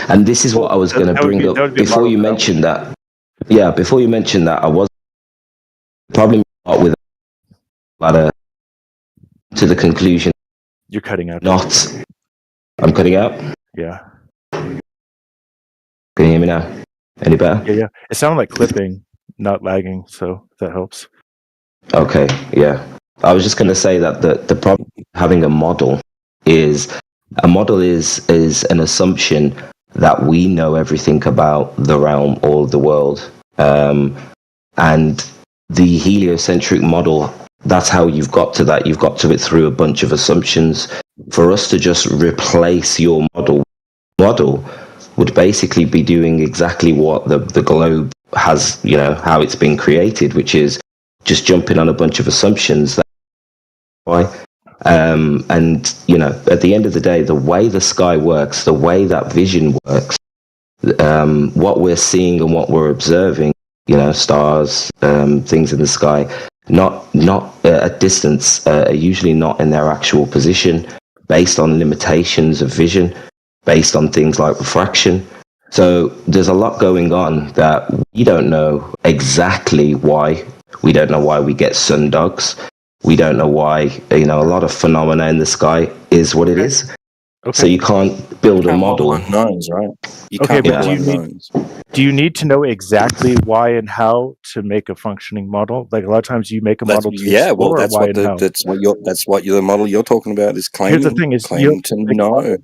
And this is what I was going to bring up before you mentioned that. Yeah, before you mentioned that, I was probably start with a to the conclusion. You're cutting out. I'm cutting out. Yeah. Can you hear me now? Any better? Yeah. It sounded like clipping, not lagging, so that helps. Okay, yeah. I was just going to say that the problem with having a model is an assumption that we know everything about the realm or the world. And the heliocentric model, that's how you've got to that. You've got to it through a bunch of assumptions. For us to just replace your model would basically be doing exactly what the globe has, how it's been created, which is just jumping on a bunch of assumptions. And at the end of the day, the way the sky works, the way that vision works, what we're seeing and what we're observing, stars, things in the sky, not at distance, are usually not in their actual position, based on limitations of vision, based on things like refraction. So there's a lot going on that we don't know exactly why. We don't know why we get sundogs. We don't know why, a lot of phenomena in the sky is what it is. Okay. So you can't build a model. Unknowns, right? Okay, but do you need to know exactly why and how to make a functioning model? Like, a lot of times you make a model to explore that's why what and how. the model you're talking about is claiming. Here's the thing: to know.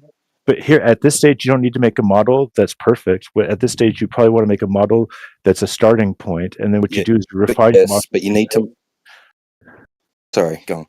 But here, at this stage, you don't need to make a model that's perfect. At this stage, you probably want to make a model that's a starting point, and then what you do is you refine your model. But you need to. Sorry, go on.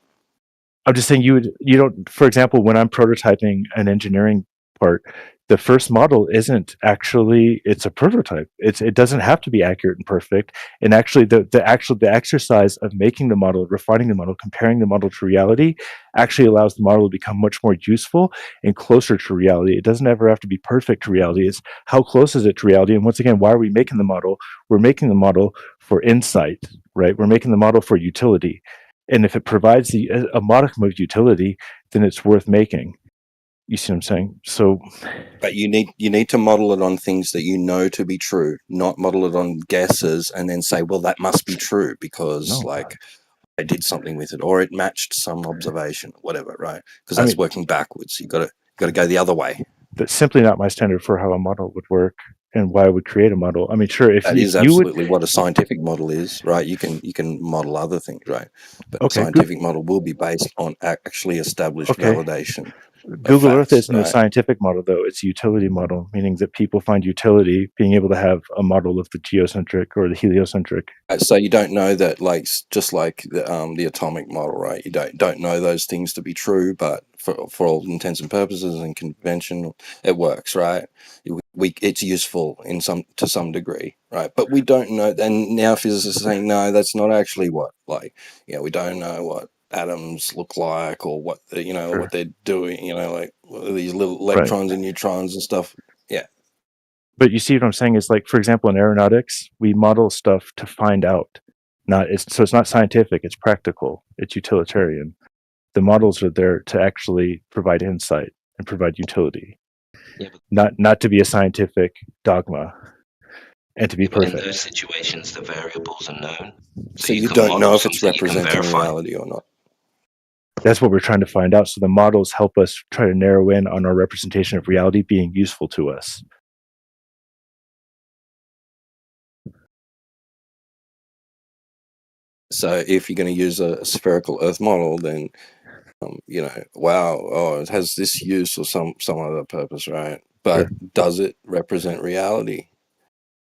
I'm just saying you don't, for example, when I'm prototyping an engineering part, the first model isn't actually, it's a prototype. It doesn't have to be accurate and perfect. And actually the exercise of making the model, refining the model, comparing the model to reality actually allows the model to become much more useful and closer to reality. It doesn't ever have to be perfect to reality. It's how close is it to reality? And once again, why are we making the model? We're making the model for insight, right? We're making the model for utility. And if it provides a modicum of utility, then it's worth making. You see what I'm saying? So, but you need to model it on things that you know to be true, not model it on guesses and then say, well, that must be true because like I did something with it or it matched some observation, whatever, right? Because that's working backwards. You got to go the other way. That's simply not my standard for how a model would work and why I would create a model. I mean, sure, if that is you absolutely would, what a scientific model is, right? You can model other things, right? But a scientific model will be based on actually established validation. Google Earth facts, isn't a scientific model, though. It's a utility model, meaning that people find utility being able to have a model of the geocentric or the heliocentric. So you don't know that, like, just like the atomic model, right? You don't know those things to be true, but for all intents and purposes and convention, it works, right? It's useful to some degree, right? But we don't know. And now physicists are saying, no, that's not actually what, like, we don't know what atoms look like or what what they're doing, like these little electrons and neutrons and stuff. Yeah. But you see what I'm saying is, like, for example, in aeronautics, we model stuff to find out. So it's not scientific, it's practical, it's utilitarian. The models are there to actually provide insight and provide utility. Not to be a scientific dogma and to be perfect. In those situations, the variables are known. So you don't know if it's representing reality or not. That's what we're trying to find out. So the models help us try to narrow in on our representation of reality being useful to us. So if you're going to use a spherical Earth model, then it has this use or some other purpose, right? But does it represent reality?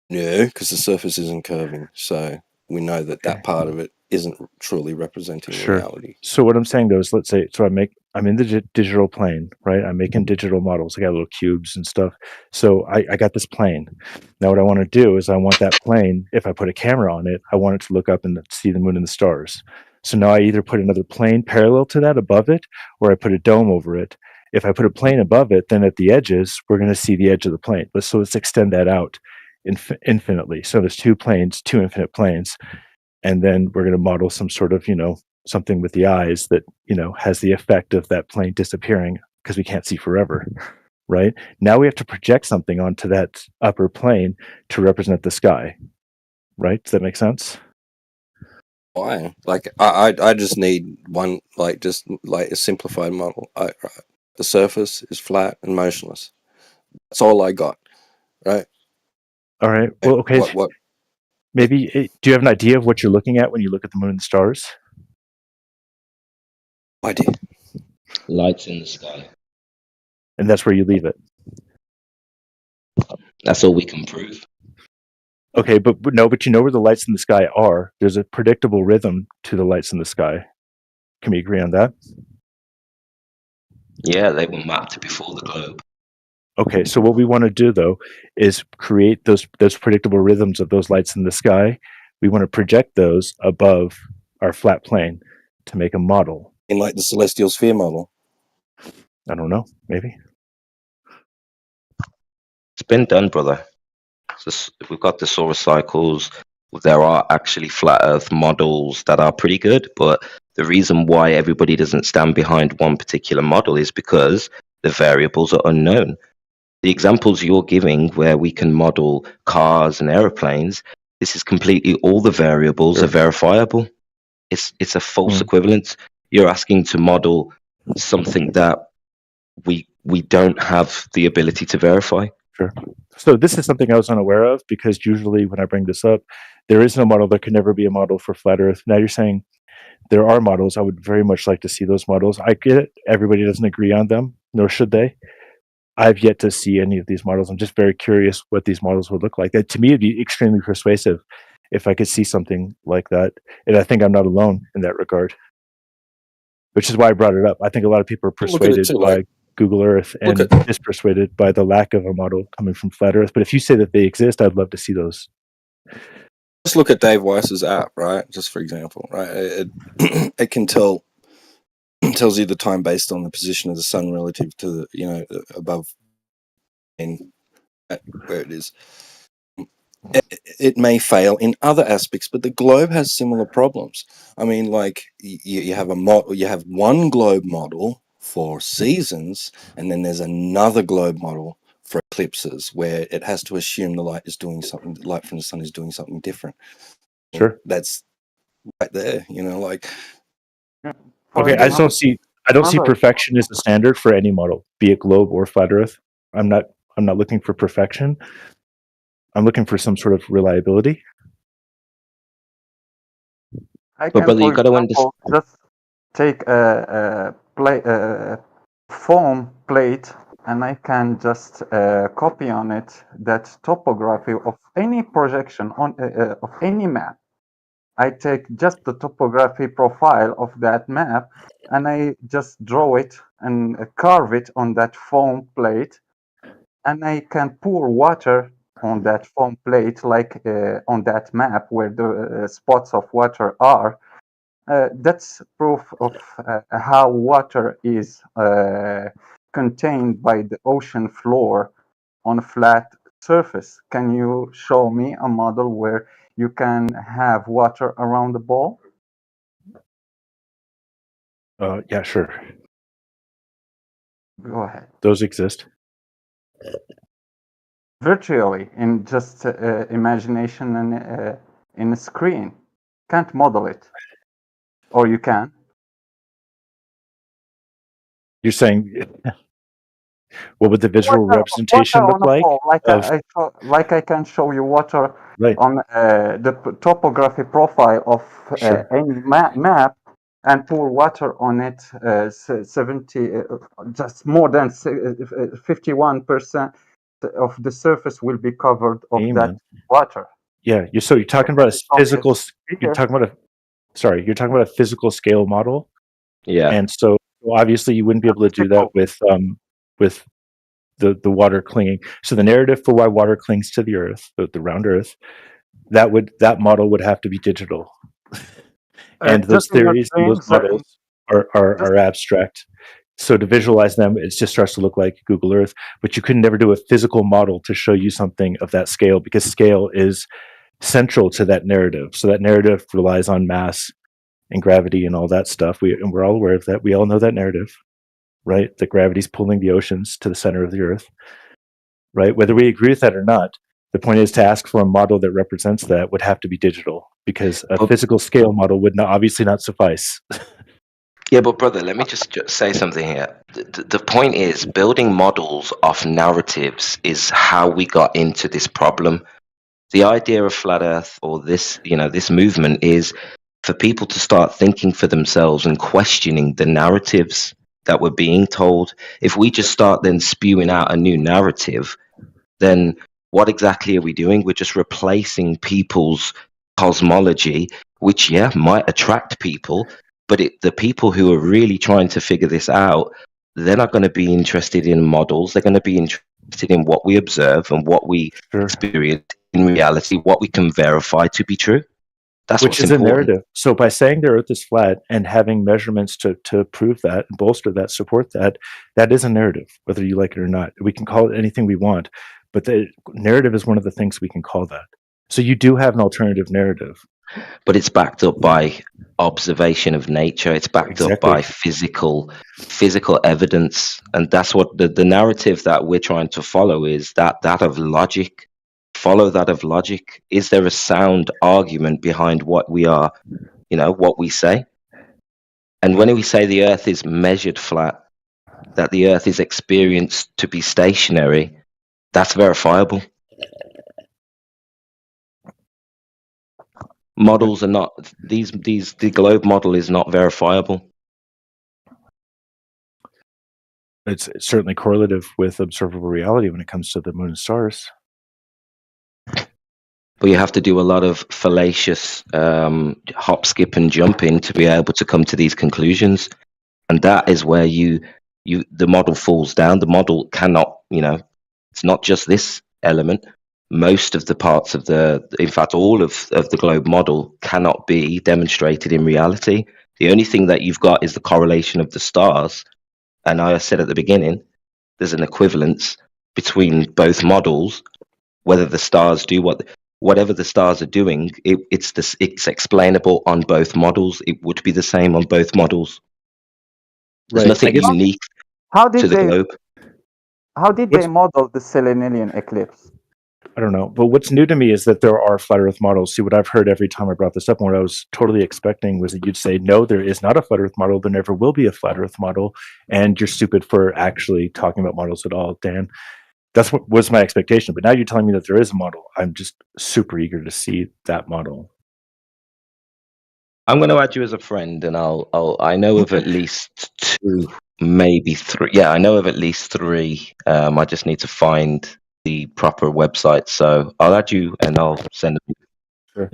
No, because the surface isn't curving. So we know that part of it isn't truly representing reality. So what I'm saying though is, let's say, I'm in the digital plane, right? I'm making digital models. I got little cubes and stuff. So I got this plane. Now what I want to do is I want that plane, if I put a camera on it, I want it to look up and see the moon and the stars. So now I either put another plane parallel to that above it, or I put a dome over it. If I put a plane above it, then at the edges, we're going to see the edge of the plane. So let's extend that out infinitely. So there's two infinite planes. And then we're going to model some sort of, something with the eyes that, has the effect of that plane disappearing because we can't see forever, right? Now we have to project something onto that upper plane to represent the sky, right? Does that make sense? Why? Like, I just need one, just a simplified model. The surface is flat and motionless. That's all I got, right? All right. Well, okay. What? Maybe, do you have an idea of what you're looking at when you look at the moon and the stars? I do. Lights in the sky. And that's where you leave it. That's all we can prove. Okay, but you know where the lights in the sky are. There's a predictable rhythm to the lights in the sky. Can we agree on that? Yeah, they were mapped before the globe. Okay, so what we want to do, though, is create those predictable rhythms of those lights in the sky. We want to project those above our flat plane to make a model. In like the celestial sphere model? I don't know, maybe. It's been done, brother. We've got the Saurus cycles. There are actually flat Earth models that are pretty good, but the reason why everybody doesn't stand behind one particular model is because the variables are unknown. The examples you're giving where we can model cars and airplanes, this is completely all the variables are verifiable. It's a false equivalence. You're asking to model something that we don't have the ability to verify. Sure. So this is something I was unaware of, because usually when I bring this up, there is no model. There can never be a model for flat Earth. Now you're saying there are models. I would very much like to see those models. I get it. Everybody doesn't agree on them, nor should they. I've yet to see any of these models. I'm just very curious what these models would look like. That, to me, it'd be extremely persuasive if I could see something like that. And I think I'm not alone in that regard. which is why I brought it up. I think a lot of people are Look at it persuaded too, by like Google Earth and look at dispersuaded by the lack of a model coming from Flat Earth. But if you say that they exist, I'd love to see those. just look at Dave Weiss's app, right? Just for example, right? It can tells you the time based on the position of the sun relative to the above and where it is. It may fail in other aspects, but the globe has similar problems. I mean, like you have a model, you have one globe model for seasons, and then there's another globe model for eclipses, where it has to assume the light from the sun is doing something different. Sure, that's right there. Like okay, I don't see perfection as the standard for any model, be it globe or Flat Earth. I'm not looking for perfection. I'm looking for some sort of reliability. I But can, brother, for you got to example, understand. just take a foam plate, and I can just copy on it that topography of any projection on of any map. I take just the topography profile of that map, and I just draw it and carve it on that foam plate, and I can pour water on that foam plate, like on that map where the spots of water are. That's proof of how water is contained by the ocean floor on a flat surface. Can you show me a model where you can have water around the ball? Yeah, sure. Go ahead. Those exist. Virtually, in just imagination and in a screen. Can't model it. Or you can. You're saying, what would the visual representation Water look on a like? ball, like I can show you water on the topography profile of any map, and pour water on it. 70, just more than 51% of the surface will be covered of that water. Yeah, you're talking about a physical. You're talking about a physical scale model. Yeah, and so obviously you wouldn't be able to do that with the water clinging. So the narrative for why water clings to the Earth, the round Earth, that model would have to be digital. And those theories and those models are abstract. So to visualize them, it just starts to look like Google Earth, but you could never do a physical model to show you something of that scale, because scale is central to that narrative. So that narrative relies on mass and gravity and all that stuff. We're all aware of that. We all know that narrative, right? That gravity's pulling the oceans to the center of the Earth, right? Whether we agree with that or not, the point is to ask for a model that represents that would have to be digital, because a physical scale model would obviously not suffice. Yeah, but brother, let me just say something here. The point is, building models off narratives is how we got into this problem. The idea of flat Earth, or this movement, is for people to start thinking for themselves and questioning the narratives that we're being told. If we just start then spewing out a new narrative, then what exactly are we doing? We're just replacing people's cosmology, which might attract people, but the people who are really trying to figure this out, they're not going to be interested in models. They're going to be interested in what we observe and what we experience in reality, what we can verify to be true. That's which is a narrative. So by saying the Earth is flat and having measurements to prove that, bolster that, support that, that is a narrative, whether you like it or not. We can call it anything we want, but the narrative is one of the things we can call that. So you do have an alternative narrative. But it's backed up by observation of nature. It's backed up by physical evidence. And that's what the narrative that we're trying to follow is that of logic. Follow that of logic. Is there a sound argument behind what we are, what we say? And when we say the Earth is measured flat, that the Earth is experienced to be stationary, that's verifiable. Models are not, the globe model is not verifiable. It's certainly correlative with observable reality when it comes to the moon and stars. But you have to do a lot of fallacious hop, skip, and jumping to be able to come to these conclusions. and that is where the model falls down. The model cannot, it's not just this element. Most of the parts of in fact, all of the globe model cannot be demonstrated in reality. The only thing that you've got is the correlation of the stars. And I said at the beginning, there's an equivalence between both models. Whether the stars do whatever the stars are doing, it's explainable on both models. It would be the same on both models. There's nothing unique to the globe. How did they model the Selenian eclipse? I don't know. But what's new to me is that there are flat Earth models. See, what I've heard every time I brought this up, and what I was totally expecting was that you'd say, no, there is not a flat Earth model. There never will be a flat Earth model. And you're stupid for actually talking about models at all, Dan. That's what was my expectation. But now you're telling me that there is a model. I'm just super eager to see that model. I'm going to add you as a friend, and I know of at least 2, maybe 3. Yeah, I know of at least 3. I just need to find the proper website. So I'll add you, and I'll send it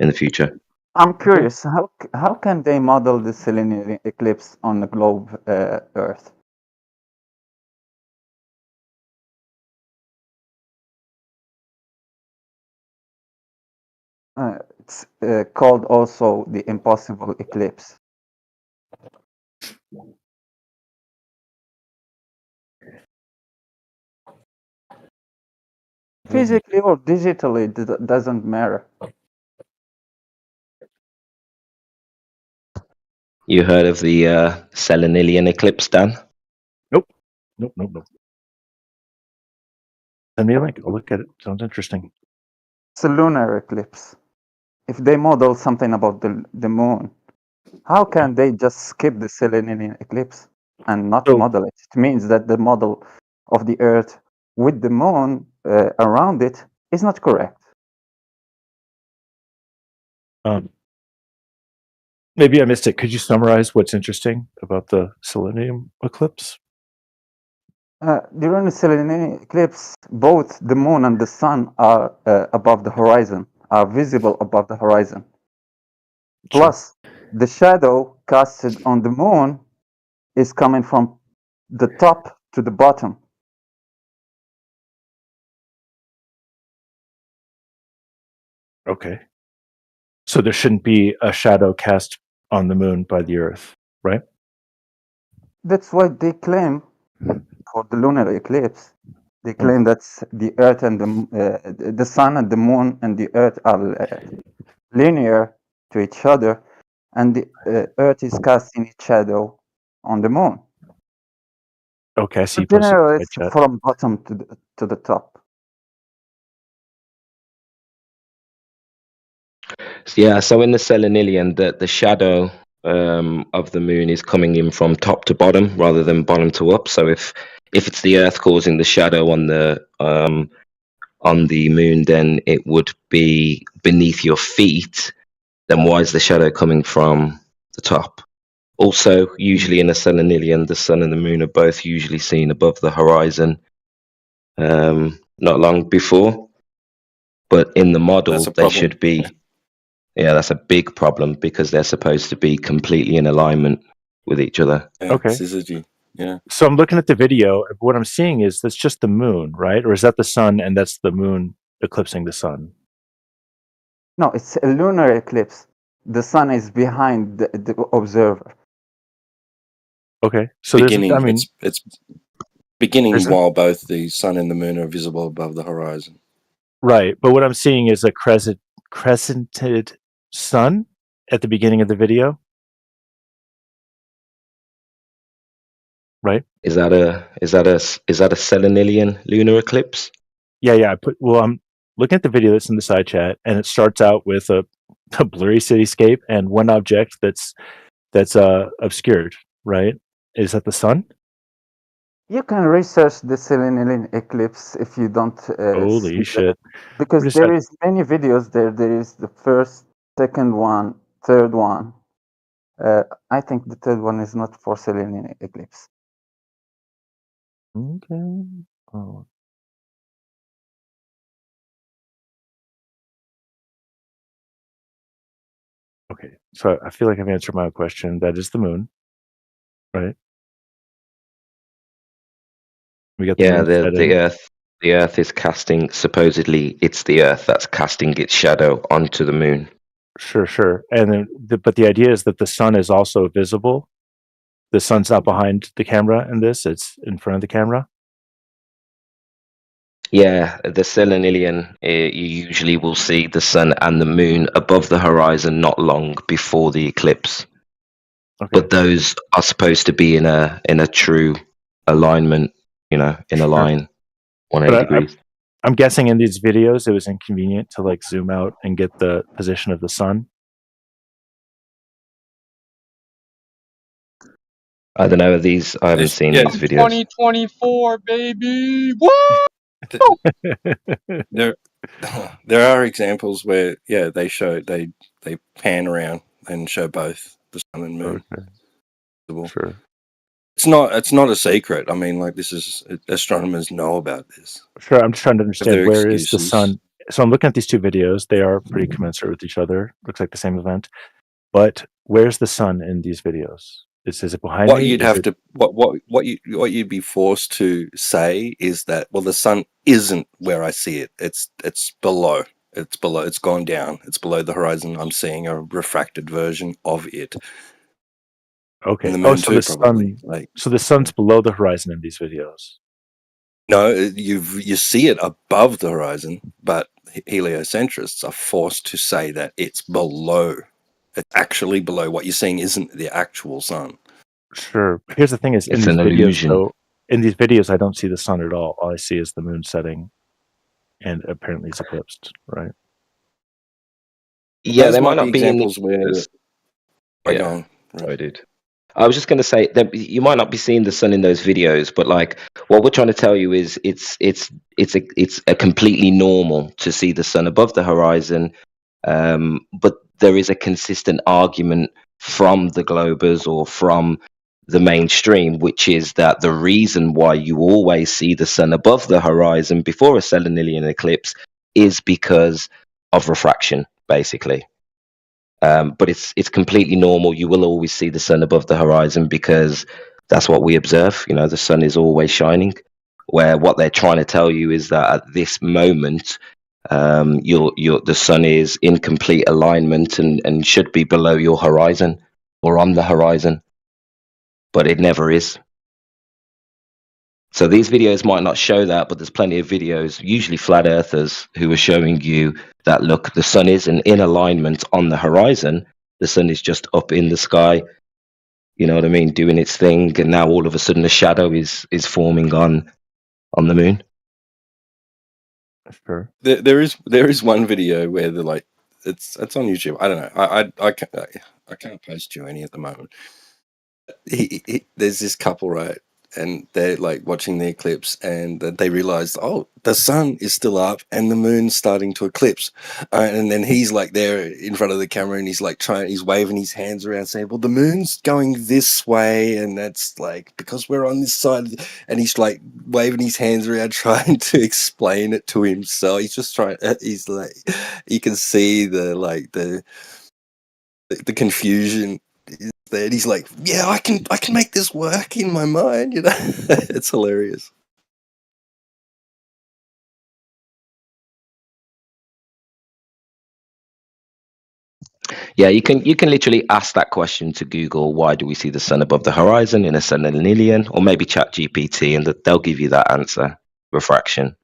in the future. I'm curious. How can they model the Selenian eclipse on the globe Earth? It's called also the impossible eclipse. Physically or digitally, it doesn't matter. You heard of the Selenian eclipse, Dan? Nope. Send me a link. I'll look at it. Sounds interesting. It's a lunar eclipse. If they model something about the moon, how can they just skip the Selenian eclipse and not model it? It means that the model of the Earth with the moon around it is not correct. Maybe I missed it. Could you summarize what's interesting about the Selenium eclipse? During the Selenian eclipse, both the moon and the sun are above the horizon, are visible above the horizon. Plus, the shadow casted on the moon is coming from the top to the bottom. Okay. So there shouldn't be a shadow cast on the moon by the Earth, right? That's what they claim for the lunar eclipse. They claim that the Earth and the sun and the moon and the Earth are linear to each other, and the Earth is casting its shadow on the moon. Okay, I see. Generally, it's from bottom to the top. Yeah, so in the Selenian, the shadow of the moon is coming in from top to bottom rather than bottom to up. So if it's the Earth causing the shadow on the moon, then it would be beneath your feet. Then why is the shadow coming from the top? Also, usually in a Selenian, the sun and the moon are both usually seen above the horizon not long before. But in the model, they should be... Yeah, that's a big problem because they're supposed to be completely in alignment with each other. Okay. Syzygy. Yeah. So I'm looking at the video. What I'm seeing is that's just the moon, right? Or is that the sun and that's the moon eclipsing the sun? No, it's a lunar eclipse. The sun is behind the observer. Okay. So beginning, I mean, it's beginning while both the sun and the moon are visible above the horizon. Right. But what I'm seeing is a crescented sun at the beginning of the video. Right? Is that a Selenian lunar eclipse? Yeah. I'm looking at the video that's in the side chat, and it starts out with a blurry cityscape and one object that's obscured. Right? Is that the sun? You can research the Selenian eclipse if you don't. Holy shit! Because there is many videos there. There is the first, second one, third one. I think the third one is not for Selenian eclipse. Okay. Oh. Okay. So I feel like I've answered my question. That is the moon, right? We got the Yeah, moon setting. the Earth is casting. Supposedly, it's the Earth that's casting its shadow onto the moon. Sure. And then, but the idea is that the sun is also visible. The sun's not behind the camera in this; it's in front of the camera. Yeah, the Selenilian, you usually will see the sun and the moon above the horizon not long before the eclipse. Okay. But those are supposed to be in a true alignment, in a line, 180 degrees. I'm guessing in these videos it was inconvenient to like zoom out and get the position of the sun. I don't know. I haven't seen these videos. 2024, baby. Woo! There are examples where they show they pan around and show both the sun and moon. Okay. Sure. It's not a secret. I mean, like, this is astronomers know about this. Sure, I'm just trying to understand where is the excuses. sun. So I'm looking at these two videos. They are pretty commensurate with each other. Looks like the same event. But where's the sun in these videos? Is it behind What me? you'd have to what you'd be forced to say is that, well, the sun isn't where I see it. It's below. It's below. It's gone down. It's below the horizon. I'm seeing a refracted version of it. Okay. And the moon so too, the probably. sun. So the sun's below the horizon in these videos. No, you see it above the horizon, but heliocentrists are forced to say that it's below. It's actually below. What you're seeing isn't the actual sun. Sure. Here's the thing: is It's an illusion. in these videos, I don't see the sun at all. All I see is the moon setting, and apparently it's eclipsed. Right. Yeah, Those there might not be examples any. where. Yeah, I did. I was just going to say that you might not be seeing the sun in those videos, but like what we're trying to tell you is it's a completely normal to see the sun above the horizon, but there is a consistent argument from the globers or from the mainstream, which is that the reason why you always see the sun above the horizon before a Selenilian eclipse is because of refraction, basically. But it's completely normal. You will always see the sun above the horizon because that's what we observe. The sun is always shining. Where what they're trying to tell you is that at this moment, the sun is in complete alignment and should be below your horizon or on the horizon, but it never is. So these videos might not show that, but there's plenty of videos, usually flat earthers, who are showing you that, look, the sun isn't in alignment on the horizon. The sun is just up in the sky, you know what I mean, doing its thing. And now all of a sudden a shadow is forming on the moon. Sure. There is one video where they're like, it's on YouTube. I don't know. I can't post you any at the moment. There's this couple, right? And they're like watching the eclipse, and they realize, oh, the sun is still up and the moon's starting to eclipse. And then he's like there in front of the camera, and he's like he's waving his hands around, saying, well, the moon's going this way, and that's like because we're on this side. And he's like waving his hands around, trying to explain it to himself. He's just trying. He's like, you can see the confusion. That he's like, yeah, I can make this work in my mind, It's hilarious. Yeah, you can literally ask that question to Google. Why do we see the sun above the horizon in a Selenilian, or maybe ChatGPT, and they'll give you that answer. Refraction.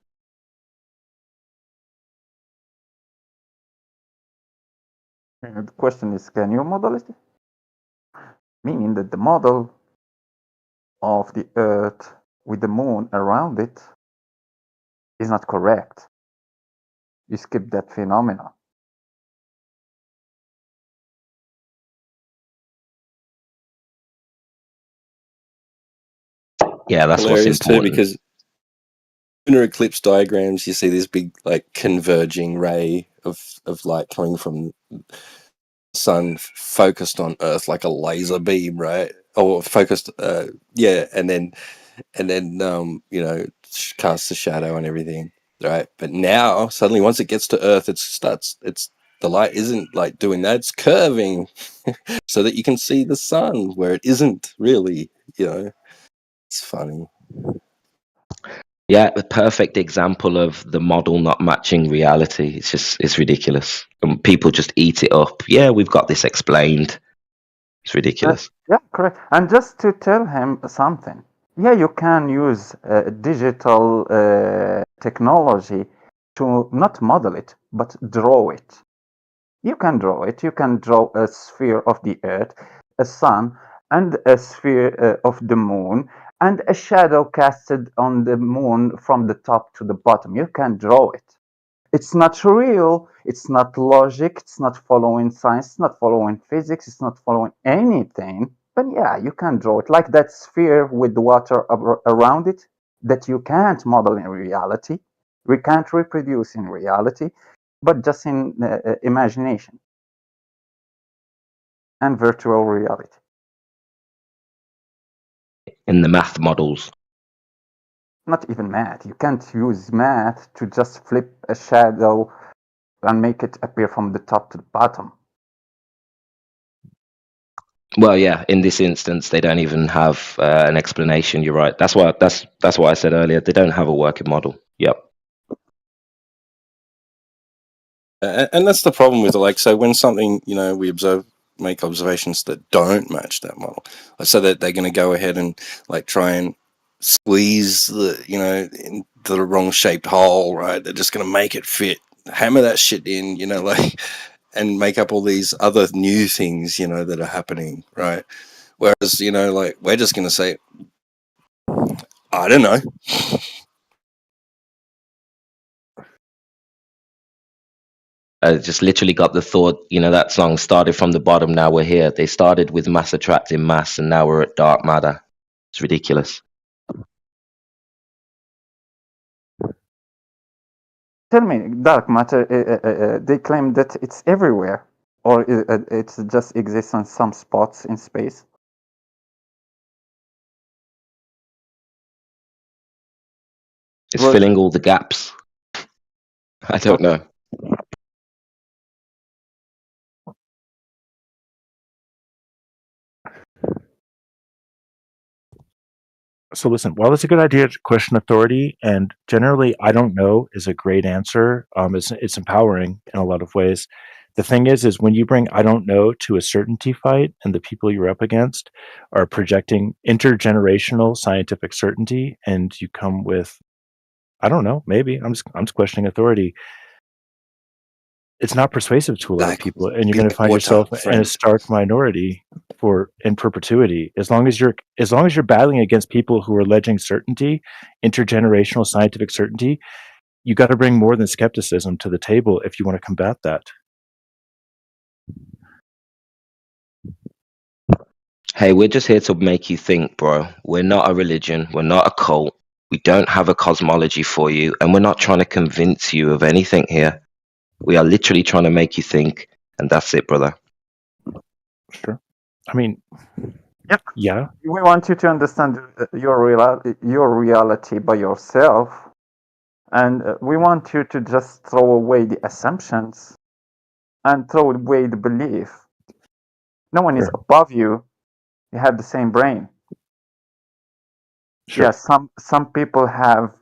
The question is, can you model it? Meaning that the model of the Earth with the moon around it is not correct. You skip that phenomenon. Yeah, that's hilarious what's important. too, because lunar eclipse diagrams, you see this big like converging ray of light coming from the sun focused on Earth like a laser beam, right? Or focused, and then casts a shadow and everything, right? But now suddenly, once it gets to Earth, the light isn't like doing that; it's curving, so that you can see the sun where it isn't really. It's funny. Yeah, a perfect example of the model not matching reality. It's ridiculous. And people just eat it up. Yeah, we've got this explained. It's ridiculous. Yeah, correct. And just to tell him something, yeah, you can use digital technology to not model it, but draw it. You can draw it. You can draw a sphere of the Earth, a sun, and a sphere of the moon, and a shadow casted on the moon from the top to the bottom. You can draw it. It's not real. It's not logic. It's not following science. It's not following physics. It's not following anything. But yeah, you can draw it like that sphere with the water around it that you can't model in reality. We can't reproduce in reality, but just in imagination and virtual reality. In the math models. Not even math. You can't use math to just flip a shadow and make it appear from the top to the bottom. Well, yeah. In this instance, they don't even have an explanation. You're right. That's why I said earlier. They don't have a working model. Yep. And that's the problem with it. Like, so when something, we make observations that don't match that model, so that they're going to go ahead and like try and squeeze into the wrong shaped hole, right? They're just going to make it fit, hammer that shit in, like, and make up all these other new things, that are happening, right? Whereas, like, we're just going to say, I don't know. I just literally got the thought, that song started from the bottom, now we're here. They started with mass attracting mass, and now we're at dark matter. It's ridiculous. Tell me, dark matter, they claim that it's everywhere, or it just exists on some spots in space? It's filling all the gaps. I don't know. So listen, while it's a good idea to question authority, and generally I don't know is a great answer, it's empowering in a lot of ways. The thing is when you bring I don't know to a certainty fight, and the people you're up against are projecting intergenerational scientific certainty, and you come with, I don't know, maybe I'm just questioning authority. It's not persuasive to a lot of people, and you're going to find yourself in a stark minority in perpetuity. As long as you're battling against people who are alleging certainty, intergenerational scientific certainty, you got to bring more than skepticism to the table if you want to combat that. Hey, we're just here to make you think, bro. We're not a religion. We're not a cult. We don't have a cosmology for you, and we're not trying to convince you of anything here. We are literally trying to make you think, and that's it, brother. Sure. I mean, yeah. We want you to understand your reality by yourself, and we want you to just throw away the assumptions and throw away the belief. No one is above you. You have the same brain. Sure. Yeah, some people have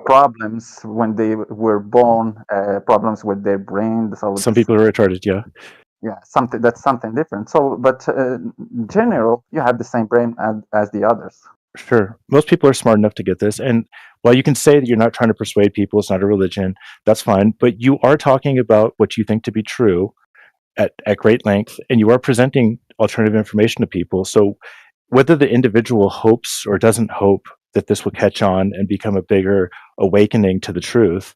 problems when they were born, problems with their brain. So some people are retarded, yeah. Yeah, that's something different. So, but in general, you have the same brain as the others. Sure. Most people are smart enough to get this. And while you can say that you're not trying to persuade people, it's not a religion, that's fine. But you are talking about what you think to be true at great length, and you are presenting alternative information to people. So whether the individual hopes or doesn't hope that this will catch on and become a bigger awakening to the truth,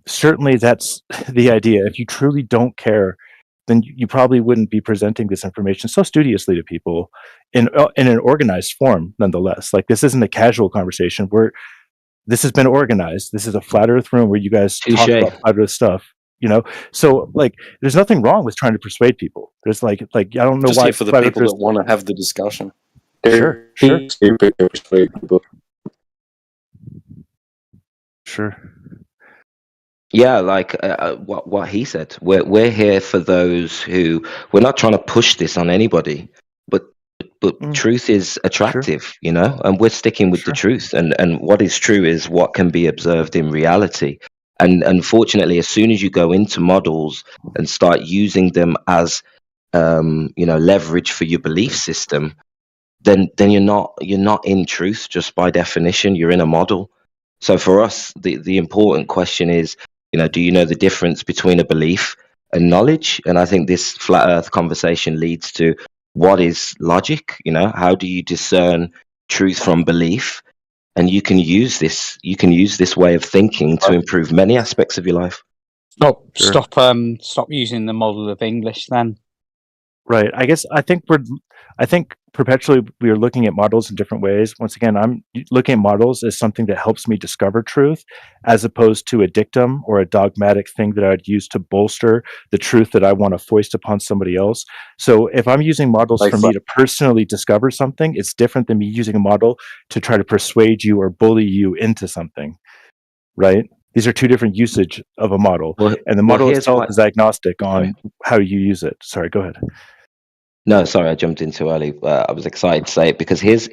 certainly that's the idea. If you truly don't care, then you probably wouldn't be presenting this information so studiously to people in an organized form, nonetheless. Like, this isn't a casual conversation where this has been organized. This is a flat earth room where you guys talk about flat earth stuff. So like, there's nothing wrong with trying to persuade people. There's like I don't know Just why here for the people that want to have the discussion. Sure. Sure. Yeah, like what he said. We're here for those who, we're not trying to push this on anybody, but truth is attractive, you know, and we're sticking with the truth. And what is true is what can be observed in reality. And unfortunately, as soon as you go into models and start using them as leverage for your belief system, then you're not in truth just by definition. You're in a model. So for us, the important question is, do you know the difference between a belief and knowledge? And I think this flat Earth conversation leads to what is logic. How do you discern truth from belief? And you can use this way of thinking to improve many aspects of your life. Stop using the model of English then. Right. I think perpetually we are looking at models in different ways. Once again, I'm looking at models as something that helps me discover truth, as opposed to a dictum or a dogmatic thing that I'd use to bolster the truth that I want to foist upon somebody else. So if I'm using models for me to personally discover something, it's different than me using a model to try to persuade you or bully you into something. Right? These are two different usage of a model, and the model itself is agnostic on how you use it. Sorry, go ahead. No, sorry, I jumped in too early. I was excited to say it because here's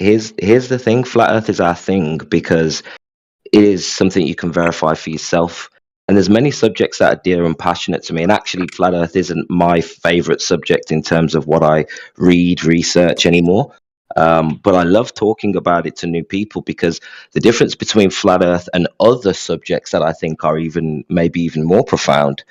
the thing: flat Earth is our thing because it is something you can verify for yourself. And there's many subjects that are dear and passionate to me. And actually, flat Earth isn't my favorite subject in terms of what I read, research anymore. But I love talking about it to new people because the difference between flat Earth and other subjects that I think are maybe even more profound.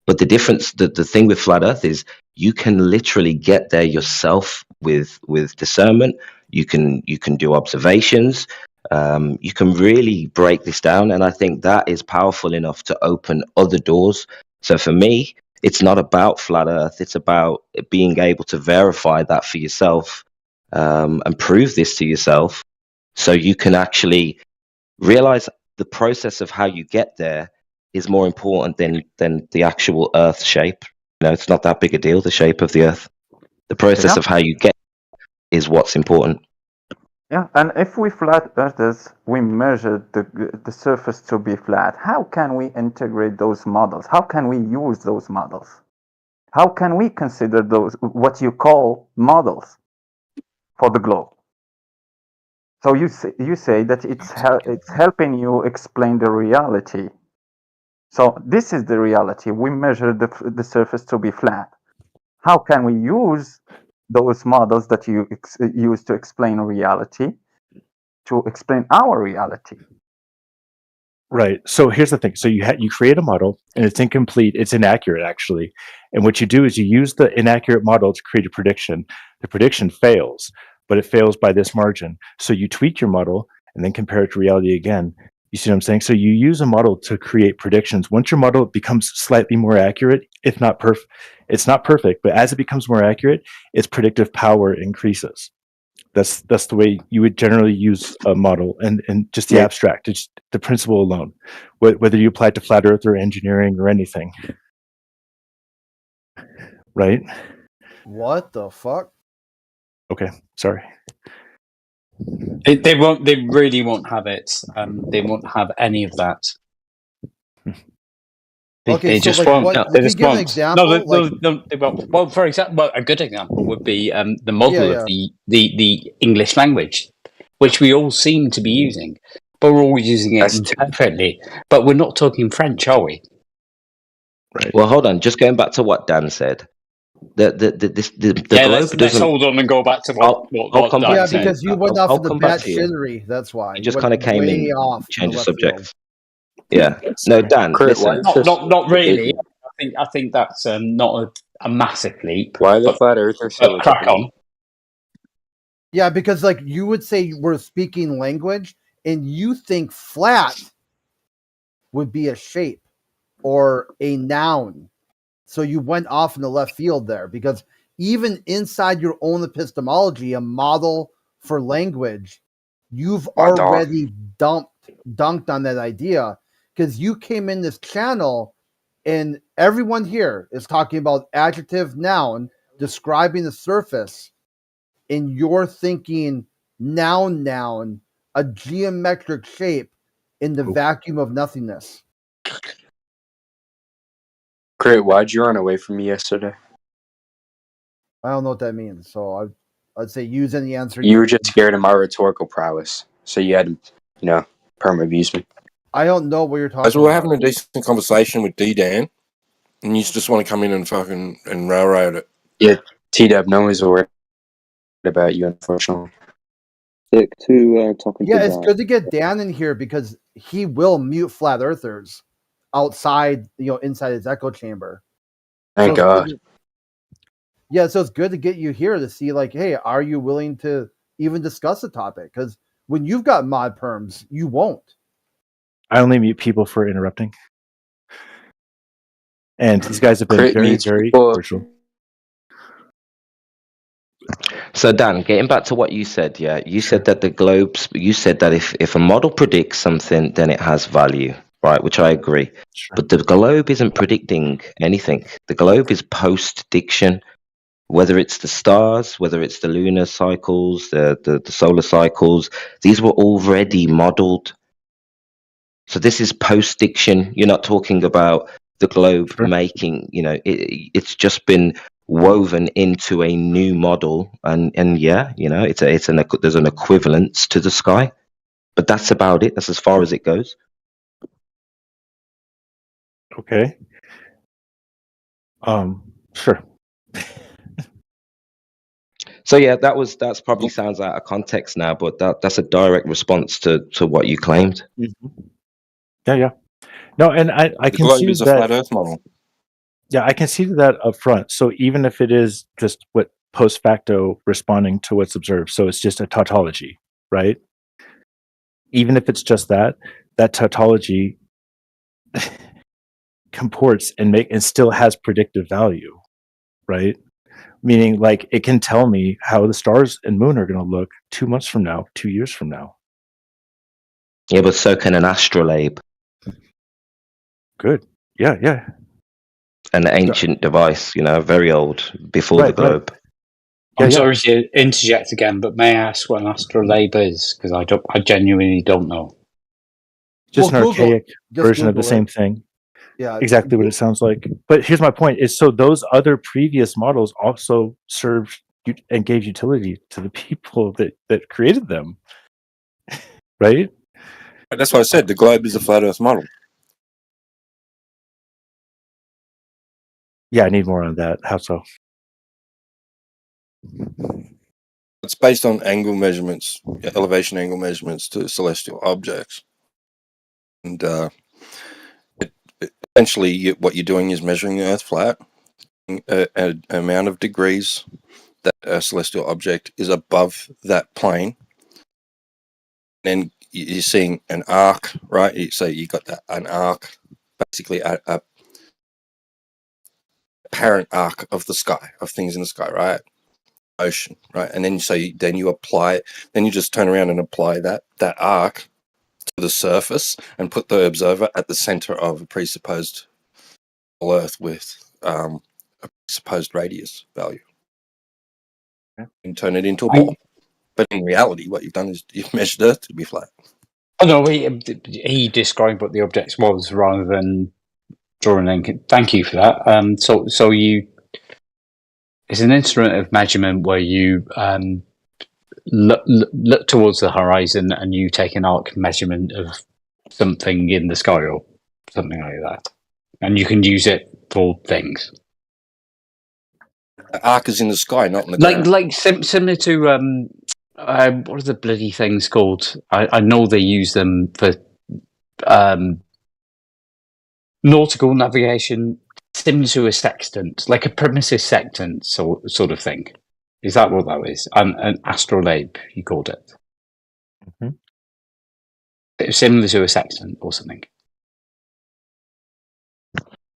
But the difference, the thing with flat Earth is you can literally get there yourself with discernment. You can do observations. You can really break this down, and I think that is powerful enough to open other doors. So for me, it's not about flat Earth. It's about being able to verify that for yourself and prove this to yourself, so you can actually realize the process of how you get there is more important than the actual Earth shape. It's not that big a deal, the shape of the Earth. The process of how you get is what's important. Yeah, and if we flat earthers, we measure the surface to be flat, how can we integrate those models? How can we use those models? How can we consider those, what you call models for the globe? So you say that it's helping you explain the reality. So this is the reality. We measure the surface to be flat. How can we use those models that you use to explain reality to explain our reality? Right. So here's the thing. So you create a model and it's incomplete. It's inaccurate, actually. And what you do is you use the inaccurate model to create a prediction. The prediction fails, but it fails by this margin. So you tweak your model and then compare it to reality again. You see what I'm saying? So you use a model to create predictions. Once your model becomes slightly more accurate, if not perfect, it's not perfect, but as it becomes more accurate, its predictive power increases. That's the way you would generally use a model, and just the abstract, it's the principle alone, whether you apply it to flat Earth or engineering or anything, right? What the fuck? Okay, sorry. They won't. They really won't have it. They won't have any of that. They just like, won't. What, They can you just give an won't. example? No, they won't. Well, for example, a good example would be the model of the English language, which we all seem to be using, but we're all using it imperfectly. But we're not talking French, are we? Right. Well, hold on. Just going back to what Dan said. The globe doesn't. Let's hold on and go back to what Dan said. because you went off of the bat shittery. That's why. You just kind of came in, change the subject. Yeah. No, Dan. Listen. Not really. I think that's not a massive leap. Why the flat earthers so crack on? Yeah, because like you would say we're speaking language, and you think flat would be a shape or a noun. So you went off in the left field there, because even inside your own epistemology, a model for language, you've already dunked on that idea, because you came in this channel and everyone here is talking about adjective, noun, describing the surface, and you're thinking noun, a geometric shape in the vacuum of nothingness. Crit, why'd you run away from me yesterday? I don't know what that means, so let's say, use any answer. You were just scared of my rhetorical prowess, so you had, perma abuse me. I don't know what you're talking As we're about. having a decent conversation with D-Dan, and you just want to come in and fucking and railroad it. Yeah, T-Dub, no one's worried about you, unfortunately. Stick to talking Yeah, to it's God. good to get Dan in here because he will mute flat earthers outside, inside his echo chamber. Thank God. Yeah, so it's good to get you here to see, like, hey, are you willing to even discuss the topic? Because when you've got mod perms, you won't. I only mute people for interrupting. And these guys have been Crit very, meets very people. cordial. So Dan, getting back to what you said, you said that the globes. You said that if a model predicts something, then it has value, right? Which I agree. But the globe isn't predicting anything. The globe is post-diction. Whether it's the stars, whether it's the lunar cycles, the solar cycles, these were already modeled. So this is post-diction. You're not talking about the globe making. It's just been woven into a new model, and there's an equivalence to the sky, but that's about it. That's as far as it goes. Okay. Sure. So yeah, that's probably sounds out of context now, but that's a direct response to what you claimed. Yeah. No, and I The can globe see is a that. flat Earth model. Yeah, I can see that up front. So even if it is just what post facto responding to what's observed, so it's just a tautology, right? Even if it's just that tautology comports and still has predictive value, right? Meaning, like, it can tell me how the stars and moon are going to look 2 months from now, 2 years from now. Yeah, but so can an astrolabe. Good. Yeah. An ancient device, very old, before the globe. I'm sorry to interject again, but may I ask what an astrolabe is? Because I genuinely don't know. Just an archaic version of the same thing. Yeah, exactly what it sounds like. But here's my point: is so those other previous models also served and gave utility to the people that created them, right? That's what I said. The globe is a flat Earth model. Yeah, I need more on that. How so? It's based on angle measurements, elevation angle measurements to celestial objects, and essentially what you're doing is measuring the Earth flat, an amount of degrees that a celestial object is above that plane. Then you're seeing an arc, right? So you got an arc, basically a apparent arc of the sky, of things in the sky, right? Ocean, right? And then you apply, then you just turn around and apply that arc to the surface and put the observer at the center of a presupposed Earth with a presupposed radius value, and turn it into a ball. But in reality, what you've done is you've measured Earth to be flat. Oh no, he described what the object was rather than drawing in. Thank you for that. So it's an instrument of measurement where you look towards the horizon and you take an arc measurement of something in the sky or something like that, and you can use it for things. The arc is in the sky, not in the ground. Similar to what are the bloody things called? I know they use them for nautical navigation, similar to a sextant, like a primitive sextant sort of thing. Is that what that is? An astrolabe, you called it. Similar to a sextant or something.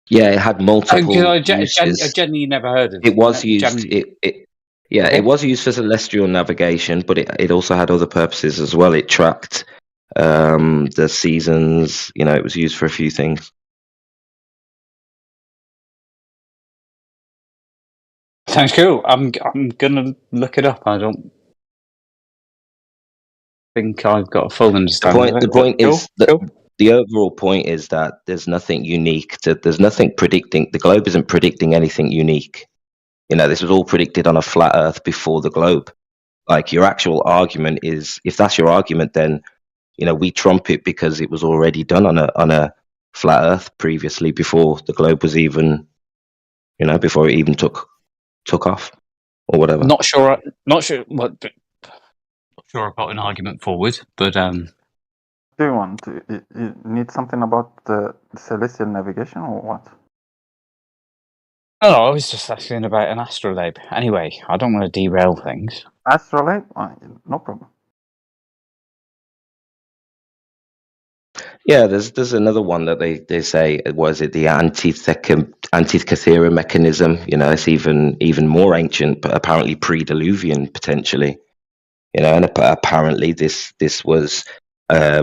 Yeah, it had multiple uses. I genuinely never heard of it. It was used. It was used for celestial navigation, but it also had other purposes as well. It tracked the seasons. It was used for a few things. Sounds cool. I'm gonna look it up. I don't think I've got a full understanding. The point is that the overall point is that there's nothing unique. There's nothing predicting. The globe isn't predicting anything unique. This was all predicted on a flat Earth before the globe. like your actual argument is, if that's your argument, then we trump it because it was already done on a flat Earth previously, before the globe was even, before it even took off or whatever. Not sure what. Not sure I got an argument forward, but Do you want? You need something about the celestial navigation or what? Oh, I was just asking about an astrolabe. Anyway, I don't want to derail things. Astrolabe? No problem. Yeah, there's another one that they say, was it the Antikythera mechanism? It's even more ancient, but apparently pre-Diluvian potentially. And apparently this was a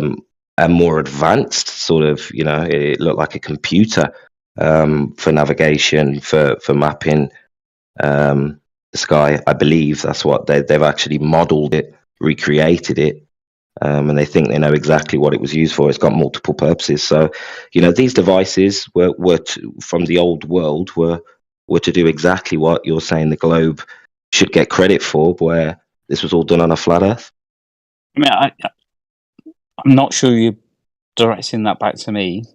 more advanced sort of, it looked like a computer for navigation, for mapping the sky. I believe that's what they've actually modeled it, recreated it. And they think they know exactly what it was used for. It's got multiple purposes. So, these devices were from the old world were to do exactly what you're saying the globe should get credit for, where this was all done on a flat Earth. I mean, I'm not sure you're directing that back to me.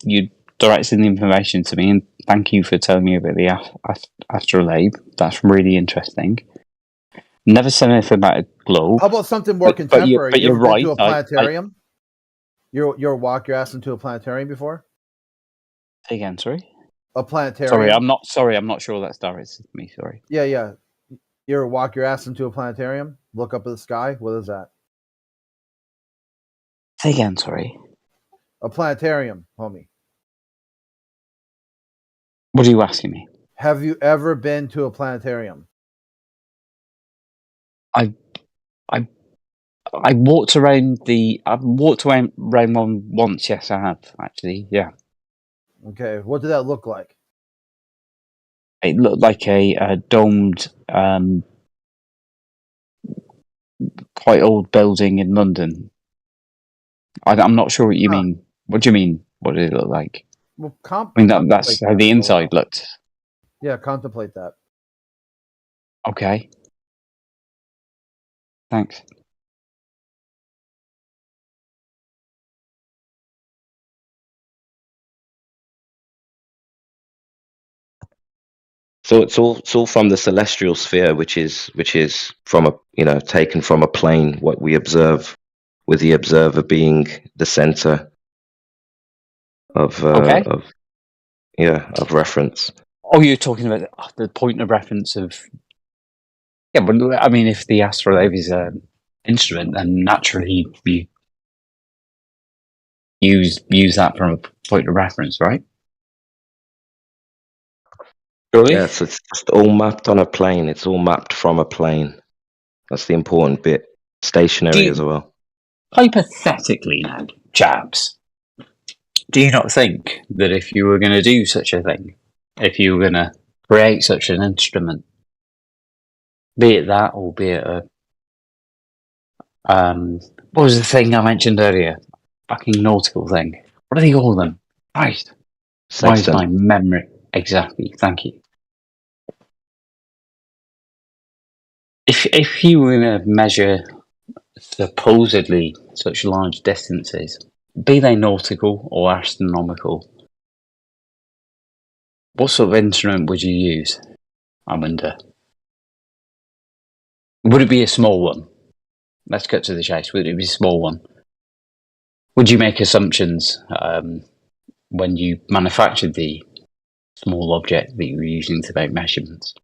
You directing the information to me, and thank you for telling me about the astrolabe. That's really interesting. Never said anything about a globe. How about something more contemporary? But you're right. To a planetarium? You walk your ass into a planetarium before? Say again, sorry? A planetarium. Sorry, I'm not sure that's directed to me, sorry. Yeah. You ever walk your ass into a planetarium? Look up at the sky? What is that? Say again, sorry. A planetarium, homie. What are you asking me? Have you ever been to a planetarium? I walked around one once. Yes, I have actually. Yeah. Okay, what did that look like? It looked like a domed, quite old building in London. I'm not sure what you mean. What do you mean? What did it look like? Well, I mean that's how the inside looked. Yeah, contemplate that. Okay. Thanks. So it's all from the celestial sphere, which is from a taken from a plane, what we observe, with the observer being the center of reference. Oh, you're talking about the point of reference of. Yeah, but I mean, if the astrolabe is an instrument, then naturally you use that from a point of reference, right? Surely? Yes, it's just all mapped on a plane. It's all mapped from a plane. That's the important bit. Stationary as well. Hypothetically now, chaps, do you not think that if you were going to do such a thing, if you were going to create such an instrument, be it that or be it what was the thing I mentioned earlier? Fucking nautical thing. What do they call them? Christ. Why is my memory? Exactly. Thank you. If you were going to measure supposedly such large distances, be they nautical or astronomical, what sort of instrument would you use? I wonder. Would it be a small one? Let's cut to the chase. Would it be a small one? Would you make assumptions when you manufactured the small object that you were using to make measurements?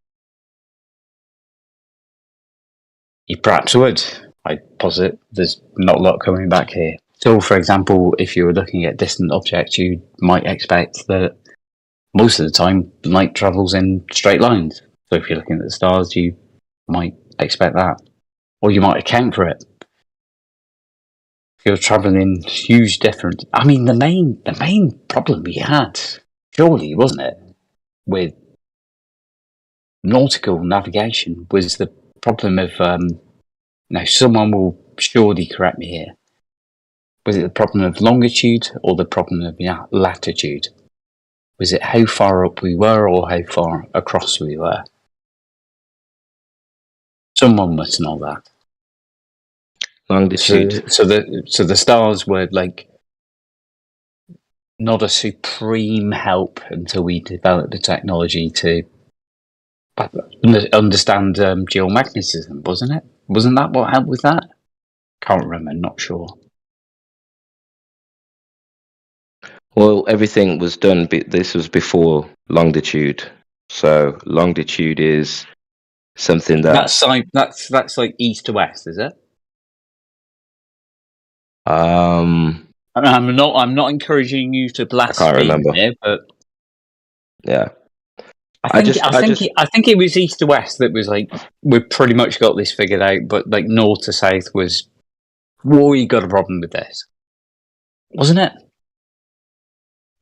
You perhaps would. I posit there's not a lot coming back here. So, for example, if you were looking at distant objects, you might expect that most of the time light travels in straight lines. So if you're looking at the stars, you might expect that. Or you might account for it. If you're travelling in huge difference. I mean, the main problem we had, surely, wasn't it, with nautical navigation was the problem of, now someone will surely correct me here, was it the problem of longitude or the problem of latitude? Was it how far up we were or how far across we were? Someone must know that. Longitude. So the stars were like not a supreme help until we developed the technology to understand geomagnetism, wasn't it? Wasn't that what helped with that? Can't remember, not sure. Well, everything was done. This was before longitude. So longitude is something that That's like east to west, is it? um I'm not encouraging you to blaspheme remember. here, but yeah. I think it was east to west that was like we pretty much got this figured out, but like north to south was we got a problem with this, wasn't it?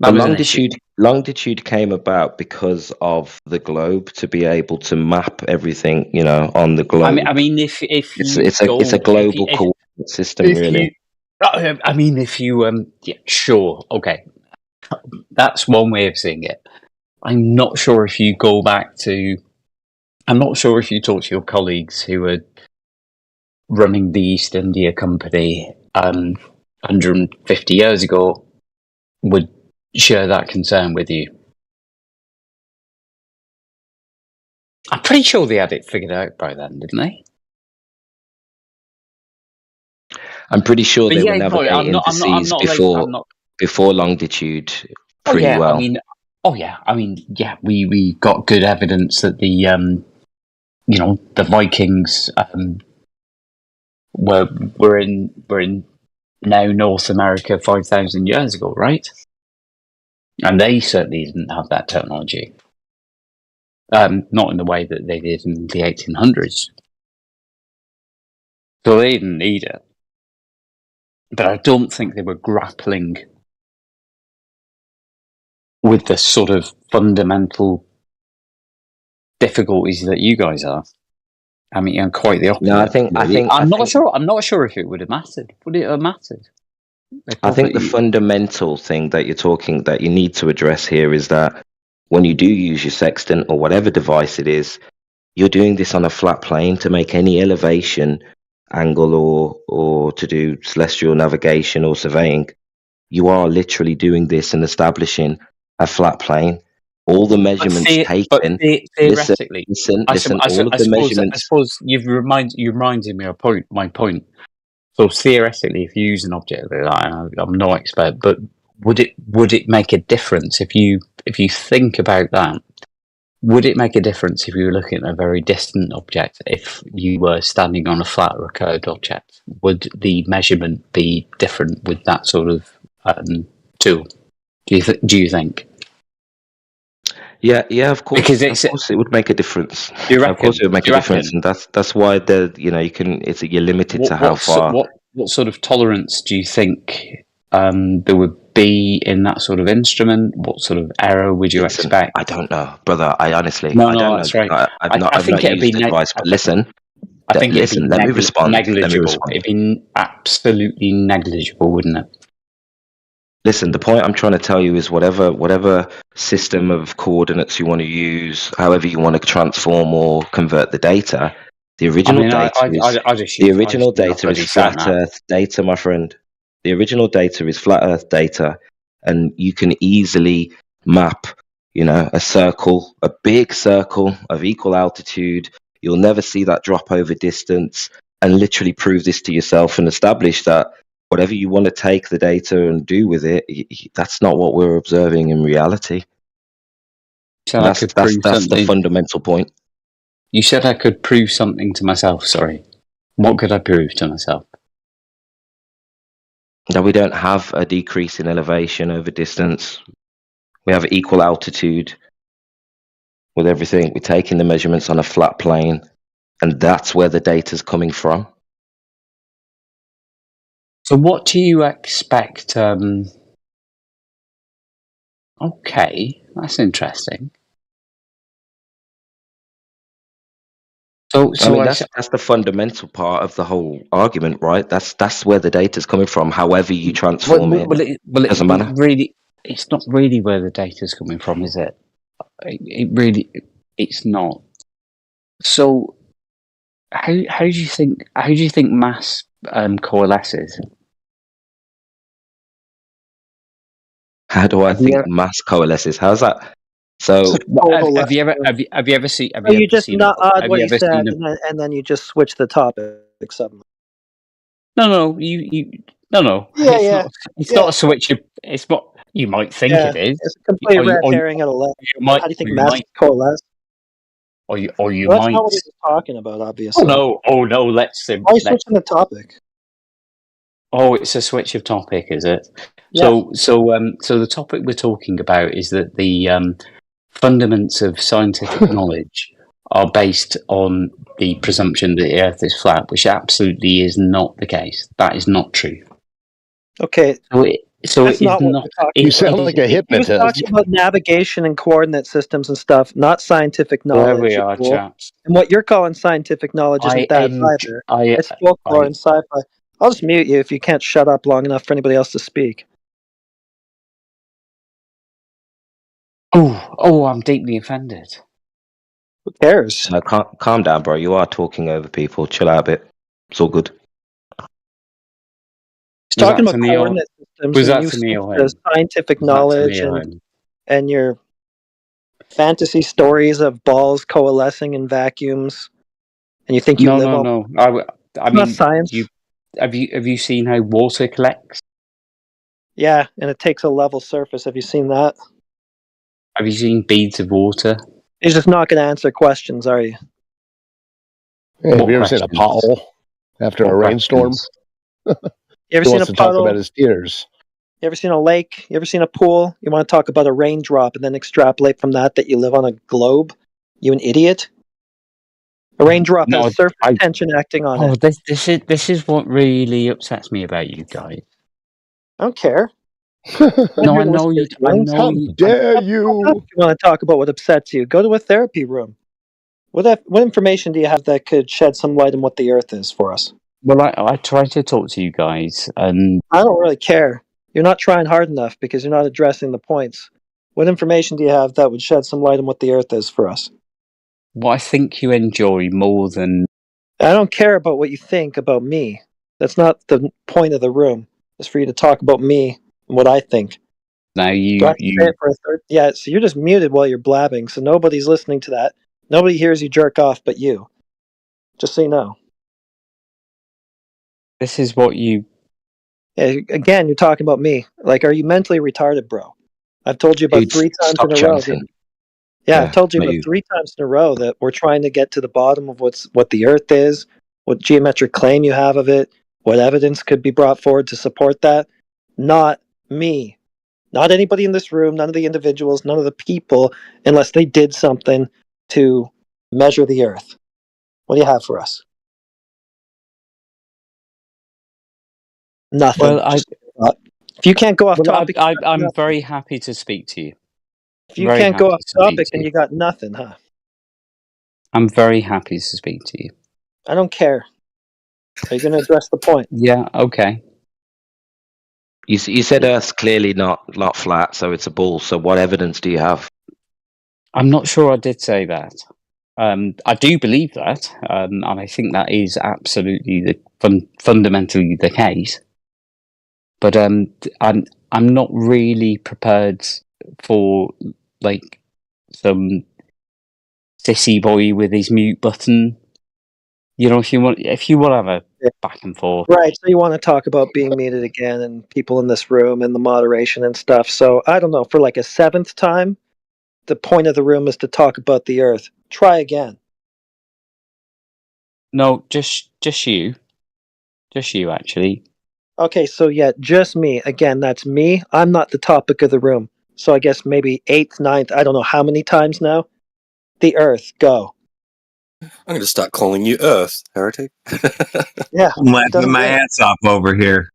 The longitude came about because of the globe to be able to map everything, you know, on the globe. I mean, if it's a global coordinate system, really. I mean, if you yeah, sure, okay, that's one way of seeing it. I'm not sure if you go back to. I'm not sure if you talk to your colleagues who were running the East India Company 150 years ago would share that concern with you. I'm pretty sure they had it figured out by then, didn't they? I'm pretty sure they were navigating the seas before longitude pretty well. I mean, we got good evidence that the the Vikings were in now North America 5,000 years ago, right? And they certainly didn't have that technology. Not in the way that they did in the 1800s. So they didn't need it. But I don't think they were grappling with the sort of fundamental difficulties that you guys are. I mean, I'm quite the opposite. No, I'm not sure if it would have mattered. Would it have mattered? I think the fundamental thing that you need to address here is that when you do use your sextant or whatever device it is, you're doing this on a flat plane to make any elevation angle or to do celestial navigation or surveying. You are literally doing this and establishing a flat plane. All the measurements taken. Theoretically, listen. All of the measurements. I suppose you reminded me of my point. So theoretically, if you use an object like that, I'm no expert, but would it make a difference if you think about that? Would it make a difference if you were looking at a very distant object? If you were standing on a flat or a curved object, would the measurement be different with that sort of tool? Do you think? Yeah, of course. Because of course it would make a difference. Of course it would make a difference, and that's why you're limited to how far. What sort of tolerance do you think there would be in that sort of instrument? What sort of error would you expect? I don't know, brother. I honestly, no, I don't that's know. right. I've not used the device, but listen. I think let me respond. Negligible. It'd be absolutely negligible, wouldn't it? Listen, the point I'm trying to tell you is whatever system of coordinates you want to use, however you want to transform or convert the data, the original data is flat Earth data, my friend. The original data is flat Earth data, and you can easily map, a circle, a big circle of equal altitude. You'll never see that drop over distance, and literally prove this to yourself and establish that whatever you want to take the data and do with it, that's not what we're observing in reality. So that's the fundamental point. You said I could prove something to myself, sorry. What could I prove to myself? That we don't have a decrease in elevation over distance. We have equal altitude with everything. We're taking the measurements on a flat plane, and that's where the data's coming from. So what do you expect? Okay, that's interesting. So that's the fundamental part of the whole argument, right? That's where the data's coming from. However you transform it doesn't matter. Really, it's not really where the data's coming from, is it? It's not. So How do you think mass coalesces? How do I think mass coalesces? How's that? So Have you ever seen? So you just nod what he said, and then you just switch the topic suddenly. No, no. Yeah, it's yeah, not. It's not a switch. It's what you might think it is. It's a complete Or you- red or you- herring at a level. might- How do you think or you mass might- coalesce? Or you Well, that's might. not what he was talking about, obviously. Oh no. Let's. Why are you switching the topic? Oh, it's a switch of topic, is it? Yeah. So the topic we're talking about is that the fundaments of scientific knowledge are based on the presumption that the Earth is flat, which absolutely is not the case. That is not true. Okay. So That's it is not what not. we're talking it- about. it is- He was talking about navigation and coordinate systems and stuff, not scientific There knowledge. we are, Joel. chaps. And what you're calling scientific knowledge isn't that either. It's folklore and sci-fi. I'll just mute you if you can't shut up long enough for anybody else to speak. Oh, I'm deeply offended. Who cares? No, calm down, bro. You are talking over people. Chill out a bit. It's all good. He's talking about coordinate systems Was and that you to me, switch Owen? to scientific Was that to me, knowledge Owen? and your fantasy stories of balls coalescing in vacuums, and you think you live on. No. I It's mean, not science. Have you seen how water collects? Yeah, and it takes a level surface. Have you seen that? Have you seen beads of water? He's just not going to answer questions, are you? Hey, have you ever seen a pothole after a rainstorm? You ever Who seen wants a to talk puddle? about his tears? You ever seen a lake? You ever seen a pool? You want to talk about a raindrop and then extrapolate from that you live on a globe? You an idiot? A raindrop has surface tension acting on it. This is what really upsets me about you guys. I don't care. No, I know you. How dare you? If you want to talk about what upsets you, go to a therapy room. What information do you have that could shed some light on what the Earth is for us? Well, I try to talk to you guys, and I don't really care. You're not trying hard enough because you're not addressing the points. What information do you have that would shed some light on what the Earth is for us? what I think you enjoy more than I don't care about what you think about me. That's not the point of the room. It's for you to talk about me and what I think. now Do I have to say it for a third? Yeah, so you're just muted while you're blabbing, so nobody's listening to that. Nobody hears you jerk off but you. Just so you know. this is what you. Yeah, again, you're talking about me. Like, are you mentally retarded, bro? I've told you about Dude, 3 times stop in a row. chanting. Yeah, Yeah, I've told you not about you. 3 times in a row that we're trying to get to the bottom of what the Earth is, what geometric claim you have of it, what evidence could be brought forward to support that. Not me. Not anybody in this room, none of the individuals, none of the people, unless they did something to measure the Earth. What do you have for us? Nothing. Well, if you can't go off topic, I'm very happy to speak to you. if you very can't go happy off to speak topic, to then you. you got nothing, huh? I'm very happy to speak to you. I don't care. Are you going to address the point? Yeah. Okay. You said Earth's clearly not flat, so it's a ball. So what evidence do you have? I'm not sure I did say that. I do believe that, and I think that is absolutely fundamentally the case. But I'm not really prepared for like some sissy boy with his mute button. You know, if you want to have a back and forth. Right, so you want to talk about being muted again and people in this room and the moderation and stuff. So, I don't know, for like a 7th time, the point of the room is to talk about the Earth. Try again. No, just you. Just you, actually. Okay, so yeah, just me. Again, that's me. I'm not the topic of the room. So I guess maybe 8th, 9th, I don't know how many times now. The Earth, go. I'm going to start calling you Earth, heretic. Yeah. I'm laughing my ass off over here.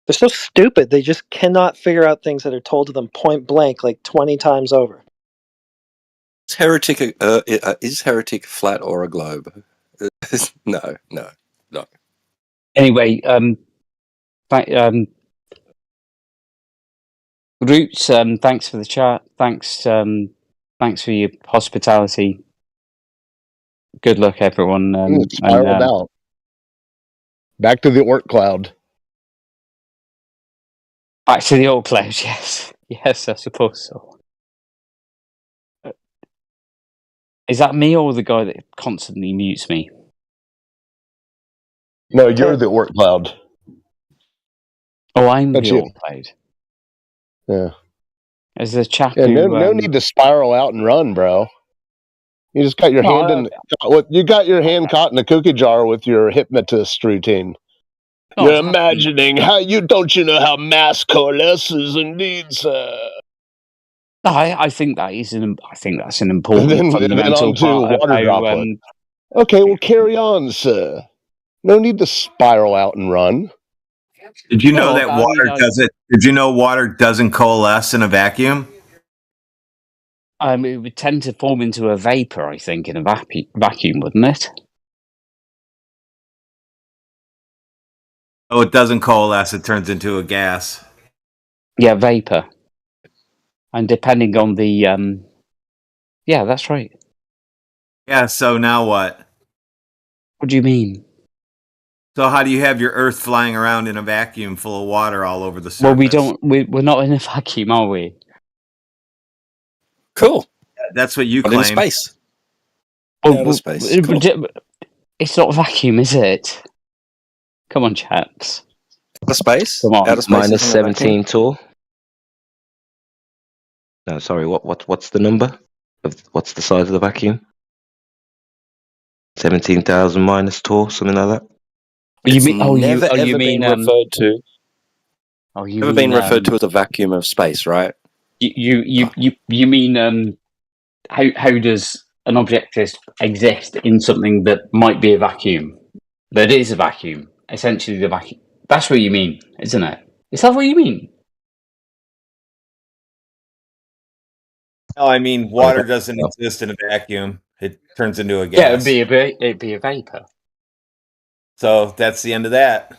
They're so stupid. They just cannot figure out things that are told to them point blank like 20 times over. Is heretic flat or a globe? No. Anyway, Roots, thanks for the chat. Thanks for your hospitality. Good luck, everyone. Spiraled out. Back to the Oort cloud. Back to the Oort cloud, yes. Yes, I suppose so. Is that me or the guy that constantly mutes me? No, you're the Oort cloud. Oh, I'm That's the you. Oort cloud. Yeah. As the chap Yeah, who... no need to spiral out and run, bro. You just got your hand in. You got your hand caught in a cookie jar with your hypnotist routine. Oh, You're imagining how you don't you know how mass coalesces and needs. I think that is I think that's an important then fundamental on to part of water how, droplet. Okay, well carry on, sir. No need to spiral out and run. Did you know that I water mean, doesn't? Did you know water doesn't coalesce in a vacuum? it would tend to form into a vapor, I think, in a vacuum, wouldn't it? Oh, it doesn't coalesce. It turns into a gas. Yeah, vapor. And depending on the... yeah, that's right. Yeah, so now what? What do you mean? So how do you have your Earth flying around in a vacuum full of water all over the surface? Well, we don't... We're not in a vacuum, are we? Cool. That's what you But claim. in space. Well, space. Cool. It's not a vacuum, is it? Come on, chaps. Outer space? Come on. Outer space Minus isn't a vacuum? 17 tour. No, sorry. What's the number? What's the size of the vacuum? 17,000 minus tour, something like that. You mean? Oh, never you ever mean been referred to? Oh, you Never mean, been referred to as a vacuum of space, right? You mean how does an object exist in something that might be a vacuum? That is a vacuum. Essentially, the vacuum. That's what you mean, isn't it? Is that what you mean? No, I mean water doesn't exist in a vacuum. It turns into a gas. Yeah, it'd be a vapor. So that's the end of that.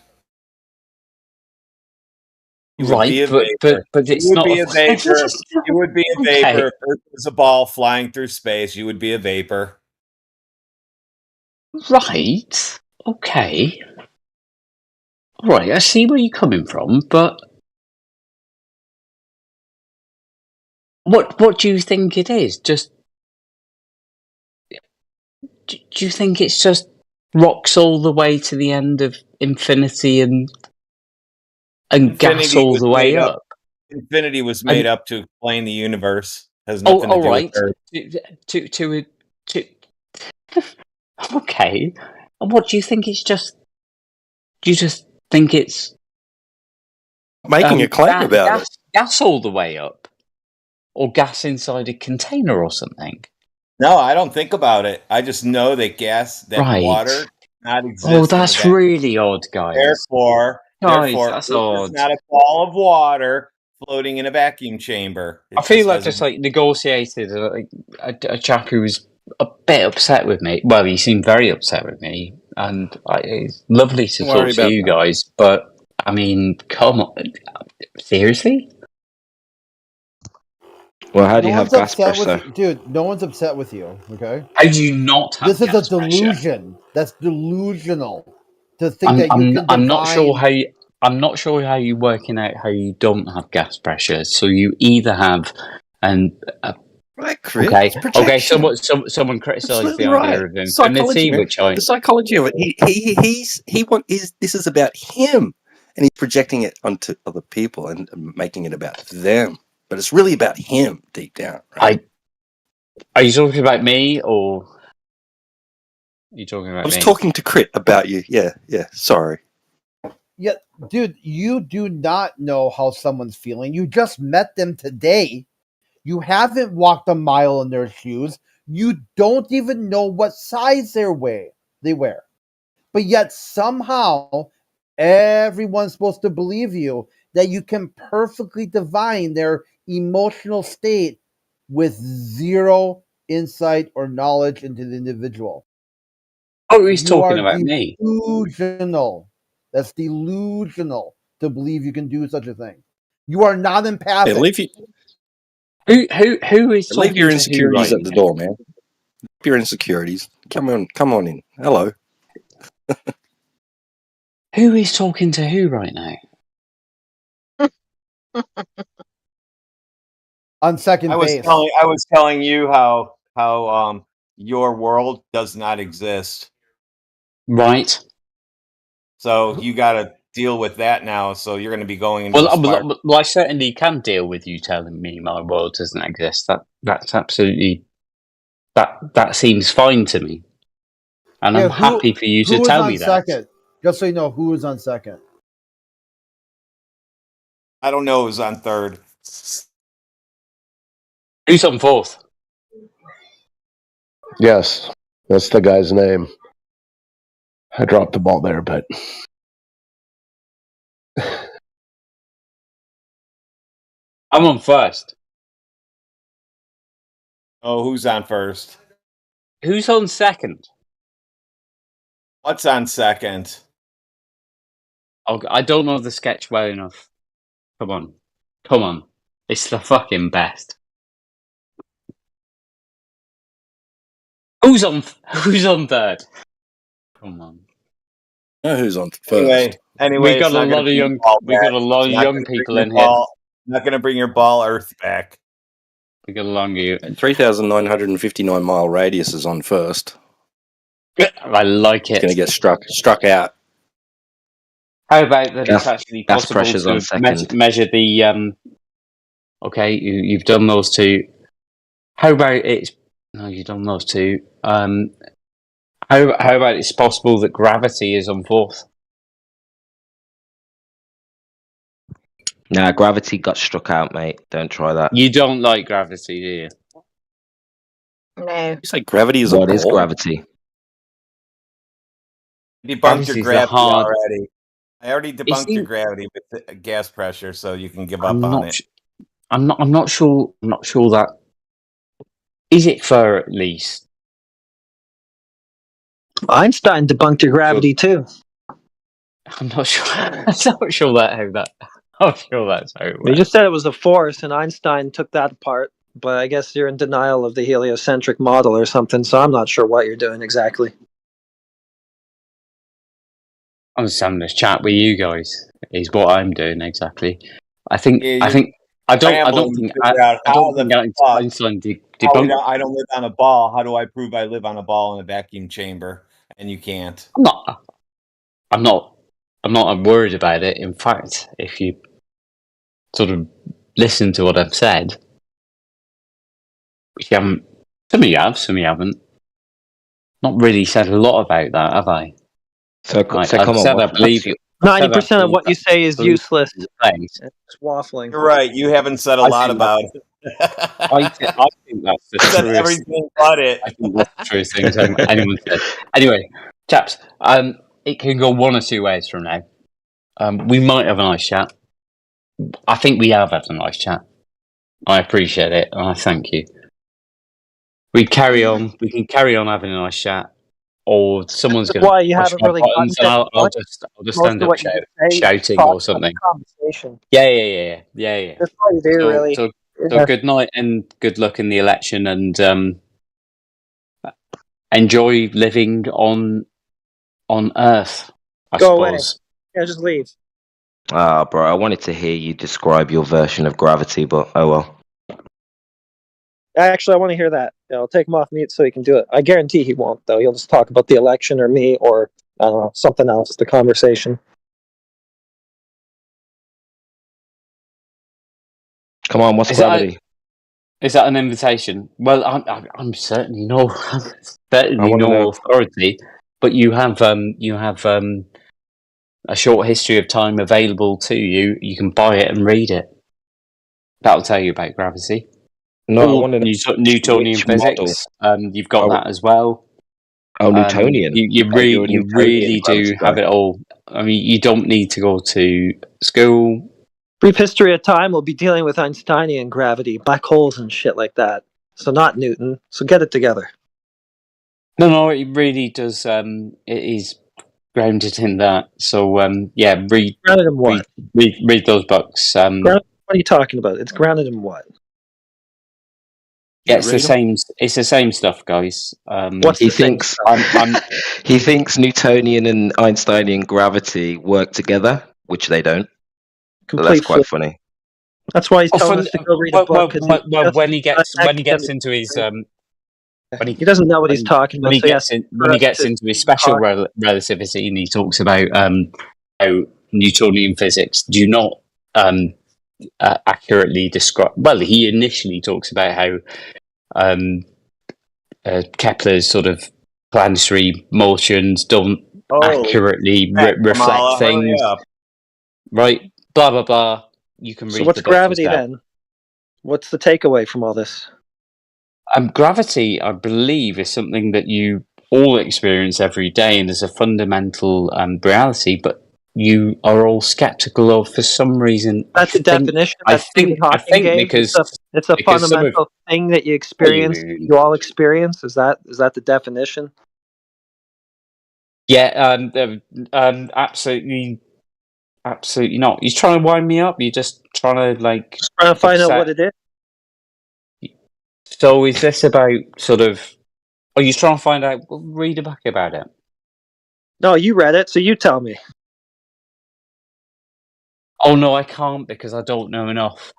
You would be a vapor. But it's you would not be a vapor. You would be a Okay. vapor. If Earth was a ball flying through space, you would be a vapor. Right. Okay. Right, I see where you're coming from, but what do you think it is? Just do you think it's just rocks all the way to the end of infinity and gas all the way up? Infinity was made up to explain the universe. Has nothing to do with Earth. Okay. And what do you think it's just? Do you just think it's making a claim about it? Gas all the way up, or gas inside a container or something? No, I don't think about it. I just know that water does not exist. Oh, that's really odd, guys. Therefore, that's Earth odd. is not a ball of water floating in a vacuum chamber. I feel like I just negotiated a chap who was a bit upset with me. Well, he seemed very upset with me, and it's lovely to talk to you guys. But I mean, come on, seriously? Well, how do you have gas pressure? Dude, no one's upset with you, okay? How do you not have This is gas a delusion. pressure? That's delusional to think that you can I'm not sure how you... I'm not sure how you're working out how you don't have gas pressure. So you either have right, Chris. Okay. Someone criticised the idea of infinity, the psychology of it. This is about him, and he's projecting it onto other people and making it about them. But it's really about him deep down. Right? Are you talking about me or are you talking about me? I was talking to Crit about you. Yeah. Sorry. Yeah, dude, you do not know how someone's feeling. You just met them today. You haven't walked a mile in their shoes. You don't even know what size they wear. But yet somehow everyone's supposed to believe you that you can perfectly divine their emotional state with zero insight or knowledge into the individual. Oh, he's talking about me. Delusional. That's delusional to believe you can do such a thing. You are not empathic. Hey, leave you. Who is leave your insecurities at the door, man. your insecurities. Come on in. Hello. Who is talking to who right now? On second base. I was telling you how your world does not exist. Right. So you got to deal with that now. So you're going to be going into Well, I certainly can deal with you telling me my world doesn't exist. That's absolutely that seems fine to me, and I'm happy for you to tell me that. Second? Just so you know, who is on second? I don't know who's on third. Who's on fourth? Yes, that's the guy's name. I dropped the ball there, but I'm on first. Oh, who's on first? Who's on second? What's on second? I don't know the sketch well enough. Come on. It's the fucking best. Who's on third? Come on. Know who's on first. Anyway, we got a lot of young people in here. Not going to bring your ball Earth back. We got a longer 3,959 mile radius is on first. I like it. It's going to get struck out. How about that? It's actually gas possible pressure's on to second. measure the. Okay, you've done those two. How about it's? No, you've done those two. How about it's possible that gravity is on fourth? Nah, gravity got struck out, mate. Don't try that. You don't like gravity, do you? No. You say gravity is What a is ball? gravity? Debunked your Gravity's a gravity hard- already. I already debunked your seems- gravity with the gas pressure, so you can give up I'm on not. it. I'm not sure. I'm not sure that. Is it fair at least? Einstein debunked your gravity too. I'm not sure. I'm not sure that. I'm sure that's how it They works. just said it was a force, and Einstein took that apart. But I guess you're in denial of the heliocentric model or something, so I'm not sure what you're doing exactly. I'm just having this chat with you guys. Is what I'm doing exactly. I think. Yeah, I think. I don't Scrambling think. to figure out I how don't the think fuck- Einstein How debunked. I don't live on a ball. How do I prove I live on a ball in a vacuum chamber? And you can't. I'm not worried about it. In fact, if you sort of listen to what I've said, which you haven't, some of you have, some of you haven't. Not really said a lot about that, have I? So I've come on. said I what's believe your- 90% of what you say is believe useless. in place. It's waffling. You're right. You haven't said a I lot think about it. I think that's the said truest. everything but it. I think that's the truest thing anyone said. Anyway, chaps, it can go one or two ways from now. We might have a nice chat. I think we have had a nice chat. I appreciate it, and I thank you. We can carry on having a nice chat, or someone's going Why you to push haven't my really buttons, and gotten I'll to just most stand of up what you say, shouting talk or about something. Conversation. Yeah. That's all you do, really. So Yeah. good night and good luck in the election, and enjoy living on Earth. I Go away. suppose. Yeah, just leave. Ah, bro, I wanted to hear you describe your version of gravity, but oh well. Actually, I want to hear that. I'll take him off mute so he can do it. I guarantee he won't, though. He'll just talk about the election or me or, I don't know, something else, the conversation. Come on, what's gravity? Is that an invitation? Well, I'm certainly no wanna know. authority, but you have a short history of time available to you. You can buy it and read it. That'll tell you about gravity. No, I Or want to know Newtonian which physics. You've got that as well. Oh, Newtonian. You Okay, you're a really Newtonian do gravity guy. have it all. I mean, you don't need to go to school. Brief History of Time will be dealing with Einsteinian gravity, black holes and shit like that. So not Newton. So get it together. No, it really does. It is grounded in that. So yeah, read Grounded in what? read those books. What are you talking about? It's grounded in what? Yeah, it's the same. It's the same stuff, guys. He thinks he thinks Newtonian and Einsteinian gravity work together, which they don't. So that's quite funny. That's why he's telling us to go read a book. When he gets into his when he doesn't know what he's talking about. When he gets into his special relativity, and he talks about how Newtonian physics do not accurately describe. Well, he initially talks about how Kepler's sort of planetary motions don't accurately reflect things. Right? Blah blah blah. You can read. So what's gravity then? What's the takeaway from all this? Gravity, I believe, is something that you all experience every day, and is a fundamental reality. But you are all skeptical of for some reason. That's the definition. I think because it's a fundamental thing that you experience. You all experience. Is that the definition? Yeah. Absolutely. Absolutely not. You're trying to wind me up. You're just trying to find out what it is. So is this about sort of? Are you trying to find out? Well, read a book about it. No, you read it, so you tell me. Oh no, I can't because I don't know enough.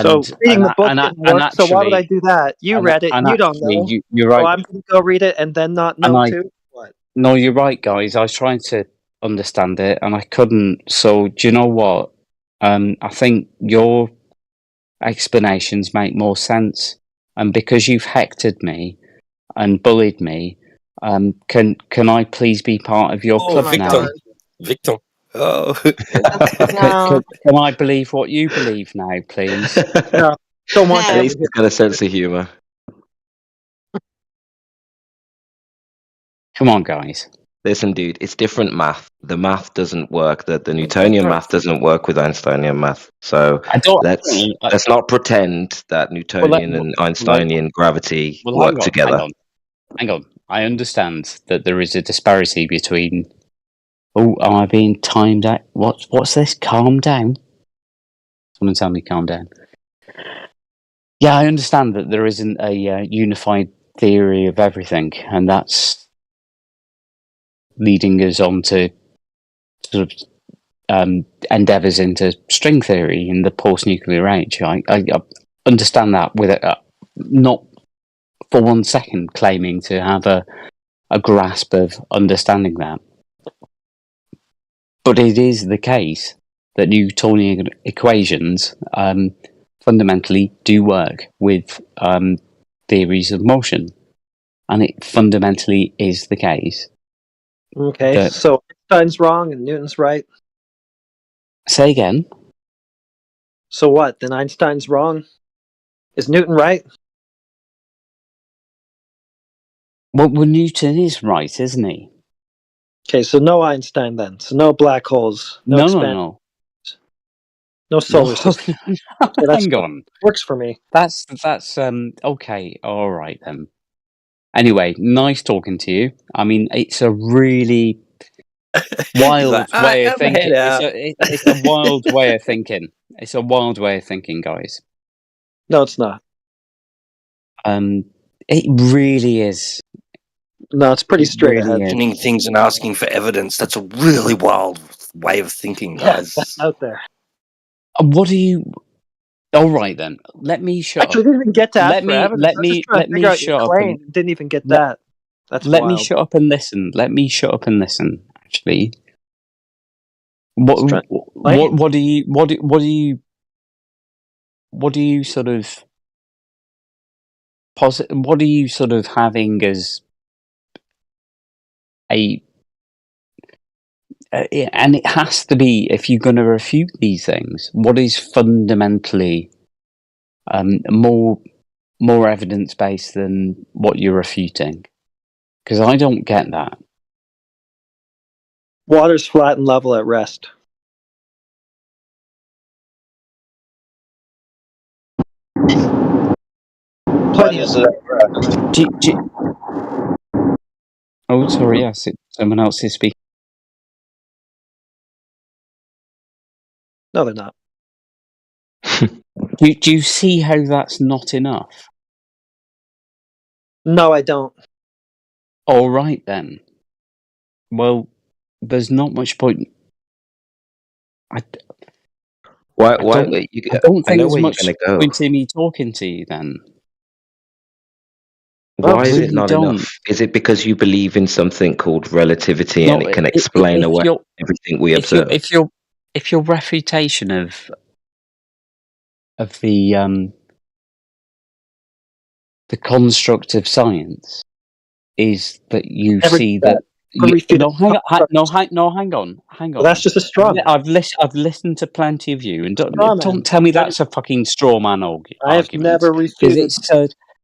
So reading the book didn't work. So why would I do that? You read it, you don't know. You're right. So I'm going to go read it and then not know too. What? No, you're right, guys. I was trying to understand it and I couldn't. So do you know what? I think your explanations make more sense. And because you've hectored me and bullied me, can I please be part of your club now? Victor. Oh. Can I believe what you believe now, please? No, don't want At least he's got a sense of humour. Come on, guys. Listen, dude, it's different math. The math doesn't work. The Newtonian math doesn't work with Einsteinian math. So let's not pretend that Newtonian and Einsteinian gravity work together. Hang on. I understand that there is a disparity between. Oh, am I being timed out? What's this? Calm down. Someone tell me, calm down. Yeah, I understand that there isn't a unified theory of everything, and that's leading us on to sort of endeavours into string theory in the post-nuclear age. I understand that with not for 1 second claiming to have a grasp of understanding that. But it is the case that Newtonian equations fundamentally do work with theories of motion. And it fundamentally is the case. Okay, so Einstein's wrong and Newton's right. Say again. So what? Then Einstein's wrong? Is Newton right? Well, Newton is right, isn't he? Okay, so no Einstein then. So no black holes. No. No solar system. Okay, hang on. Works for me. That's okay. All right then. Anyway, nice talking to you. I mean, it's a really wild way of thinking. It's a wild way of thinking. It's a wild way of thinking, guys. No, it's not. It really is. No, it's pretty straight ahead. Questioning things and asking for evidence. That's a really wild way of thinking, guys. That's out there. What do you... All right, then. Let me shut Actually, up. didn't even get to ask for evidence. Let me shut up. Didn't even get that. That's let wild. me shut up and listen. Let me shut up and listen. Actually, what do you sort of what are you sort of having as a and it has to be, if you're going to refute these things, what is fundamentally more evidence based than what you're refuting? Because I don't get that. Water's flat and level at rest. Plenty of Oh, sorry, yes, someone else is speaking. No, they're not. Do you see how that's not enough? No, I don't. All right then. Well, there's not much point. I Why? don't I think know there's where you're much going to go. point in me talking to you then. Why is it really not don't. enough? Is it because you believe in something called relativity and No, it can explain if away you're everything we if you observe? if your refutation of the construct of science is that you Never see did that. that no, hang on. Well, that's just a straw man. I've listened to plenty of you, and Straw man. don't tell me that's a fucking straw man I have argument, never refuted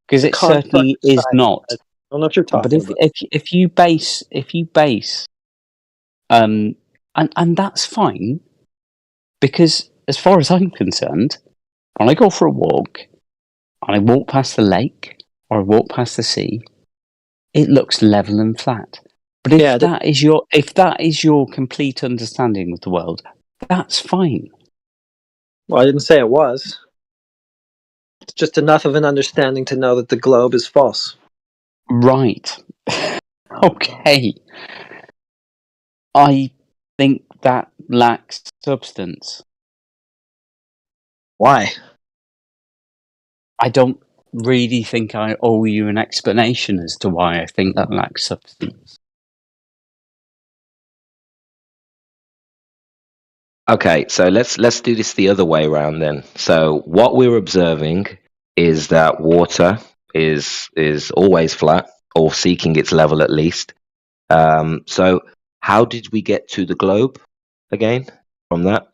because it certainly is not. I don't know what you're But talking about. if you base and that's fine, because as far as I'm concerned, when I go for a walk and I walk past the lake or I walk past the sea, it looks level and flat. But if that is your complete understanding of the world, that's fine. Well, I didn't say it was. It's just enough of an understanding to know that the globe is false. Right. Okay. I think that lacks substance. Why? I don't really think I owe you an explanation as to why I think that lacks substance. Okay, so let's do this the other way around then. So what we're observing is that water is always flat or seeking its level at least. So how did we get to the globe again from that?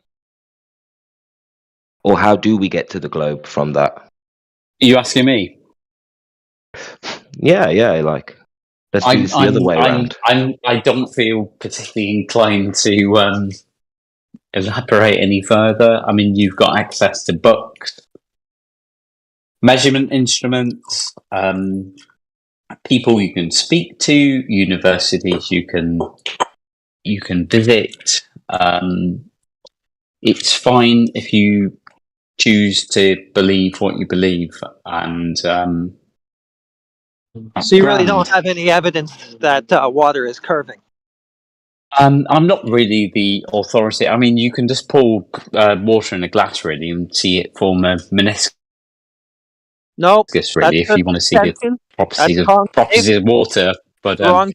Or how do we get to the globe from that? Are you asking me? Yeah, like let's do this the other way around. I don't feel particularly inclined to elaborate any further. I mean, you've got access to books, measurement instruments, people you can speak to, universities you can visit. It's fine if you choose to believe what you believe, and so you really don't have any evidence that water is curving. I'm not really the authority. I mean, you can just pour water in a glass, really, and see it form a meniscus. Nope. Really, if you want to see the properties of water. But I'm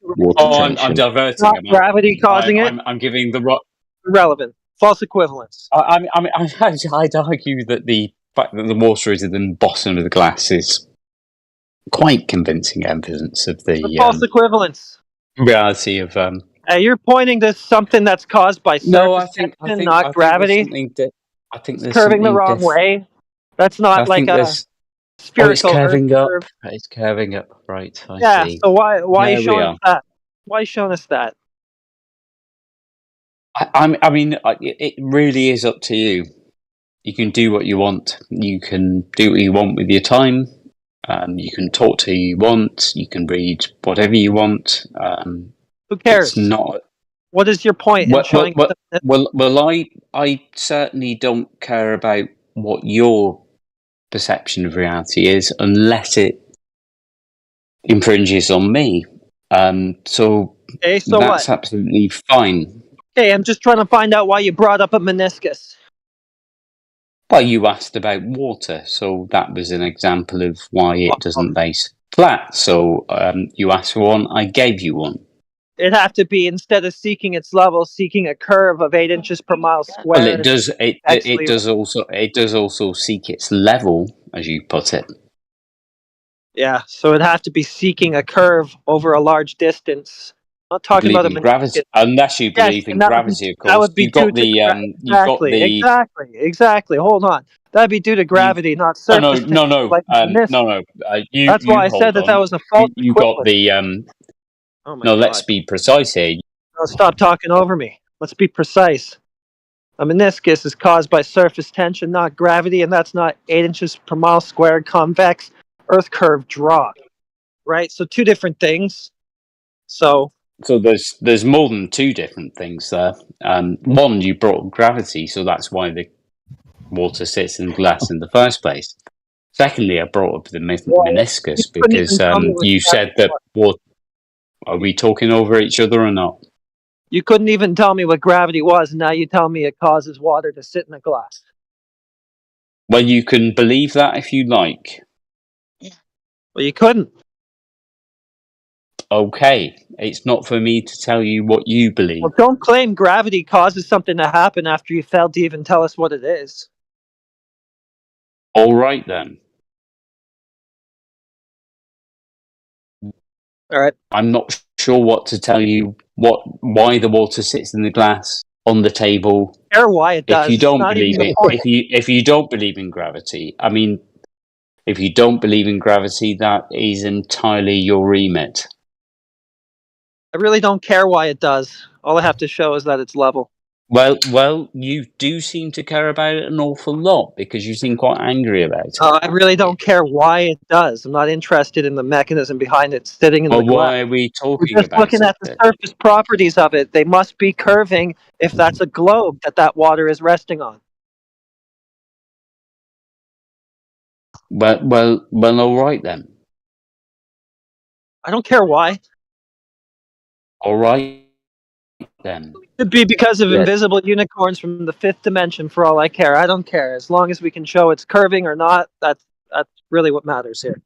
diverting. Not gravity causing it. I'm giving the irrelevant, false equivalence. I'd argue that the fact that the water is in the bottom of the glass is quite convincing evidence of the false equivalence reality of. You're pointing to something that's caused by surface tension, not gravity. I think there's curving the wrong way. That's not like a spherical. It's curving up. It's curving up. Right. I see. So why are you showing us that? Why are you showing us that? I mean, it really is up to you. You can do what you want. You can do what you want with your time. You can talk to who you want. You can read whatever you want. Who cares? It's not. What is your point in showing? Well, I certainly don't care about what your perception of reality is unless it infringes on me. So that's what? Absolutely fine. Okay, I'm just trying to find out why you brought up a meniscus. Well, you asked about water, so that was an example of why it doesn't base flat. So you asked for one, I gave you one. It'd have to be, instead of seeking its level, seeking a curve of 8 inches per mile squared. Well, it does. It does also seek its level, as you put it. Yeah, so it'd have to be seeking a curve over a large distance. I'm not talking about gravity, unless you believe in gravity, of course. That would be exactly. Hold on, that'd be due to gravity, not surface. No. That's why I said that was a false. You got the. Oh my God. Let's be precise here. No, stop talking over me. Let's be precise. A meniscus is caused by surface tension, not gravity, and that's not 8 inches per mile squared convex Earth curve drop. Right? So 2 different things. So there's more than 2 different things there. One, you brought gravity, so that's why the water sits in glass in the first place. Secondly, I brought up the meniscus because you said that. Well, are we talking over each other or not? You couldn't even tell me what gravity was, and now you tell me it causes water to sit in a glass. Well, you can believe that if you like. Well, you couldn't. Okay, it's not for me to tell you what you believe. Well, don't claim gravity causes something to happen after you failed to even tell us what it is. All right, then. All right. I'm not sure what to tell you. Why the water sits in the glass on the table? Or why it does. If you It's don't not believe even it, the point. if you don't believe in gravity, I mean, if you don't believe in gravity, that is entirely your remit. I really don't care why it does. All I have to show is that it's level. Well, you do seem to care about it an awful lot because you seem quite angry about it. I really don't care why it does. I'm not interested in the mechanism behind it sitting in the glass. Why are we talking We're just about looking at the surface properties of it. They must be curving if that's a globe that water is resting on. Well, all right then. I don't care why. All right then. It could be because of invisible unicorns from the 5th dimension for all I care. I don't care. As long as we can show it's curving or not, that's really what matters here.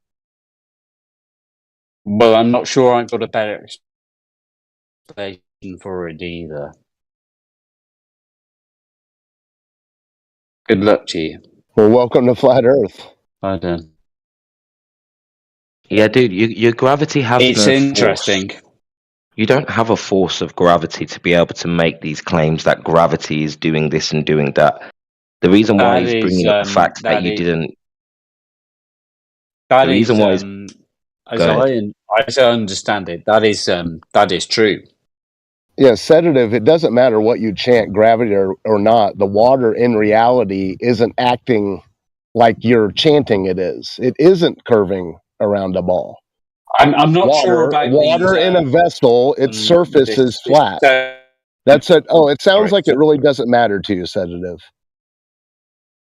Well, I'm not sure I've got a better explanation for it either. Good luck to you. Well, welcome to Flat Earth. Bye then. Yeah, dude, your gravity has It's no interesting. Force. You don't have a force of gravity to be able to make these claims that gravity is doing this and doing that. The reason why he's bringing up the fact that you didn't... The reason why as I understand it, that is true. Yeah, sedative, it doesn't matter what you chant, gravity or not. The water in reality isn't acting like you're chanting it is. It isn't curving around a ball. I'm not sure about water these, in a vessel, its surface is flat. That's it. Oh, it sounds like it really doesn't matter to you, sedative.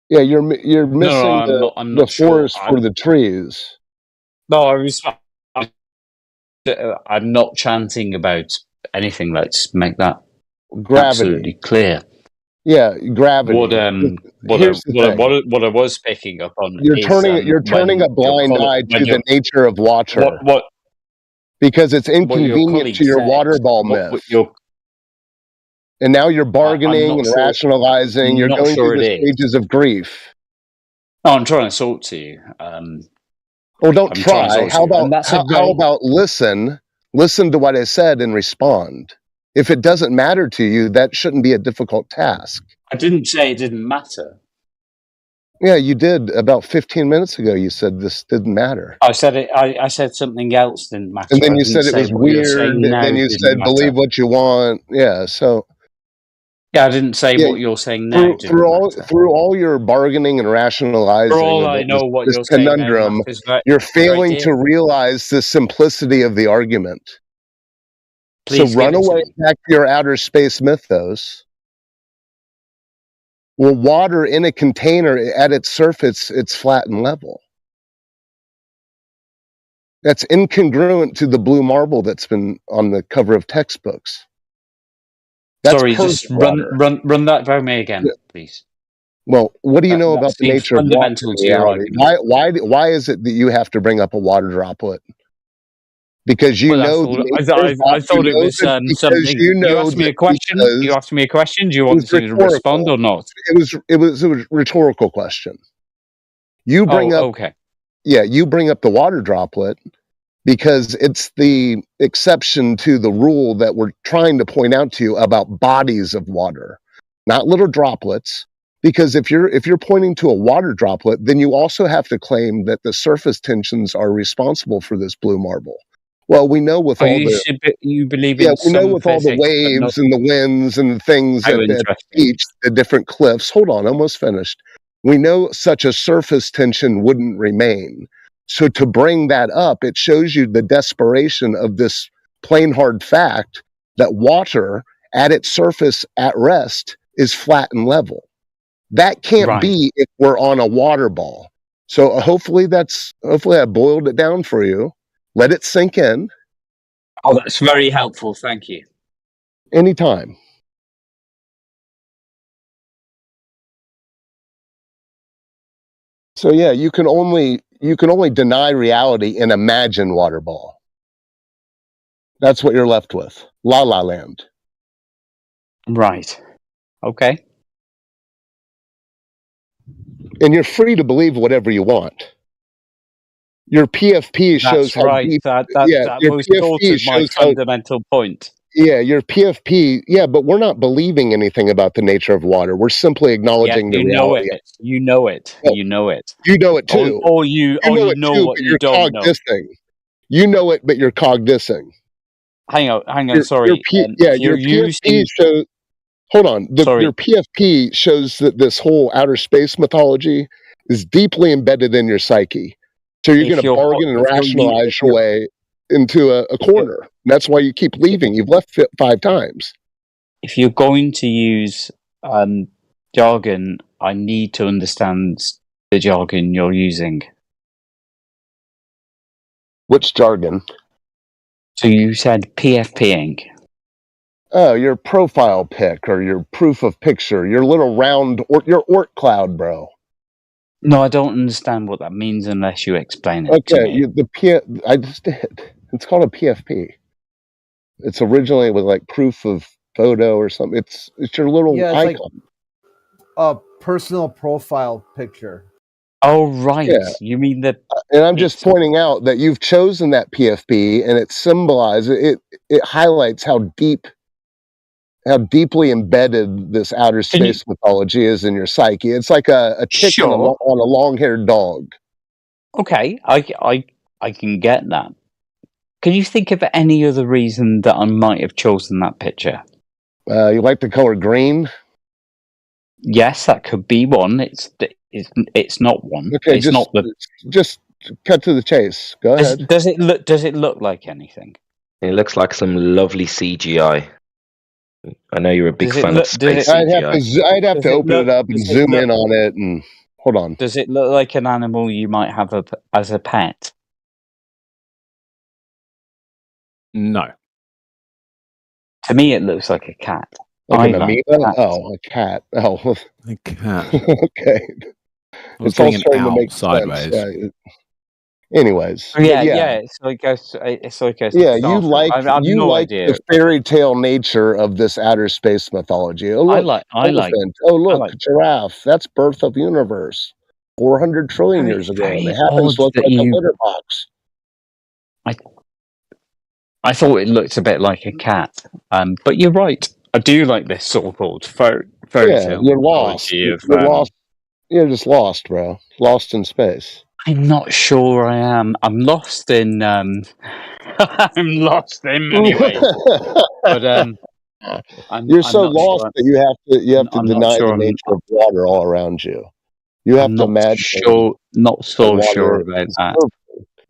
Yeah, you're missing the forest for the trees. No, I'm not chanting about anything. Let's make that absolutely clear. Yeah, gravity. What I was picking up on you're is turning a blind eye to the nature of water. Because it's inconvenient to your water ball myth. And now you're bargaining and rationalizing. You're going through the stages of grief. No, I'm trying to talk to you. Well, don't try. How about listen? Listen to what I said and respond. If it doesn't matter to you, that shouldn't be a difficult task. I didn't say it didn't matter. Yeah, you did. About 15 minutes ago, you said this didn't matter. I said it. I said something else didn't matter. And then you said it was weird. And then you said believe what you want. Yeah, so... Yeah, I didn't say what you're saying now. Through all your bargaining and rationalizing, for all I know, what this you're conundrum, saying you're failing to realize the simplicity of the argument. Please so run away back to your outer space mythos. Well, water in a container at its surface, it's flat and level. That's incongruent to the blue marble that's been on the cover of textbooks. That's Sorry, just run that by me again, please. Well, what do you know about the nature of water? Why is it that you have to bring up a water droplet? Because you know. I thought it was something. You asked me a question. You asked me a question. Do you want me to respond or not? It was a rhetorical question. You bring up. Okay. Yeah, you bring up the water droplet because it's the exception to the rule that we're trying to point out to you about bodies of water, not little droplets. Because if you're pointing to a water droplet, then you also have to claim that the surface tensions are responsible for this blue marble. Well, we know with all you believe in we know with all the waves and the winds and the things at the beach, the different cliffs. Hold on, almost finished. We know such a surface tension wouldn't remain. So to bring that up, it shows you the desperation of this plain hard fact that water at its surface at rest is flat and level. That can't be if we're on a water ball. So hopefully I boiled it down for you. Let it sink in. Oh, that's very helpful. Thank you. Anytime. So yeah, you can only deny reality and imagine Waterball. That's what you're left with. La La Land. Right. Okay. And you're free to believe whatever you want. Your PFP shows how right. deep. That your was PFP sort of my shows how. fundamental point. Yeah, your PFP. Yeah, but we're not believing anything about the nature of water. We're simply acknowledging the reality. You know it. Well, You know it. You know it too. Or you know what you don't know. Cognizing. You know it, but you're cognizing. Hang on. Sorry. Your PFP shows. Hold on. Your PFP shows that this whole outer space mythology is deeply embedded in your psyche. So you're going to bargain and rationalize your way into a corner. That's why you keep leaving. You've left 5 times. If you're going to use jargon, I need to understand the jargon you're using. Which jargon? So you said PFPing. Oh, your profile pic or your proof of picture, your little round, or your orc cloud, bro. No, I don't understand what that means unless you explain it to me. I just did. It's called a PFP. It's originally with like proof of photo or something. It's your little icon. Like a personal profile picture. Oh, right. Yeah. You mean that? And I'm just pointing out that you've chosen that PFP, and it symbolizes it highlights how deeply embedded this outer space mythology is in your psyche. It's like a tick on a long-haired dog. Okay, I can get that. Can you think of any other reason that I might have chosen that picture? You like the color green? Yes, that could be one. It's not one. Okay, it's just cut to the chase. Go ahead. Does it look like anything? It looks like some lovely CGI. I know you're a big fan of space CGI. I'd have to open it up and zoom in on it and hold on. Does it look like an animal you might have as a pet? No. To me, it looks like a cat. Like an amoeba? Oh, a cat. Oh, a cat. Okay. It's all starting to make sideways. Sense. Anyways, yeah. It's like a. You like the fairy tale nature of this outer space mythology. Oh, look, elephant. Oh, look, giraffe. That's birth of universe. 400 trillion years ago, and it happens to look like a litter box. I thought it looked a bit like a cat, but you're right. I do like this so-called fairy tale. You're lost. You're lost. You're just lost, bro. Lost in space. I'm not sure I am. I'm lost in. I'm lost in many ways. But you're so lost that you have to deny the nature of water all around you. You have to imagine. Not so sure about that.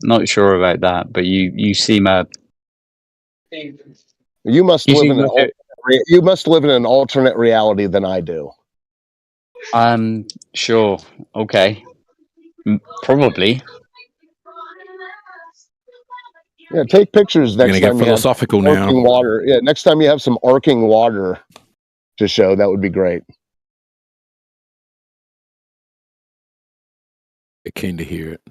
Not sure about that. But you seem a. You must live in an alternate reality than I do. Sure. Okay. Probably. Yeah, take pictures next time. Get philosophical now. Water. Yeah, next time you have some arcing water to show, that would be great. Keen to hear it.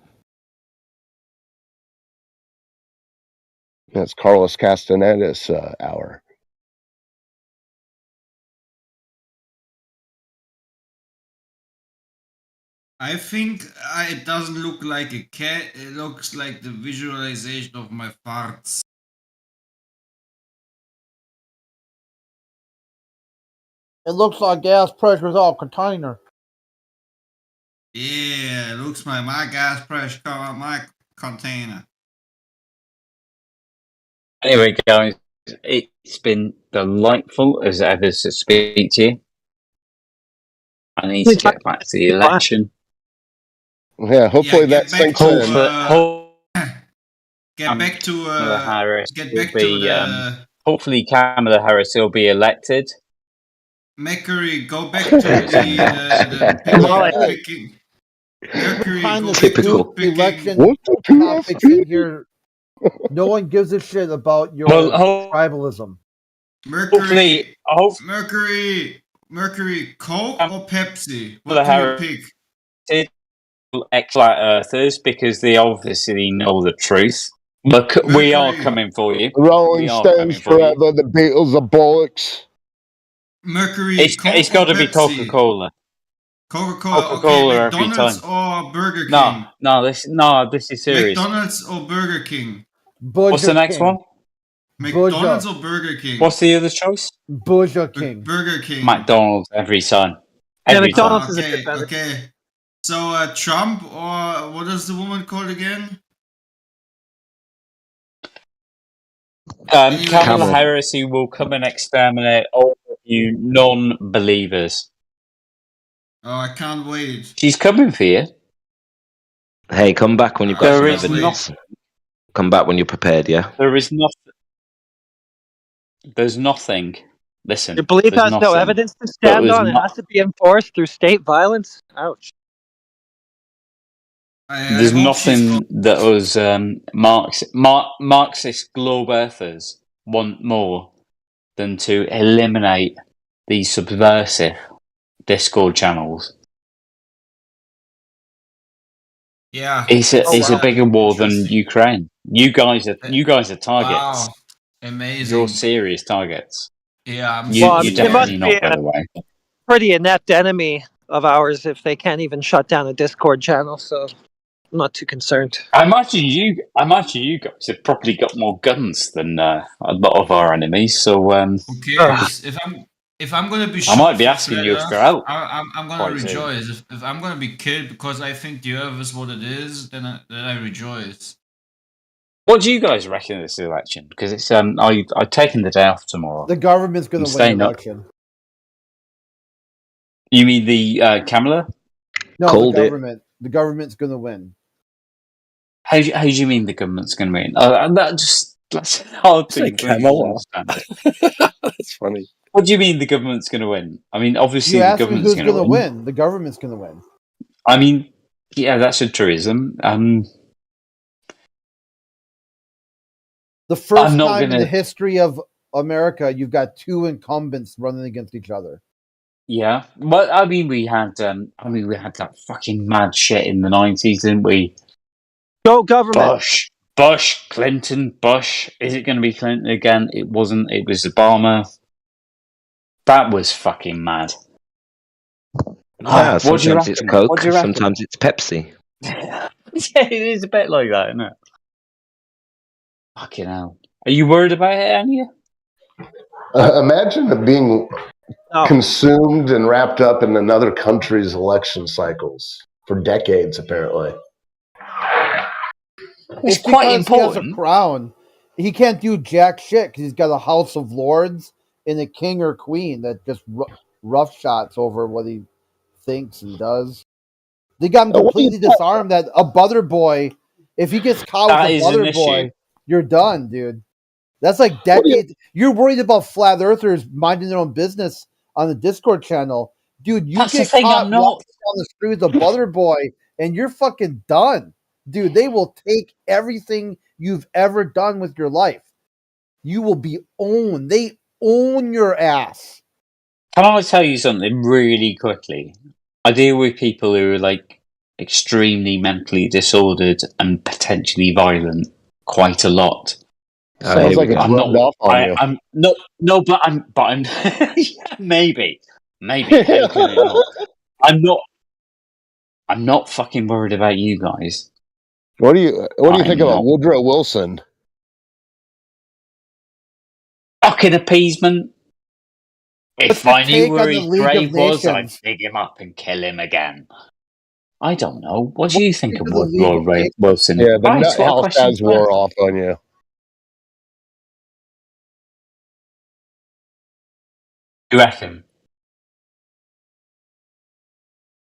That's Carlos Castaneda's hour. I think it doesn't look like a cat. It looks like the visualization of my farts. It looks like gas pressure's off container. Yeah, it looks like my gas pressure come out my container. Anyway, guys, it's been delightful as ever to speak to you. I need to get back to the election. Yeah, hopefully that sinks in. Get back to Harris. Hopefully Kamala Harris will be elected. Macquarie, go back to the picking. Kind of Typical. election What's the topics in PFP? here. No one gives a shit about your tribalism. Hopefully, Mercury, Coke or Pepsi? the What do you pick? ex-flat earthers, because they obviously know the truth. Look, we are coming for you. Rolling Stones forever. The Beatles are bollocks. Mercury, It's got to be Coca-Cola. Coca-Cola. Coca-Cola Okay, every McDonald's time. or Burger King? This is serious. McDonald's or Burger King? What's the next one? McDonald's or Burger King? What's the other choice? Burger King. Burger King. McDonald's every time. Yeah, Every McDonald's time. is a bit better. Okay. So Trump or what is the woman called again? Kamala Harris, who will come and exterminate all of you non-believers. Oh, I can't wait. She's coming for you. Hey, come back when you've got There some is evidence. Come back when you're prepared, yeah? There is nothing. There's nothing. Listen. Your belief there's has no nothing evidence to that stand was on. It not- has to be enforced through state violence. Ouch. There's nothing that us Marxist globe earthers want more than to eliminate these subversive Discord channels. Yeah, It's a bigger war than Ukraine. You guys are targets. Wow, amazing. You're serious targets. Yeah, You're it must definitely be not, by the way. pretty inept enemy of ours if they can't even shut down a Discord channel. So I'm not too concerned. I imagine you guys have probably got more guns than a lot of our enemies. So Okay, if I'm gonna be I shot might be for asking flat you Earth, for help. I'm gonna quite soon. rejoice. If I'm gonna be killed because I think the Earth is what it is, then I rejoice. What do you guys reckon of this election? Because it's I've taken the day off tomorrow. The government's going I'm to win staying the up. election. You mean the Kamala? No, Called the it. government. The government's going to win. How do you mean the government's going to win? That's hard Say to Kamala. understand. That's funny. What do you mean the government's going to win? I mean, obviously You the asked me government's who's going to going to win. win. The government's going to win. I mean, yeah, that's a truism. The first I'm not time in gonna- the history of America, you've got two incumbents running against each other. Yeah, but I mean, we had that fucking mad shit in the 90s, didn't we? Go government. Bush, Clinton, Bush. Is it going to be Clinton again? It wasn't. It was Obama. That was fucking mad. Yeah, What do you sometimes it's reckon? Coke, What do you reckon? sometimes it's Pepsi. Yeah, it is a bit like that, isn't it? Fucking hell. Are you worried about it, Anya? Imagine it being Oh. consumed and wrapped up in another country's election cycles for decades, apparently. It's It's quite because he has a important. crown. He can't do jack shit because he's got a House of Lords and a king or queen that just rough shots over what he thinks and does. They got him completely disarmed. That a butter boy, if he gets caught That with a is an butter issue. boy, you're done, dude. That's like decades. You're worried about flat earthers minding their own business on the Discord channel, dude. You That's the get thing, caught I'm not. walking down the street with a butter boy, and you're fucking done, dude. They will take everything you've ever done with your life. You will be owned. They own your ass. Can I tell you something really quickly? I deal with people who are like extremely mentally disordered and potentially violent quite a lot. Sounds like it's rubbed off on you. I'm but I'm yeah, maybe. Hopefully not. I'm not fucking worried about you guys. What do you think I'm about not. Woodrow Wilson? Fucking appeasement. If I knew take where on the his League of grave was, I'd Nations? dig him up and kill him again. I don't know. What do you think of think of the League of Woodrow Nations? Wilson? Yeah, the Right, nut what a house question has to wore ask. off on you. You reckon?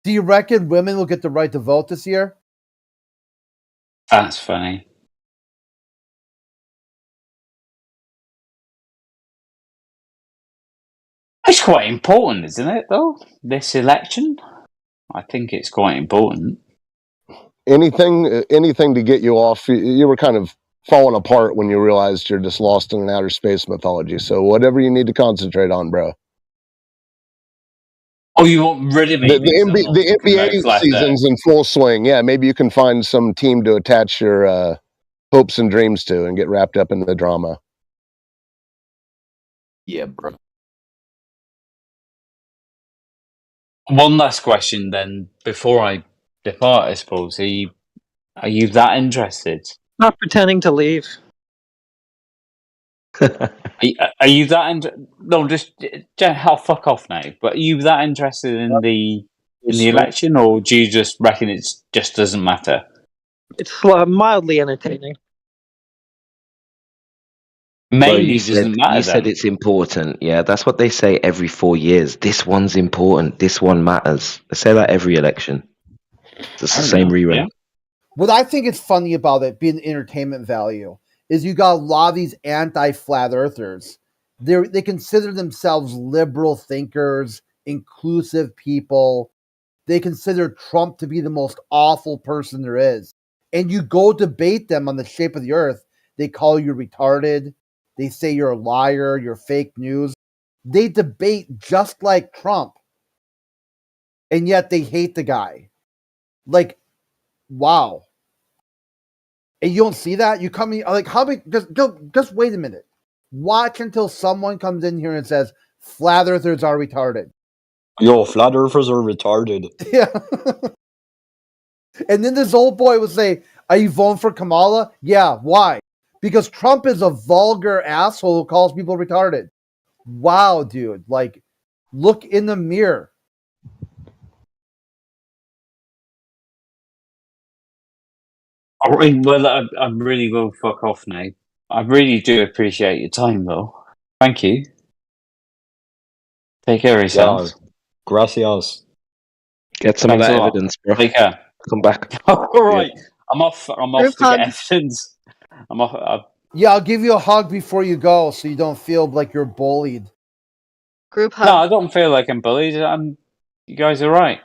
Do you reckon women will get the right to vote this year? That's funny. It's quite important, isn't it, though? This election? I think it's quite important. anything to get you off. You were kind of falling apart when you realized you're just lost in an outer space mythology. So whatever you need to concentrate on, bro. Oh, you want rid of me? The NBA season's in full swing. Yeah, maybe you can find some team to attach your hopes and dreams to and get wrapped up in the drama. Yeah, bro. One last question then, before I depart, I suppose. Are you that interested? Not pretending to leave. Are you that no? Just I'll fuck off now. But are you that interested in the election, or do you just reckon it just doesn't matter? It's mildly entertaining. Mainly you doesn't matter. You said it's important. Yeah, that's what they say every 4 years. This one's important. This one matters. They say that every election. It's the same rerun. Yeah. What I think is funny about it being entertainment value is you got a lot of these anti-flat earthers. They consider themselves liberal thinkers, inclusive people. They consider Trump to be the most awful person there is. And you go debate them on the shape of the earth, they call you retarded. They say you're a liar, you're fake news. They debate just like Trump. And yet they hate the guy. Like, wow. And you don't see that? You come in, like, how many, just wait a minute. Watch until someone comes in here and says, flat earthers are retarded. Yo, flat earthers are retarded. Yeah. And then this old boy would say, are you voting for Kamala? Yeah, why? Because Trump is a vulgar asshole who calls people retarded. Wow, dude. Like, look in the mirror. All right, well, I really will fuck off now. I really do appreciate your time, though. Thank you. Take care of yourselves. Yeah, gracias. Get some of that evidence, bro. Take care. Come back. All right. Yeah. I'm off to get evidence. I'm off. Yeah, I'll give you a hug before you go so you don't feel like you're bullied. Group hug. No, I don't feel like I'm bullied. You guys are right.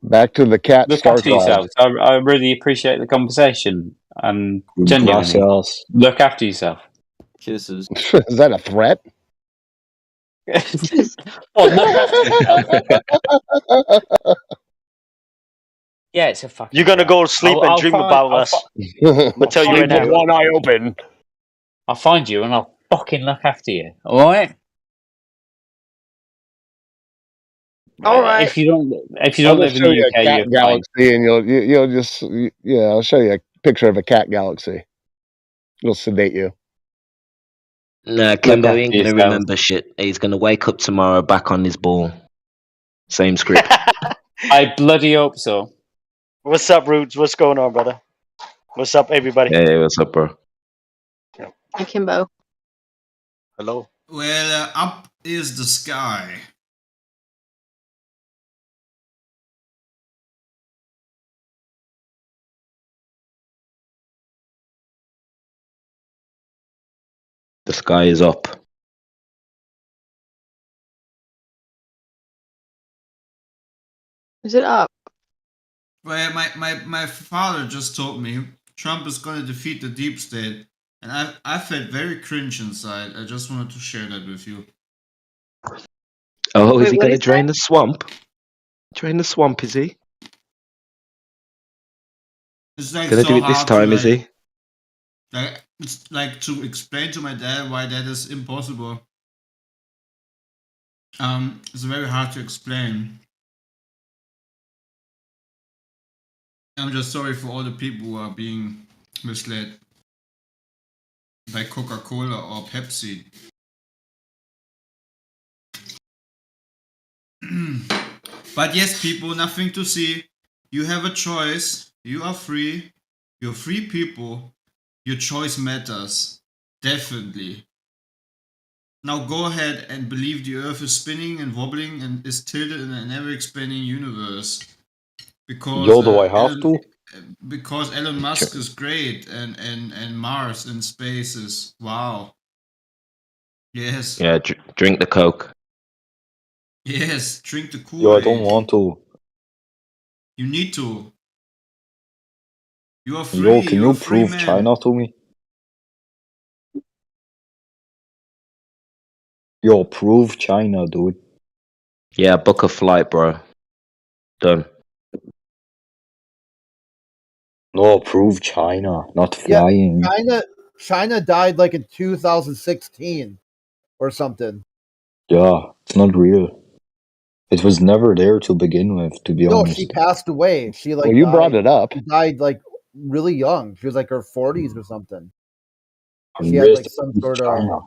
Back to the cat. Look after yourselves. I really appreciate the conversation. And genuinely, look after yourself. Kisses. Is that a threat? Yeah, it's a fucking. You're gonna go to sleep and dream about us. I'm gonna tell you right now. One eye open. I'll find you and I'll fucking look after you. All right. All right. If you don't live in the UK, you're galaxy, and you'll just I'll show you a picture of a cat galaxy. It'll sedate you. Nah, Kimbo ain't gonna remember shit. He's gonna wake up tomorrow back on his ball. Same script. I bloody hope so. What's up, Roots? What's going on, brother? What's up, everybody? Hey, what's up, bro? Hi, Kimbo. Hello. Well, up is the sky. The sky is up. Is it up? Well, my father just told me Trump is going to defeat the deep state, and I felt very cringe inside. I just wanted to share that with you. Oh, is he going to drain the swamp? Drain the swamp, is he? It's like Gonna do it this time, is he? Like, it's like to explain to my dad why that is impossible. It's very hard to explain. I'm just sorry for all the people who are being misled by Coca-Cola or Pepsi. But yes, people, nothing to see. You have a choice. You are free. You're free people. Your choice matters. Definitely. Now go ahead and believe the earth is spinning and wobbling and is tilted in an ever-expanding universe. Because Yo, do I have to? Because Elon Musk is great and Mars and space is wow. Yes. Yeah, drink the Coke. Yes, drink the Kool-Aid. Yo, I don't want to. You need to. You are free. Yo, can You're you a free prove man. China to me? Yo, prove China, dude. Yeah, book a flight, bro. Done. No, prove China, not Yeah, flying. China died like in 2016 or something. Yeah, it's not real. It was never there to begin with, to be No, honest. she passed away. She like Well, you brought it up. She died like really young. She was like her 40s or something. She had Rest like some in sort China.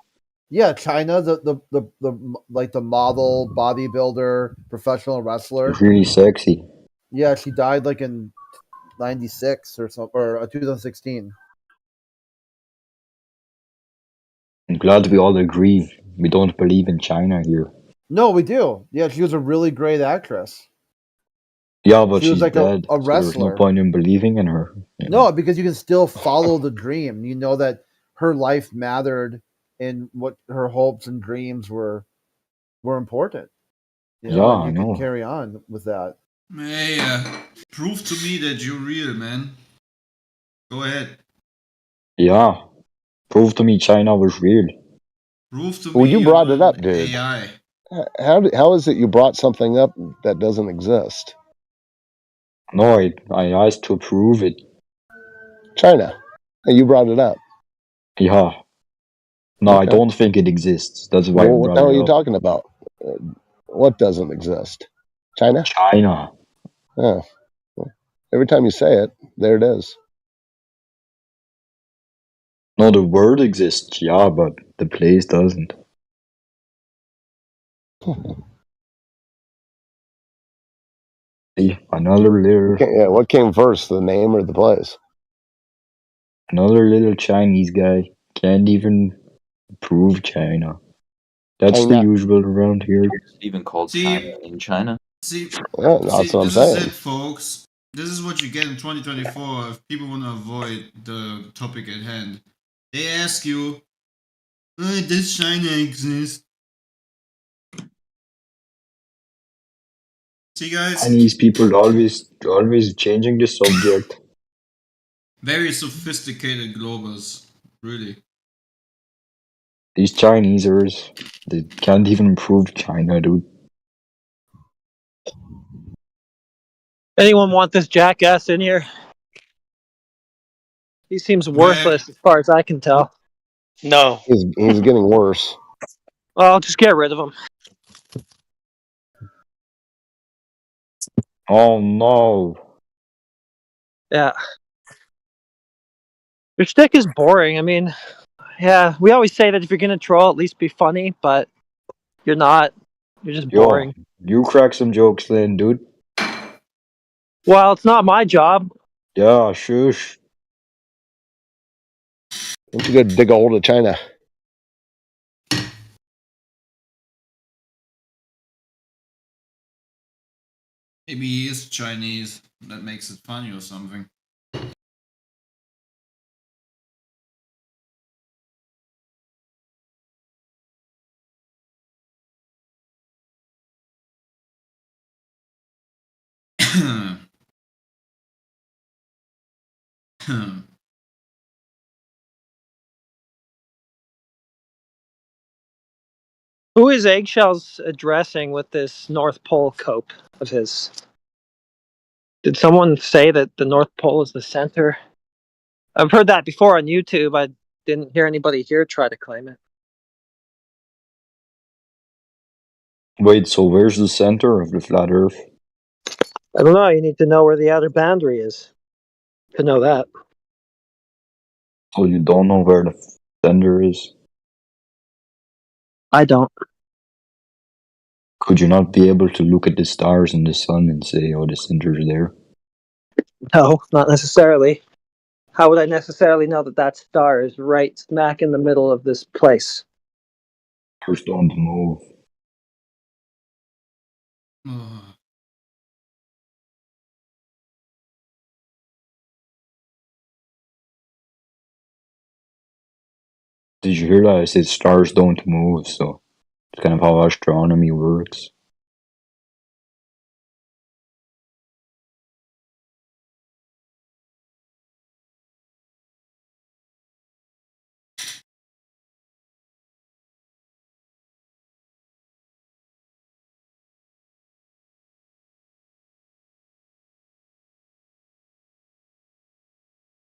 of China, the like the model, bodybuilder, professional wrestler. Really sexy. Yeah, she died like in 96 or something, or 2016. I'm glad we all agree. We don't believe in China here. No, we do. Yeah, she was a really great actress. Yeah, but She was she's like dead, a so there's no wrestler. point in believing in her. you know? No, because you can still follow the dream. You know that her life mattered and what her hopes and dreams were important. You know, Yeah, and I you know. can carry on with that. Hey, prove to me that you're real, man. Go ahead. Yeah. Prove to me China was real. Prove to Well, me you you're brought it up, an dude. AI. How is it you brought something up that doesn't exist? No, I asked to prove it. China. And you brought it up. Yeah. No, I Okay. don't think it exists. That's why I Well, what the brought hell are it you up. talking about? What doesn't exist? China? China. Oh. Well, every time you say it, there it is. No, the word exists, yeah, but the place doesn't. See, another little, Yeah, what came first, the name or the place? another little Chinese guy can't even prove China. That's the China. usual around here. Even called See- China in China. See, Yeah, that's what I'm this is saying. it, folks. This is what you get in 2024 if people want to avoid the topic at hand. They ask you, does China exist? See, guys? Chinese people always changing the subject. Very sophisticated globals. Really. These Chinesers, they can't even prove China, dude. Anyone want this jackass in here? He seems worthless as far as I can tell. No. He's getting worse. Well, I'll just get rid of him. Oh no. Yeah. Your shtick is boring. I mean, yeah, we always say that if you're gonna troll, at least be funny, but you're not. You're just Yo, boring. you crack some jokes then, dude. Well, it's not my job. Yeah, shush. Why don't you go dig a hole to China? Maybe he is Chinese. That makes it funny or something. Who is Eggshells addressing with this North Pole cope of his? Did someone say that the North Pole is the center? I've heard that before on YouTube. I didn't hear anybody here try to claim it. Wait, so where's the center of the flat Earth? I don't know. You need to know where the outer boundary is to know that. So you don't know where the center is? I don't. Could you not be able to look at the stars and the sun and say, oh, the center's there? No, not necessarily. How would I necessarily know that that star is right smack in the middle of this place? First on the move. Did you hear that? I said stars don't move, so it's kind of how astronomy works.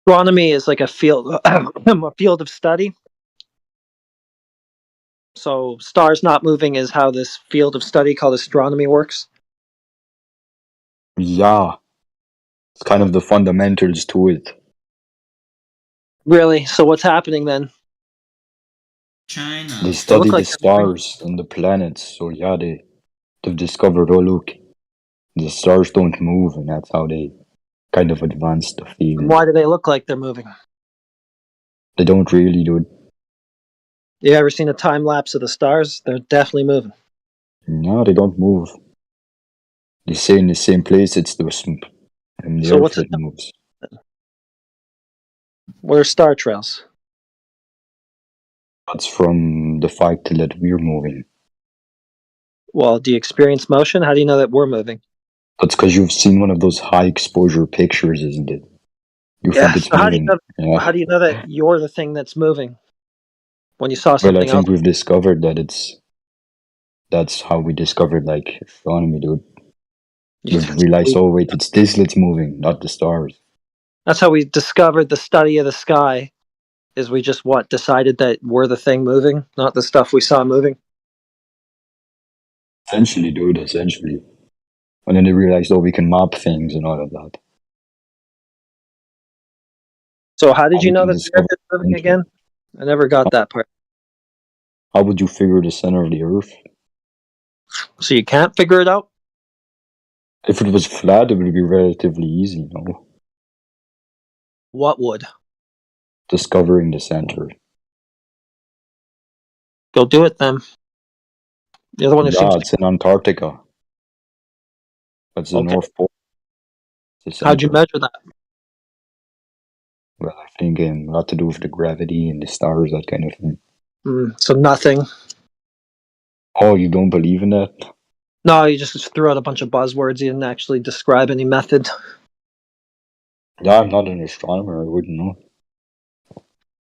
Astronomy is like a field, a field of study. So stars not moving is how this field of study called astronomy works. Yeah, it's kind of the fundamentals to it. Really? So what's happening then? China. They study the stars and the planets, so yeah, they've discovered, oh look, the stars don't move, and that's how they kind of advanced the field. Why do they look like they're moving? They don't really, dude. You ever seen a time lapse of the stars? They're definitely moving. No, they don't move. They stay in the same place. It's the and the So Earth what's that moves. What are star trails? That's from the fact that we're moving. Well, do you experience motion? How do you know that we're moving? That's because you've seen one of those high exposure pictures, isn't it? You Yeah. think it's So how do you moving. know? Yeah. How do you know that you're the thing that's moving? When you saw Well, something I think else. we've discovered that that's how we discovered like astronomy, dude. We've realized, oh wait, it's this that's moving, not the stars. That's how we discovered the study of the sky. Is we just decided that we're the thing moving, not the stuff we saw moving. Essentially, dude, essentially. And then they realized, oh, we can map things and all of that. So how did How you we know can that the Earth discover is moving again? I never got that part. How would you figure the center of the Earth? So you can't figure it out? If it was flat, it would be relatively easy, no? What would? Discovering the center. Go do it then. The other one who Yeah, seems it's in Antarctica. That's the Okay. North Pole. It's the How'd you center. measure that? Well, I think a lot to do with the gravity and the stars, that kind of thing. So nothing. Oh, you don't believe in that? No, you just threw out a bunch of buzzwords. You didn't actually describe any method. Yeah, I'm not an astronomer. I wouldn't know.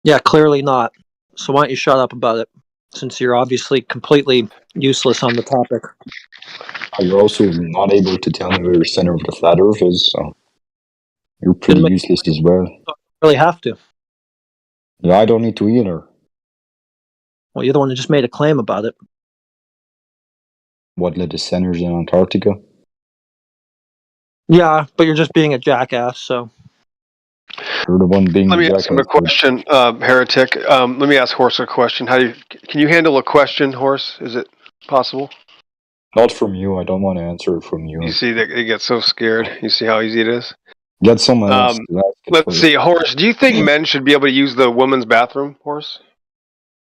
Yeah, clearly not. So why don't you shut up about it? Since you're obviously completely useless on the topic. You're also not able to tell me where the center of the flat Earth is, so you're pretty Didn't make- useless as well. Really have to. Yeah, I don't need to either. Well, you're the one who just made a claim about it. What, let the centers in Antarctica? Yeah, but you're just being a jackass, so. You're the one being Let me the ask him a jackass, dude. question, Heretic. Let me ask Horse a question. Can you handle a question, Horse? Is it possible? Not from you. I don't want to answer it from you. You see that they get so scared. You see how easy it is. Get someone else to ask it Let's first. see, Horse. Do you think men should be able to use the women's bathroom, Horse?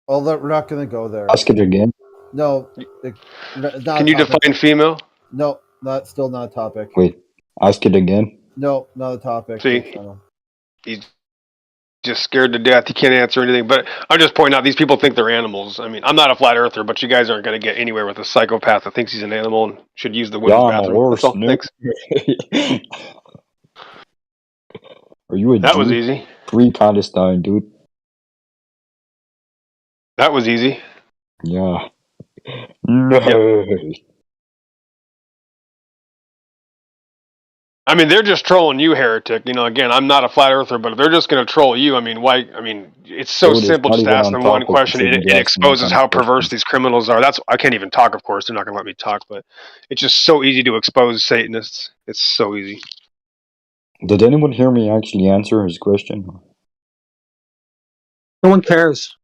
Oh, we're not going to go there. Ask it again. No. Can you define female? No, still not a topic. Wait, ask it again. No, not a topic. See, he's just scared to death. He can't answer anything. But I'm just pointing out, these people think they're animals. I mean, I'm not a flat earther, but you guys aren't going to get anywhere with a psychopath that thinks he's an animal and should use the women's Yeah, I'm a bathroom. horse, That's all. no. Thanks. Are you a That Jew? was easy. Free Palestine, dude. That was easy. Yeah. No. I mean, they're just trolling you, Heretic. You know, again, I'm not a flat earther, but if they're just going to troll you, I mean, why? I mean, it's so Dude, it's simple not just to even ask on them one topic. question. You It shouldn't be asking exposes that how kind of perverse these criminals are. I can't even talk, of course. They're not going to let me talk, but it's just so easy to expose Satanists. It's so easy. Did anyone hear me actually answer his question? No one cares.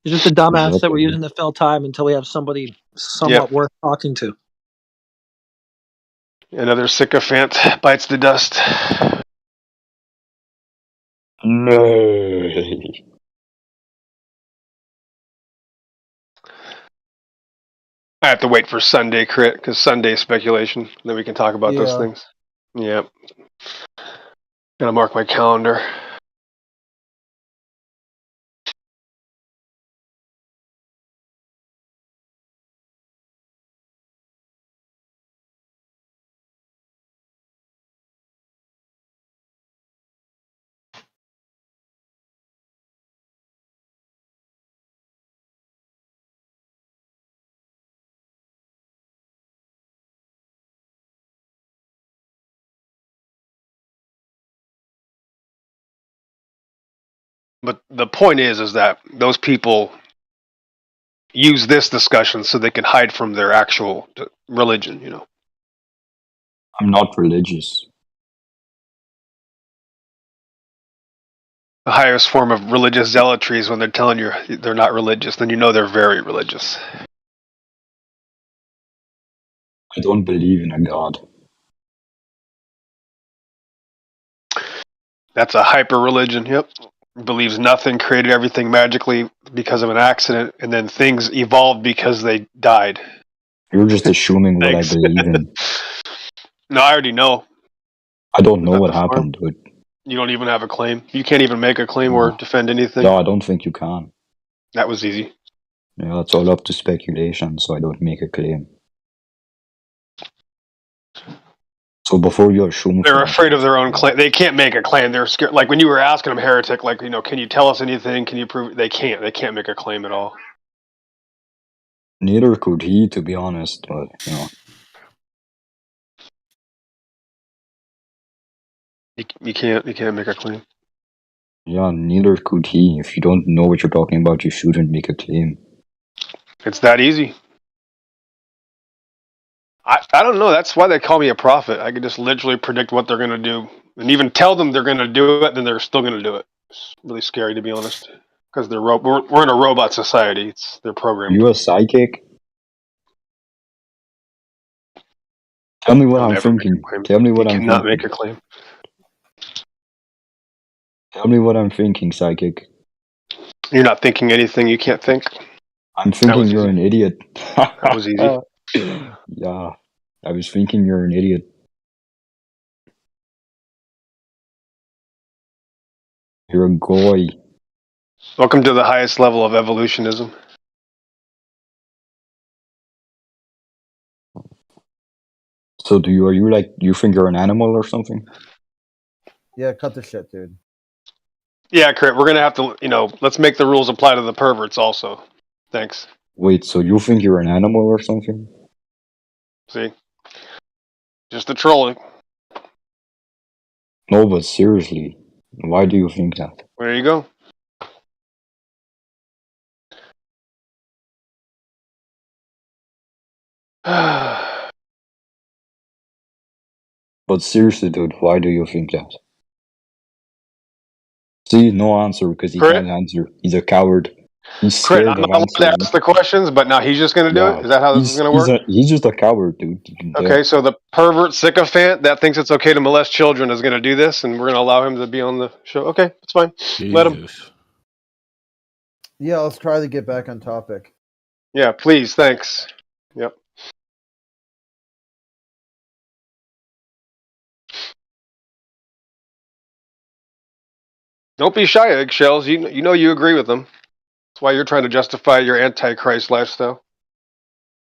You're just a dumbass that we're Okay. using to fill time until we have somebody somewhat worth talking to. Another sycophant bites the dust. No. I have to wait for Sunday crit because Sunday speculation. Then we can talk about those Yeah. things. Yep. Gotta mark my calendar. But the point is that those people use this discussion so they can hide from their actual religion, you know. I'm not religious. The highest form of religious zealotry is when they're telling you they're not religious, then you know they're very religious. I don't believe in a god. That's a hyper religion, yep. Believes nothing, created everything magically because of an accident, and then things evolved because they died. You're just assuming what I believe in. No, I already know. I don't know what happened, but You don't even have a claim. You can't even make a claim or defend anything. no, I don't think you can. That was easy. Yeah, it's all up to speculation, so I don't make a claim. So before you assume They're afraid of their own claim. They can't make a claim. They're scared. Like when you were asking them, heretic, like, you know, can you tell us anything? Can you prove? They can't. They can't make a claim at all. neither could he, to be honest, but you know. You can't make a claim. Yeah, neither could he. If you don't know what you're talking about, you shouldn't make a claim. It's that easy. I don't know. That's why they call me a prophet. I can just literally predict what they're going to do and even tell them they're going to do it, then they're still going to do it. It's really scary, to be honest, because we're in a robot society. They're programmed. You a psychic? Tell me what I'll I'm never make a thinking. claim. Tell me what You I'm cannot thinking. make a claim. Tell me what I'm thinking, psychic. You're not thinking anything you can't think. I'm thinking you're an idiot. That was easy. Yeah, I was thinking you're an idiot. You're a goy. Welcome to the highest level of evolutionism. So are you like, you think you're an animal or something? Yeah, cut the shit, dude. Yeah, Kurt, we're going to have to, let's make the rules apply to the perverts also. Thanks. Wait, so you think you're an animal or something? See? Just the trolling. No, but seriously, why do you think that? There you go. But seriously, dude, why do you think that? See, no answer because he can't answer. He's a coward. He's Crit, scared I'm of not allowed to answering. ask the questions, but now he's just going to do it? Is that how this is going to work? He's just a coward, dude. You can tell. Okay, so the pervert sycophant that thinks it's okay to molest children is going to do this, and we're going to allow him to be on the show. Okay, that's fine. Let him. Yeah, let's try to get back on topic. Yeah, please. Thanks. Yep. Don't be shy, eggshells. You know you agree with them. That's why you're trying to justify your antichrist lifestyle.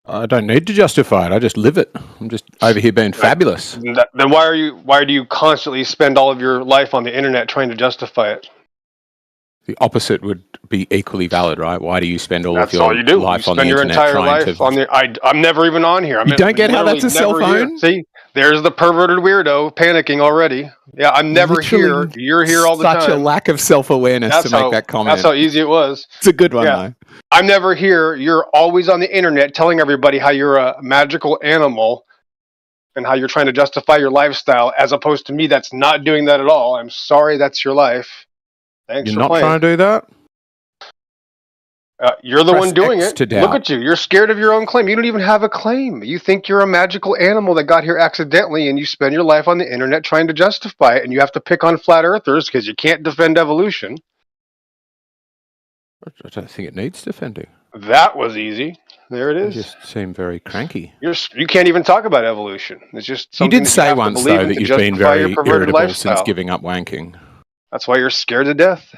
I don't need to justify it. I just live it. I'm just over here being fabulous. Then why do you constantly spend all of your life on the internet trying to justify it? The opposite would be equally valid, right? Why do you spend all That's of your all you do. life You on the spend your internet entire trying life to... on the. I'm never even on here. You don't get how that's a cell phone? See, there's the perverted weirdo panicking already. Yeah, I'm never Literally here. You're here all the time. Such a lack of self-awareness to make that comment. That's how easy it was. It's a good one, though. I'm never here. You're always on the internet telling everybody how you're a magical animal and how you're trying to justify your lifestyle, as opposed to me that's not doing that at all. I'm sorry that's your life. Thanks You're for not playing. trying to do that? You're the Press one doing X it. to doubt. Look at you. You're scared of your own claim. You don't even have a claim. You think you're a magical animal that got here accidentally, and you spend your life on the internet trying to justify it, and you have to pick on flat earthers because you can't defend evolution. I don't think it needs defending. That was easy. There it You is. just seem very cranky. You can't even talk about evolution. It's just You something did that say have to once, believe though, in that to you've been justify your very perverted irritable lifestyle. since giving up wanking. That's why you're scared to death.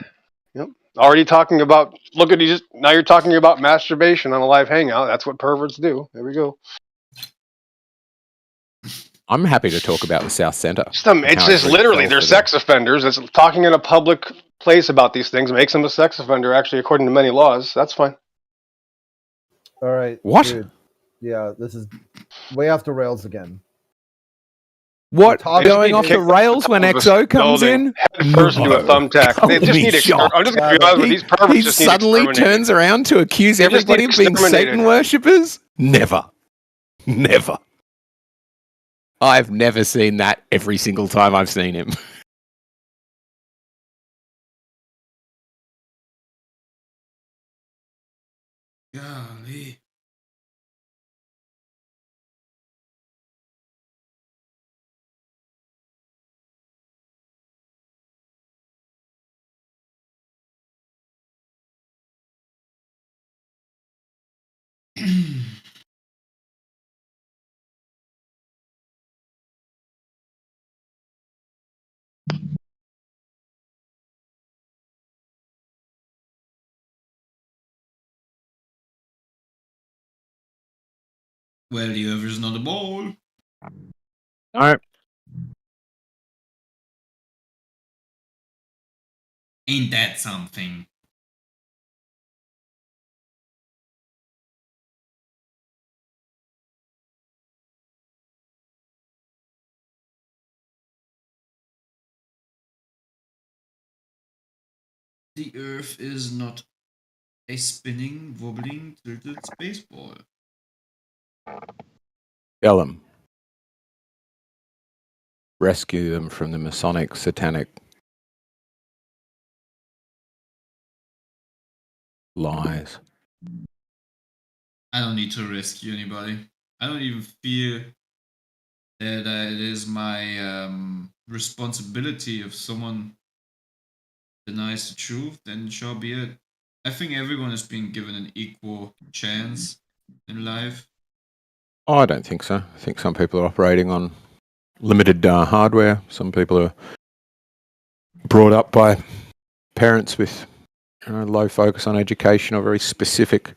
Yep. Already talking about, look at you, now you're talking about masturbation on a live hangout. That's what perverts do. There we go. I'm happy to talk about the South Centre. It's just literally, they're sex offenders. It's talking in a public place about these things makes them a sex offender, actually, according to many laws. That's fine. All right. What? Dude. Yeah, this is way off the rails again. What? Going off the rails when XO comes in? Head first into a thumbtack. They just need to. I'm just going to be honest with you, these perverts. He Just need suddenly exterminating. turns around to accuse They just everybody need of being exterminated. Satan worshippers? Never. Never. I've never seen that every single time I've seen him. Golly. Well, the other's not a ball. All right. Ain't that something? The Earth is not a spinning, wobbling, tilted space ball. Tell them. Rescue them from the Masonic satanic lies. I don't need to rescue anybody. I don't even feel that it is my responsibility if someone denies the truth, then sure be it. I think everyone is being given an equal chance in life. Oh, I don't think so. I think some people are operating on limited hardware. Some people are brought up by parents with low focus on education or very specific,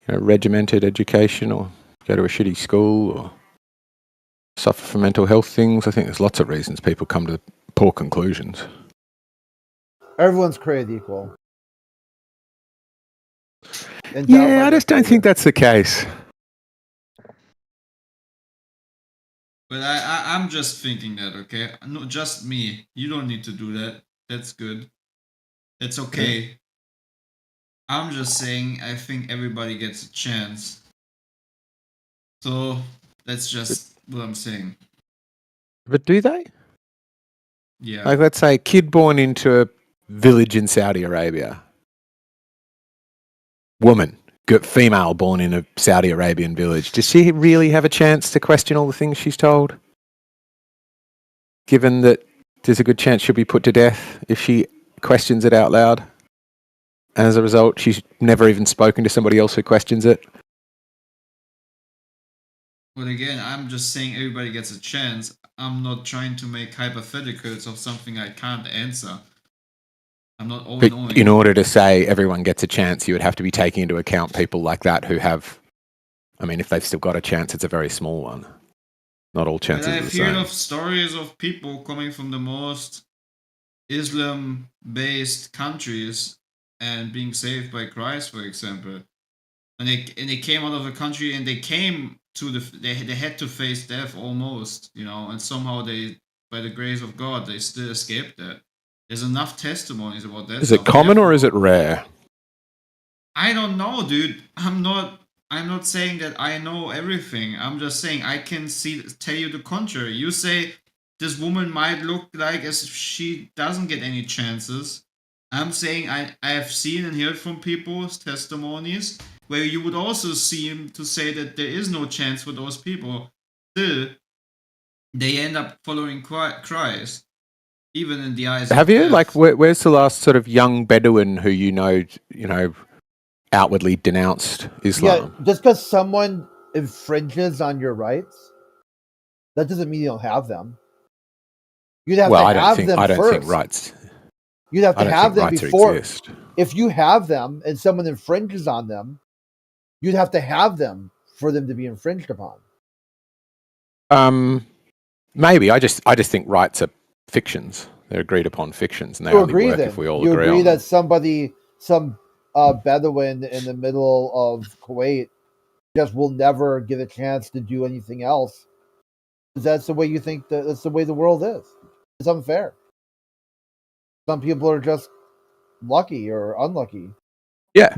regimented education, or go to a shitty school or suffer from mental health things. I think there's lots of reasons people come to poor conclusions. Everyone's created equal. Yeah, I just don't think that's the case. But I'm just thinking that, okay? No, just me. You don't need to do that. That's good. That's okay. I'm just saying I think everybody gets a chance. So that's just what I'm saying. But do they? Yeah. Like, let's say a kid born into a village in Saudi Arabia. Woman, female born in a Saudi Arabian village. Does she really have a chance to question all the things she's told? Given that there's a good chance she'll be put to death if she questions it out loud. And as a result, she's never even spoken to somebody else who questions it. But again, I'm just saying everybody gets a chance. I'm not trying to make hypotheticals of something I can't answer. I'm not all But knowing. in order to say everyone gets a chance, you would have to be taking into account people like that who have, I mean, if they've still got a chance, it's a very small one. Not all chances But are the I've heard same. of stories of people coming from the most Islam-based countries and being saved by Christ, for example. And they came out of the country and they came to they had to face death almost, and somehow they, by the grace of God, they still escaped that. There's enough testimonies about that. Is it common or is it rare? I don't know, dude. I'm not saying that I know everything. I'm just saying I can tell you the contrary. You say this woman might look like as if she doesn't get any chances. I'm saying I have seen and heard from people's testimonies where you would also seem to say that there is no chance for those people. Still, they end up following Christ, even in the eyes Have of you? death. Like, where's the last sort of young Bedouin who outwardly denounced Islam? Yeah, just because someone infringes on your rights, that doesn't mean you don't have them. You'd have to have them I don't first. think rights. You'd have to have them before. Exist. If you have them and someone infringes on them, you'd have to have them for them to be infringed upon. Maybe I just think rights are fictions. They're agreed upon fictions, and they You only agree work then? if we all You agree agree on that them. some Bedouin in the middle of Kuwait just will never get a chance to do anything else That's the way you think that's the way the world is. It's unfair. Some people are just lucky or unlucky. Yeah,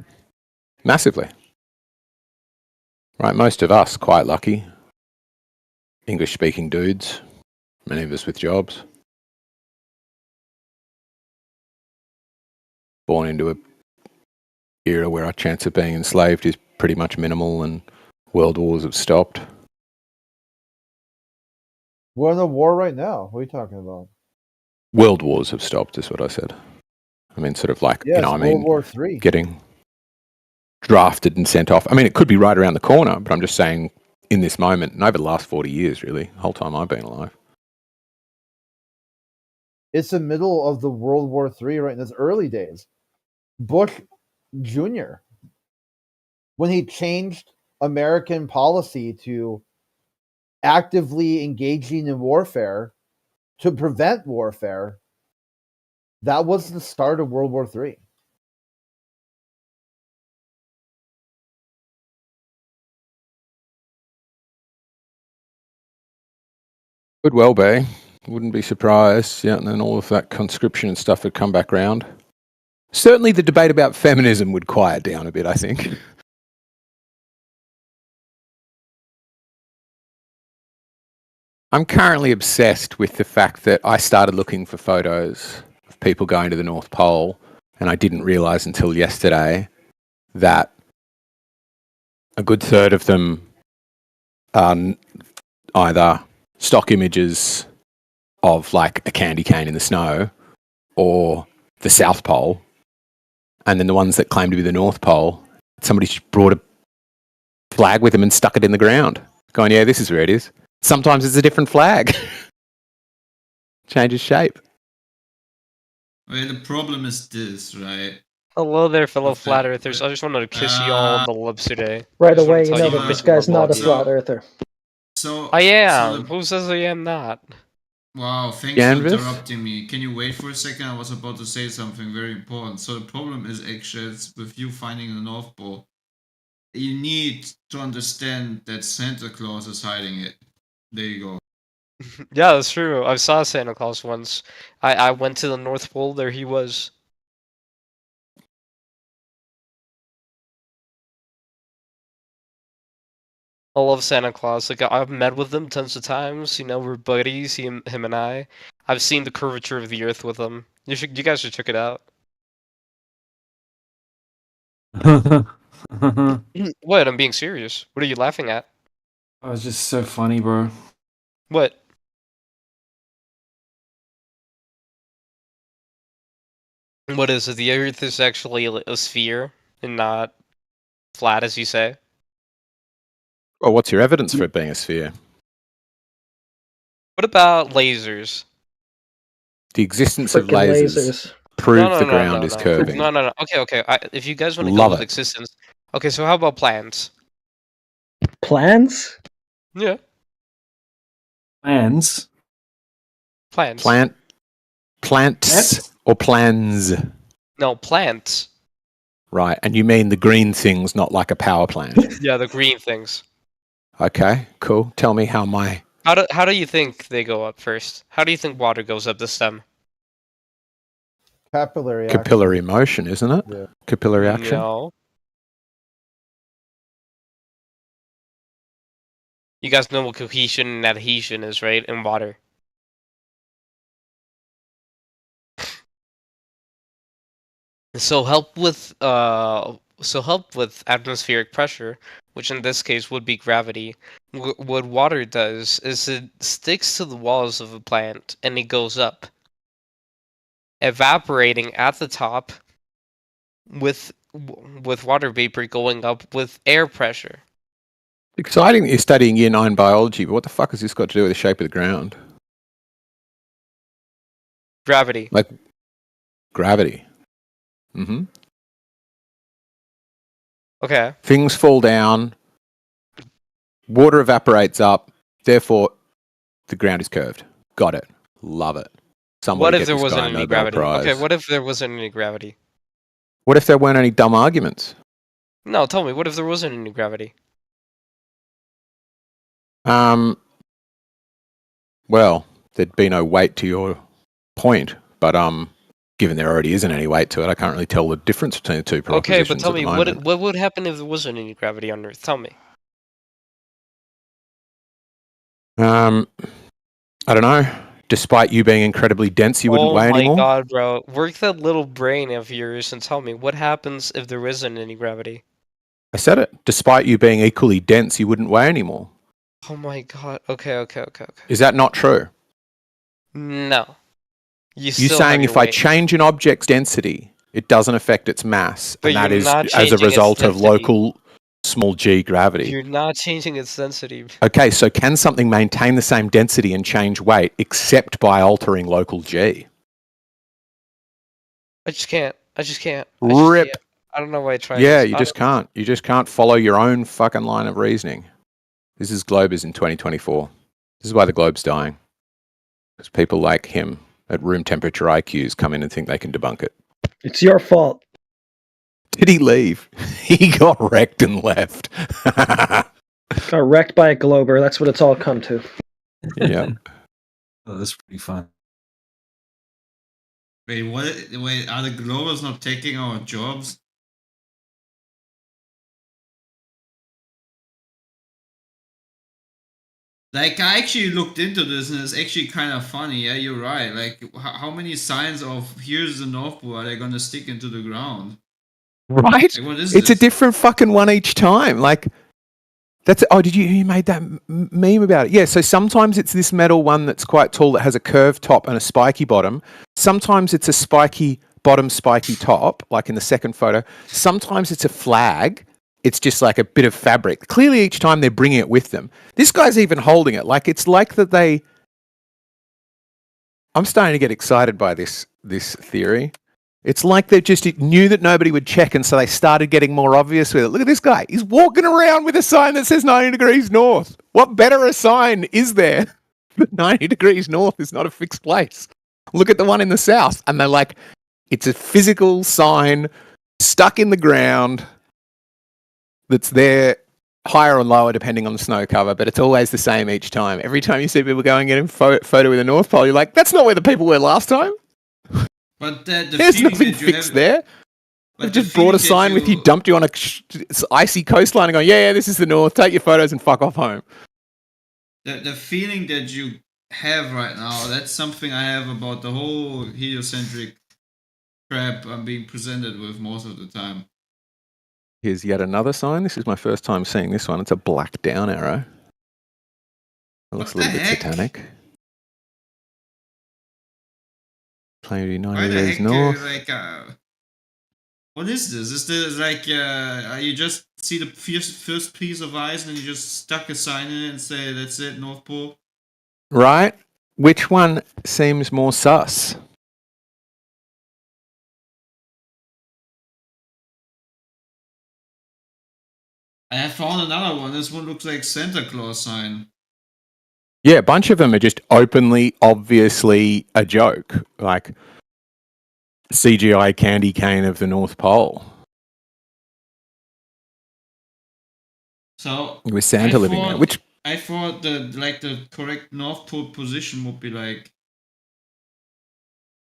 massively. Right, most of us quite lucky. English-speaking dudes, many of us with jobs. Born into a era where our chance of being enslaved is pretty much minimal and world wars have stopped. We're in a war right now. What are you talking about? World wars have stopped, is what I said. I mean, sort of like, Yeah, it's World War III. Getting drafted and sent off. I mean, it could be right around the corner, but I'm just saying in this moment, and over the last 40 years, really, the whole time I've been alive. It's the middle of the World War III right in its early days. Bush Jr., when he changed American policy to actively engaging in warfare to prevent warfare, that was the start of World War III. Could well be. Wouldn't be surprised. Yeah, and then all of that conscription and stuff would come back round. Certainly the debate about feminism would quiet down a bit, I think. I'm currently obsessed with the fact that I started looking for photos of people going to the North Pole, and I didn't realise until yesterday that a good third of them are either stock images of like a candy cane in the snow or the South Pole, and then the ones that claim to be the North Pole, somebody just brought a flag with them and stuck it in the ground, going, yeah, this is where it is. Sometimes it's a different flag. Changes shape. Well, the problem is this, right? Hello there, fellow flat earthers. I just wanted to kiss you all on the lips today. Right away, you know that this guy's not a flat earther. So I am. Who says I am not? Wow, thanks for interrupting me. Can you wait for a second? I was about to say something very important. So the problem is actually it's with you finding the North Pole. You need to understand that Santa Claus is hiding it. There you go. Yeah, that's true. I saw Santa Claus once. I went to the North Pole. There he was. I love Santa Claus. Like I've met with him tons of times. You know, we're buddies. Him and I. I've seen the curvature of the Earth with him. You guys should check it out. What? I'm being serious. What are you laughing at? Oh, it's just so funny, bro. What? What is it? The Earth is actually a sphere and not flat, as you say. Well, what's your evidence for it being a sphere? What about lasers? The existence of lasers proves the ground is curving. No. Okay. If you guys want to go with existence, okay. So how about plans? Plans? Yeah. Plans. Plants or plans? No, plants. Right, and you mean the green things, not like a power plant? Yeah, the green things. Okay, cool. Tell me how my... How do you think they go up first? How do you think water goes up the stem? Capillary motion, isn't it? Yeah. Capillary action? No. You guys know what cohesion and adhesion is, right? In water. So help with atmospheric pressure, which in this case would be gravity. What water does is it sticks to the walls of a plant and it goes up, evaporating at the top, with water vapor going up with air pressure. Exciting that you're studying Year 9 biology, but what the fuck has this got to do with the shape of the ground? Gravity. Like gravity. Mm-hmm. Okay. Things fall down, water evaporates up, therefore the ground is curved. Got it. Love it. What if there wasn't any gravity? Okay, what if there wasn't any gravity? What if there weren't any dumb arguments? No, tell me, what if there wasn't any gravity? Well, there'd be no weight to your point, but given there already isn't any weight to it, I can't really tell the difference between the two propositions. Okay, but tell me, what would happen if there wasn't any gravity on Earth? Tell me. I don't know. Despite you being incredibly dense, you wouldn't weigh anymore? Oh my god, bro. Work that little brain of yours and tell me, what happens if there isn't any gravity? I said it. Despite you being equally dense, you wouldn't weigh anymore. Oh my god. Okay. Is that not true? No. You're saying if I change an object's density, it doesn't affect its mass, but and that is as a result of local small g gravity. You're not changing its density. Okay, so can something maintain the same density and change weight except by altering local g? I just can't. Rip. I don't know why I tried. Yeah, you just can't. You just can't follow your own fucking line of reasoning. This is Globers in 2024. This is why the globe's dying. Because people like him at room temperature IQs come in and think they can debunk it. It's your fault. Did he leave? He got wrecked and left. Got wrecked by a Glober. That's what it's all come to. Yeah. Oh, that's pretty fun. Wait, what? Wait, are the Globers not taking our jobs? Like, I actually looked into this, and it's actually kind of funny. Yeah, you're right. Like, how many signs of here's the North Pole are they gonna stick into the ground? Right? Like, what is It's this? a different fucking one each time. Like, that's... Oh, you made that meme about it? Yeah, so sometimes it's this metal one that's quite tall that has a curved top and a spiky bottom. Sometimes it's a spiky bottom, spiky top, like in the second photo. Sometimes it's a flag. It's just like a bit of fabric. Clearly each time they're bringing it with them. This guy's even holding it. Like, it's like that they... I'm starting to get excited by this theory. It's like they just knew that nobody would check, and so they started getting more obvious with it. Look at this guy. He's walking around with a sign that says 90 degrees north. What better a sign is there? But 90 degrees north is not a fixed place. Look at the one in the south. And they're like, it's a physical sign stuck in the ground that's there higher or lower depending on the snow cover, but it's always the same each time. Every time you see people going in photo with the North Pole, you're like, that's not where the people were last time. But the There's nothing fixed there. They've just brought a sign with you, dumped you on a icy coastline and going, yeah, this is the North, take your photos and fuck off home. The feeling that you have right now, that's something I have about the whole heliocentric crap I'm being presented with most of the time. Here's yet another sign. This is my first time seeing this one. It's a black down arrow. It looks a little bit satanic. Playing 90 degrees north. What is this? Is this like you just see the first piece of ice and you just stuck a sign in it and say that's it, North Pole? Right? Which one seems more sus? I have found another one. This one looks like Santa Claus sign. Yeah, a bunch of them are just openly, obviously a joke. Like CGI candy cane of the North Pole. So with Santa living there. Which I thought the correct North Pole position would be like.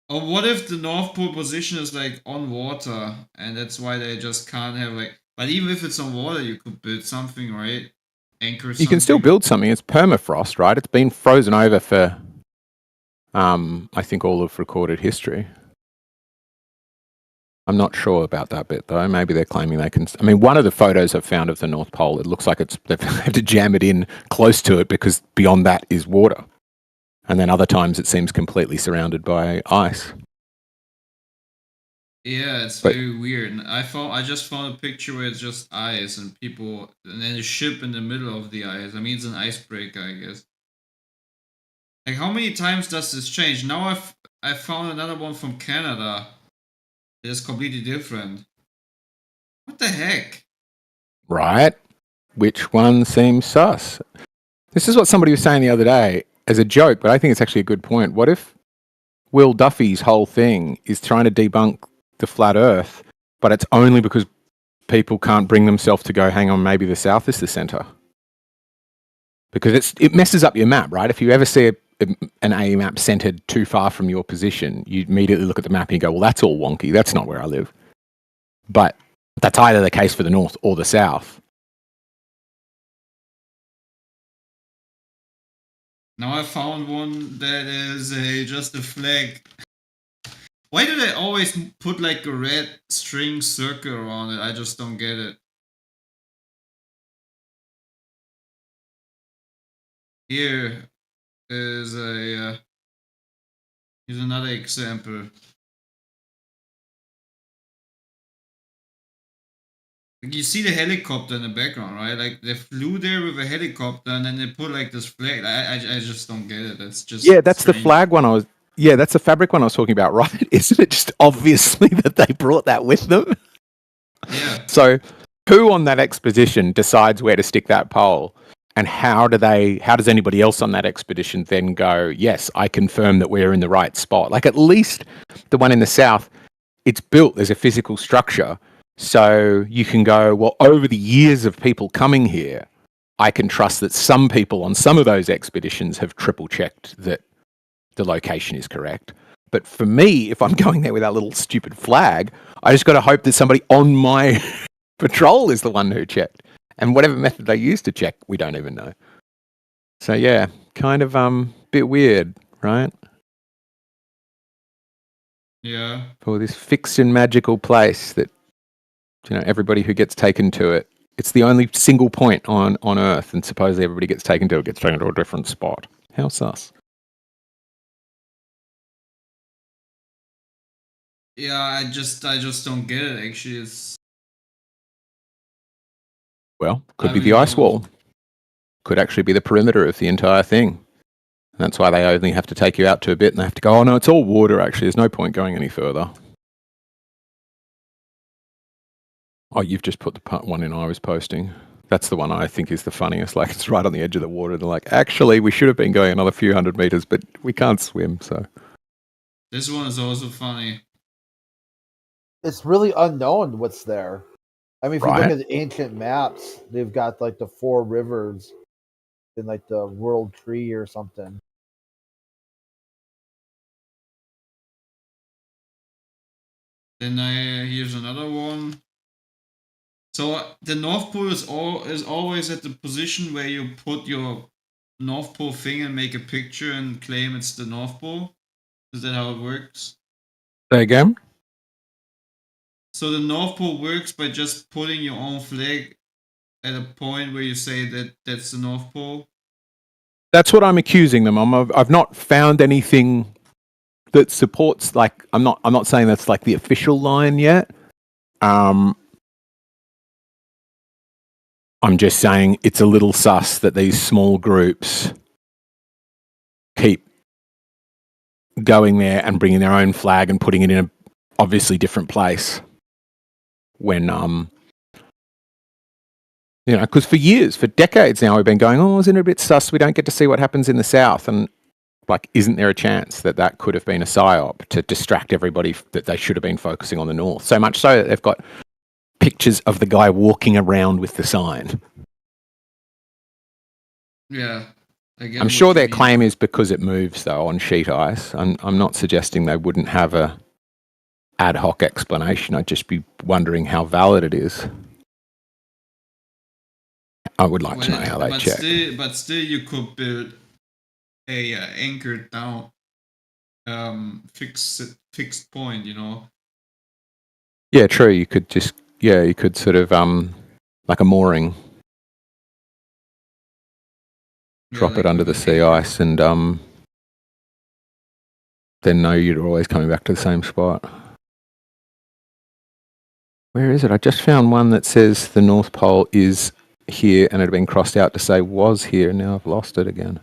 Or what if the North Pole position is like on water and that's why they just can't have like. But even if it's on water, you could build something, right? Anchor something. You can still build something. It's permafrost, right? It's been frozen over for, I think, all of recorded history. I'm not sure about that bit, though. Maybe they're claiming they can... I mean, one of the photos I've found of the North Pole, it looks like they've had to jam it in close to it because beyond that is water. And then other times it seems completely surrounded by ice. Yeah, it's very weird. I just found a picture where it's just ice and people, and then a ship in the middle of the ice. I mean, it's an icebreaker, I guess. Like, how many times does this change? Now I found another one from Canada that is completely different. What the heck? Right? Which one seems sus? This is what somebody was saying the other day as a joke, but I think it's actually a good point. What if Will Duffy's whole thing is trying to debunk the flat Earth, but it's only because people can't bring themselves to go, hang on, maybe the South is the centre. Because it messes up your map, right? If you ever see an AE map centered too far from your position, you immediately look at the map and you go, well, that's all wonky. That's not where I live. But that's either the case for the north or the south. Now I found one that is just a flag. Why do they always put like a red string circle around it? I just don't get it. Here is here's another example. Like you see the helicopter in the background, right? Like they flew there with a helicopter, and then they put like this flag. I just don't get it. It's just that's strange. The flag one I was. Yeah, that's the fabric one I was talking about, right? Isn't it just obviously that they brought that with them? Yeah. So, who on that expedition decides where to stick that pole, and how does anybody else on that expedition then go? Yes, I confirm that we're in the right spot. Like at least the one in the south, it's built. There's a physical structure. So you can go, well, over the years of people coming here, I can trust that some people on some of those expeditions have triple checked that the location is correct. But for me, if I'm going there with that little stupid flag, I just got to hope that somebody on my patrol is the one who checked. And whatever method they use to check, we don't even know. So yeah, kind of bit weird, right? Yeah. For this fixed and magical place that, everybody who gets taken to it, it's the only single point on Earth, and supposedly everybody gets taken to a different spot. How sus? Yeah, I just don't get it. Actually, it's could be the ice wall. Could actually be the perimeter of the entire thing. That's why they only have to take you out to a bit, and they have to go, oh no, it's all water. Actually, there's no point going any further. Oh, you've just put the one in I was posting. That's the one I think is the funniest. Like, it's right on the edge of the water. They're like, actually, we should have been going another few hundred meters, but we can't swim, so. This one is also funny. It's really unknown what's there. I mean, if you look at the ancient maps, they've got like the 4 rivers in like the world tree or something. Then here's another one. So the North Pole is always at the position where you put your North Pole thing and make a picture and claim it's the North Pole. Is that how it works? Say again? So the North Pole works by just putting your own flag at a point where you say that that's the North Pole? That's what I'm accusing them of. I've not found anything that supports, like, I'm not saying that's like the official line yet. I'm just saying it's a little sus that these small groups keep going there and bringing their own flag and putting it in a obviously different place. When, because for years, for decades now, we've been going, oh, isn't it a bit sus? We don't get to see what happens in the south. And like, isn't there a chance that could have been a psyop to distract everybody that they should have been focusing on the north? So much so that they've got pictures of the guy walking around with the sign. Yeah. I'm sure their claim is because it moves, though, on sheet ice. I'm not suggesting they wouldn't have a ad hoc explanation. I'd just be wondering how valid it is. I would like to know how they check. But still, you could build a anchored down fixed point, Yeah, true. You could sort of like a mooring. Drop it under the sea ice and then know you're always coming back to the same spot. Where is it? I just found one that says the North Pole is here and it had been crossed out to say was here, and now I've lost it again.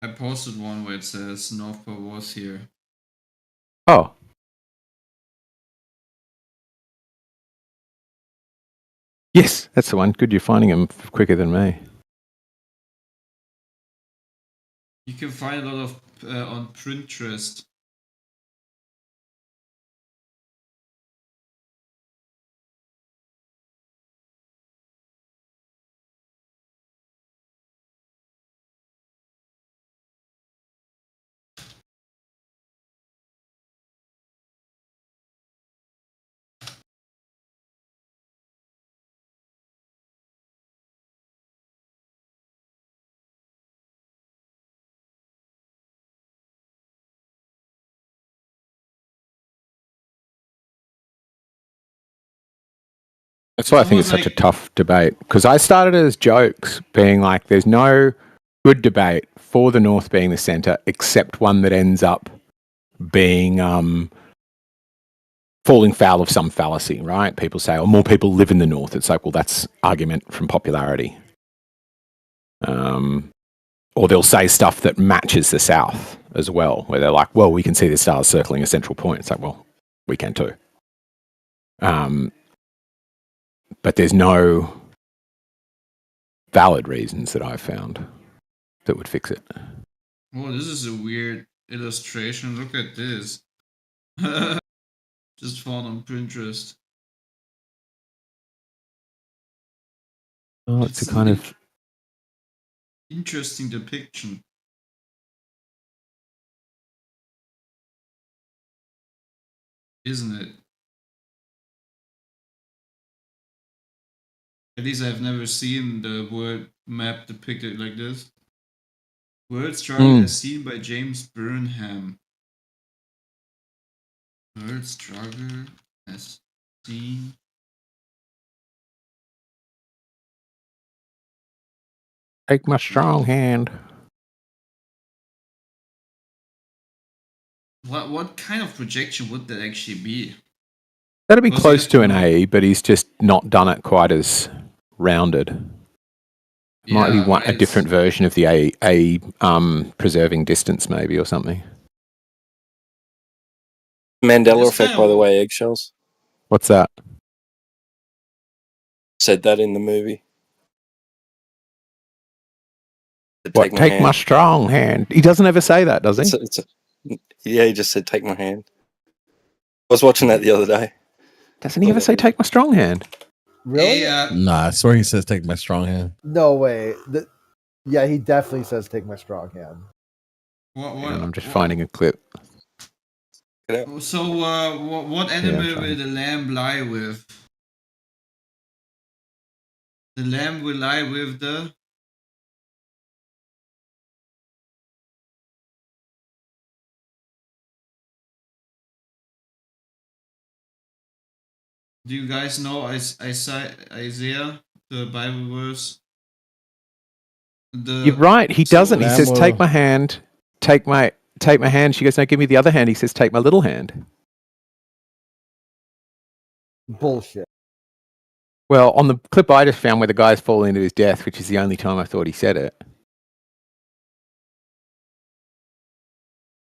I posted one where it says North Pole was here. Oh. Yes, that's the one. Good, you're finding them quicker than me. You can find a lot of on Pinterest. That's why I think it's such a tough debate, because I started as jokes, being like, there's no good debate for the North being the centre, except one that ends up being falling foul of some fallacy, right? People say, oh, more people live in the North. It's like, well, that's argument from popularity. Or they'll say stuff that matches the South as well, where they're like, well, we can see the stars circling a central point. It's like, well, we can too. But there's no valid reasons that I've found that would fix it. Oh, this is a weird illustration. Look at this. Just found on Pinterest. Oh, it's a kind of interesting depiction. Isn't it? At least I've never seen the word map depicted like this. World struggle as seen by James Burnham. World struggle as seen. Take my strong hand. What kind of projection would that actually be? That'd be close to an A, but he's just not done it quite as rounded. Might be a different version of the A preserving distance, maybe, or something. Mandela effect, by the way, eggshells. What's that? Said that in the movie. What, take my strong hand? He doesn't ever say that, does he? Yeah, he just said, take my hand. I was watching that the other day. Doesn't he ever say, take my strong hand? Really? Nah, I swear he says, take my strong hand. No way. Yeah, he definitely says, take my strong hand. I'm just finding a clip. So, what animal will the lamb lie with? The lamb will lie with the... Do you guys know Isaiah, the Bible verse? You're right. He doesn't. He says, take my hand. Take my hand. She goes, no, give me the other hand. He says, take my little hand. Bullshit. Well, on the clip I just found where the guy's falling to his death, which is the only time I thought he said it.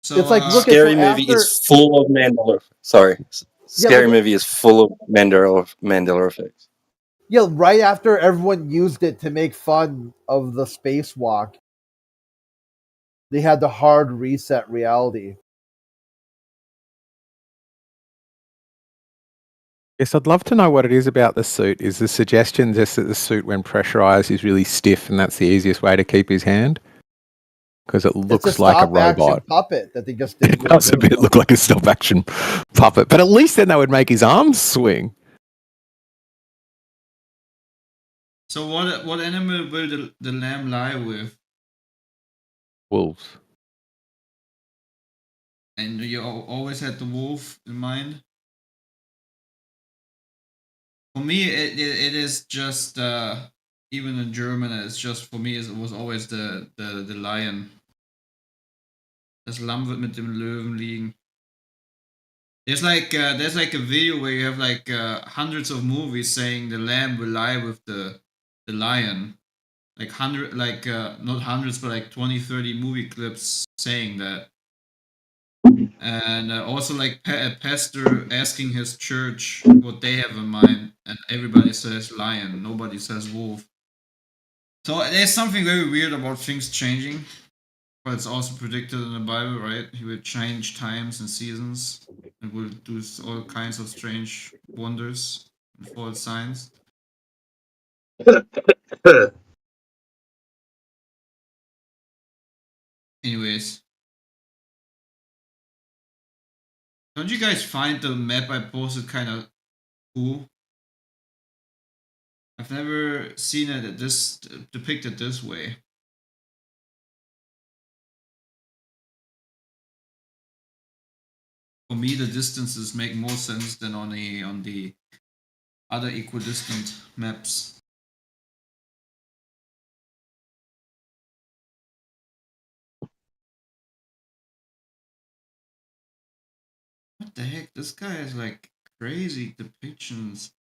So, it's like, look Scary Movie is full of Mandela. Sorry. Scary Movie is full of Mandela effects. Yeah, right after everyone used it to make fun of the spacewalk, they had the hard reset reality. Yes, I'd love to know what it is about the suit. Is the suggestion just that the suit, when pressurized, is really stiff and that's the easiest way to keep his hand? Because it looks like a robot. Puppet that they just did. It does a bit look like a stop action puppet, but at least then they would make his arms swing. So what animal will the lamb lie with? Wolves. And you always had the wolf in mind? For me, it is just even in German. It's just for me. It was always the lion. Das Lamm wird mit dem Löwen liegen. There's like a video where you have like hundreds of movies saying the lamb will lie with the lion. Like not hundreds, but like 20-30 movie clips saying that. And also like a pastor asking his church what they have in mind, and everybody says lion, nobody says wolf. So there's something very weird about things changing, but it's also predicted in the Bible, right? He will change times and seasons, and will do all kinds of strange wonders and false signs. Anyways. Don't you guys find the map I posted kind of cool? I've never seen it depicted this way. For me, the distances make more sense than on the other equidistant maps. What the heck? This guy has like crazy depictions.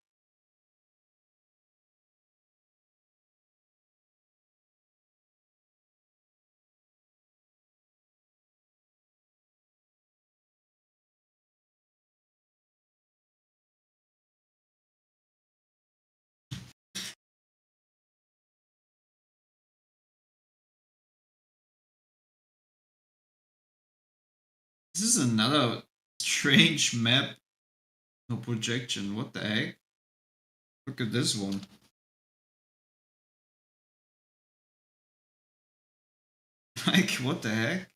This is another strange map. No projection. What the heck? Look at this one. Like, what the heck?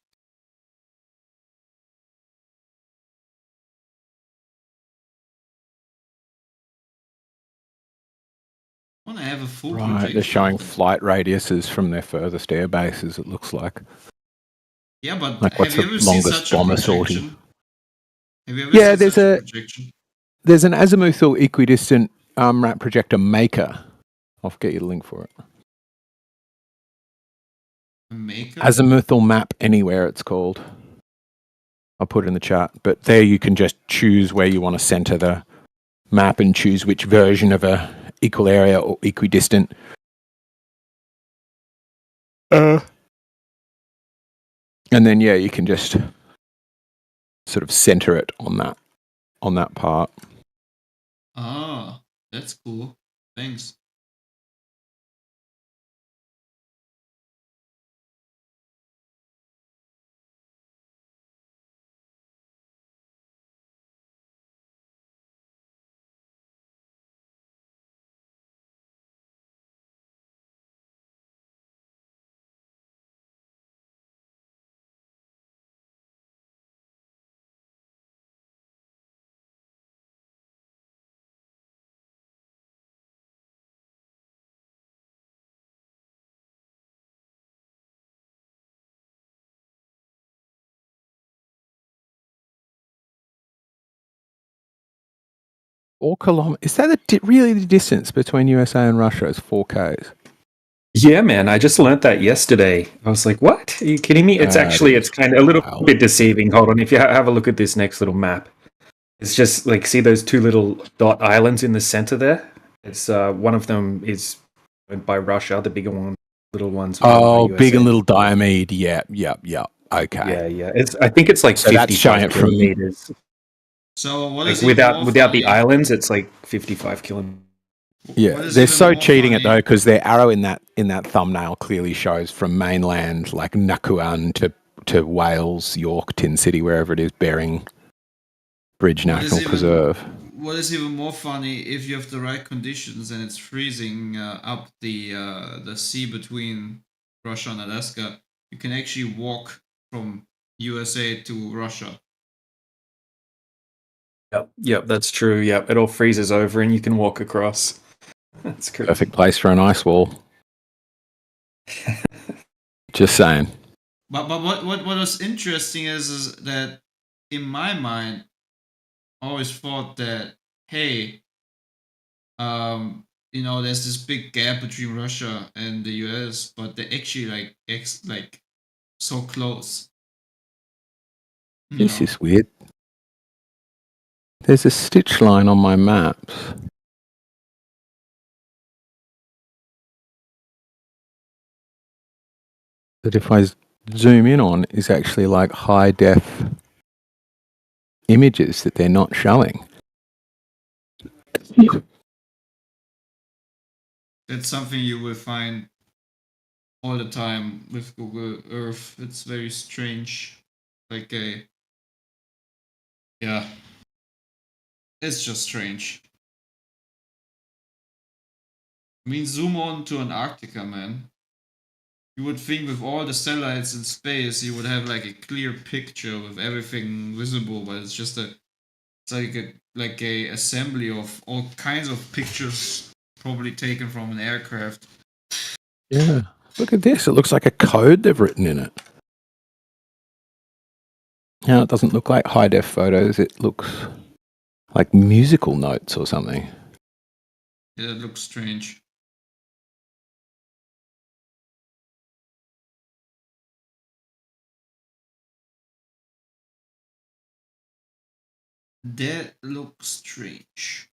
I want to have a full projection. They're showing flight radiuses from their furthest air bases, it looks like. Yeah, but like, what's have you the ever seen longest such a bomber projection? sortie? Have you ever Yeah, seen there's such a a projection? there's an azimuthal equidistant map projector maker. I'll get you the link for it. A maker? Azimuthal map anywhere, it's called. I'll put it in the chat. But there you can just choose where you want to center the map and choose which version of a equal area or equidistant. And then yeah, you can just sort of center it on that part. Ah, that's cool. Thanks. Is that really the distance between USA and Russia? Is 4Ks? Yeah, man. I just learnt that yesterday. I was like, "What? Are you kidding me?" It's it's kind of a little bit deceiving. Hold on, if you have a look at this next little map, it's just like, see those two little dot islands in the center there. It's one of them is owned by Russia, the bigger one, little ones. Oh, big and little Diomede. Yeah. Okay. Yeah. I think it's like so that's showing 55 it from kilometers. So what Like is without the islands, it's like 55 kilometers. Yeah, they're so cheating it though, because their arrow in that thumbnail clearly shows from mainland, like Nakuan to Wales, York, Tin City, wherever it is, Bering Bridge National Preserve. What is even more funny, if you have the right conditions and it's freezing up the sea between Russia and Alaska, you can actually walk from USA to Russia. Yep, that's true. Yep, it all freezes over and you can walk across. That's crazy. Perfect place for an ice wall. Just saying. But what was interesting is that in my mind, I always thought that, hey, there's this big gap between Russia and the US, but they're actually like so close. This is weird. There's a stitch line on my maps. That if I zoom in on is actually like high def images that they're not showing. That's something you will find all the time with Google Earth. It's very strange. It's just strange. I mean, zoom on to Antarctica, man. You would think with all the satellites in space, you would have like a clear picture with everything visible, but it's just like a assembly of all kinds of pictures, probably taken from an aircraft. Yeah, look at this. It looks like a code they've written in it. Now it doesn't look like high def photos. It looks like musical notes or something. Yeah, it looks strange. That looks strange.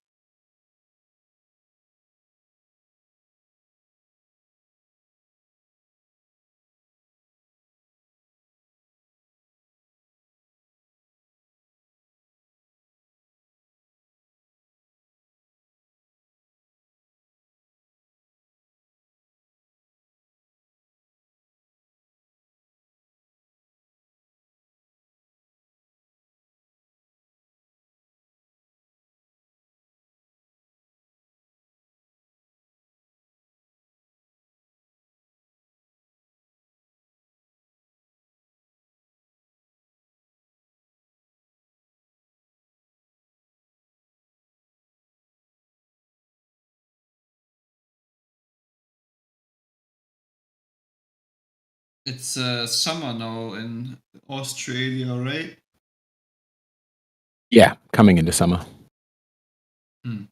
It's summer now in Australia, right? Yeah, coming into summer. Hmm.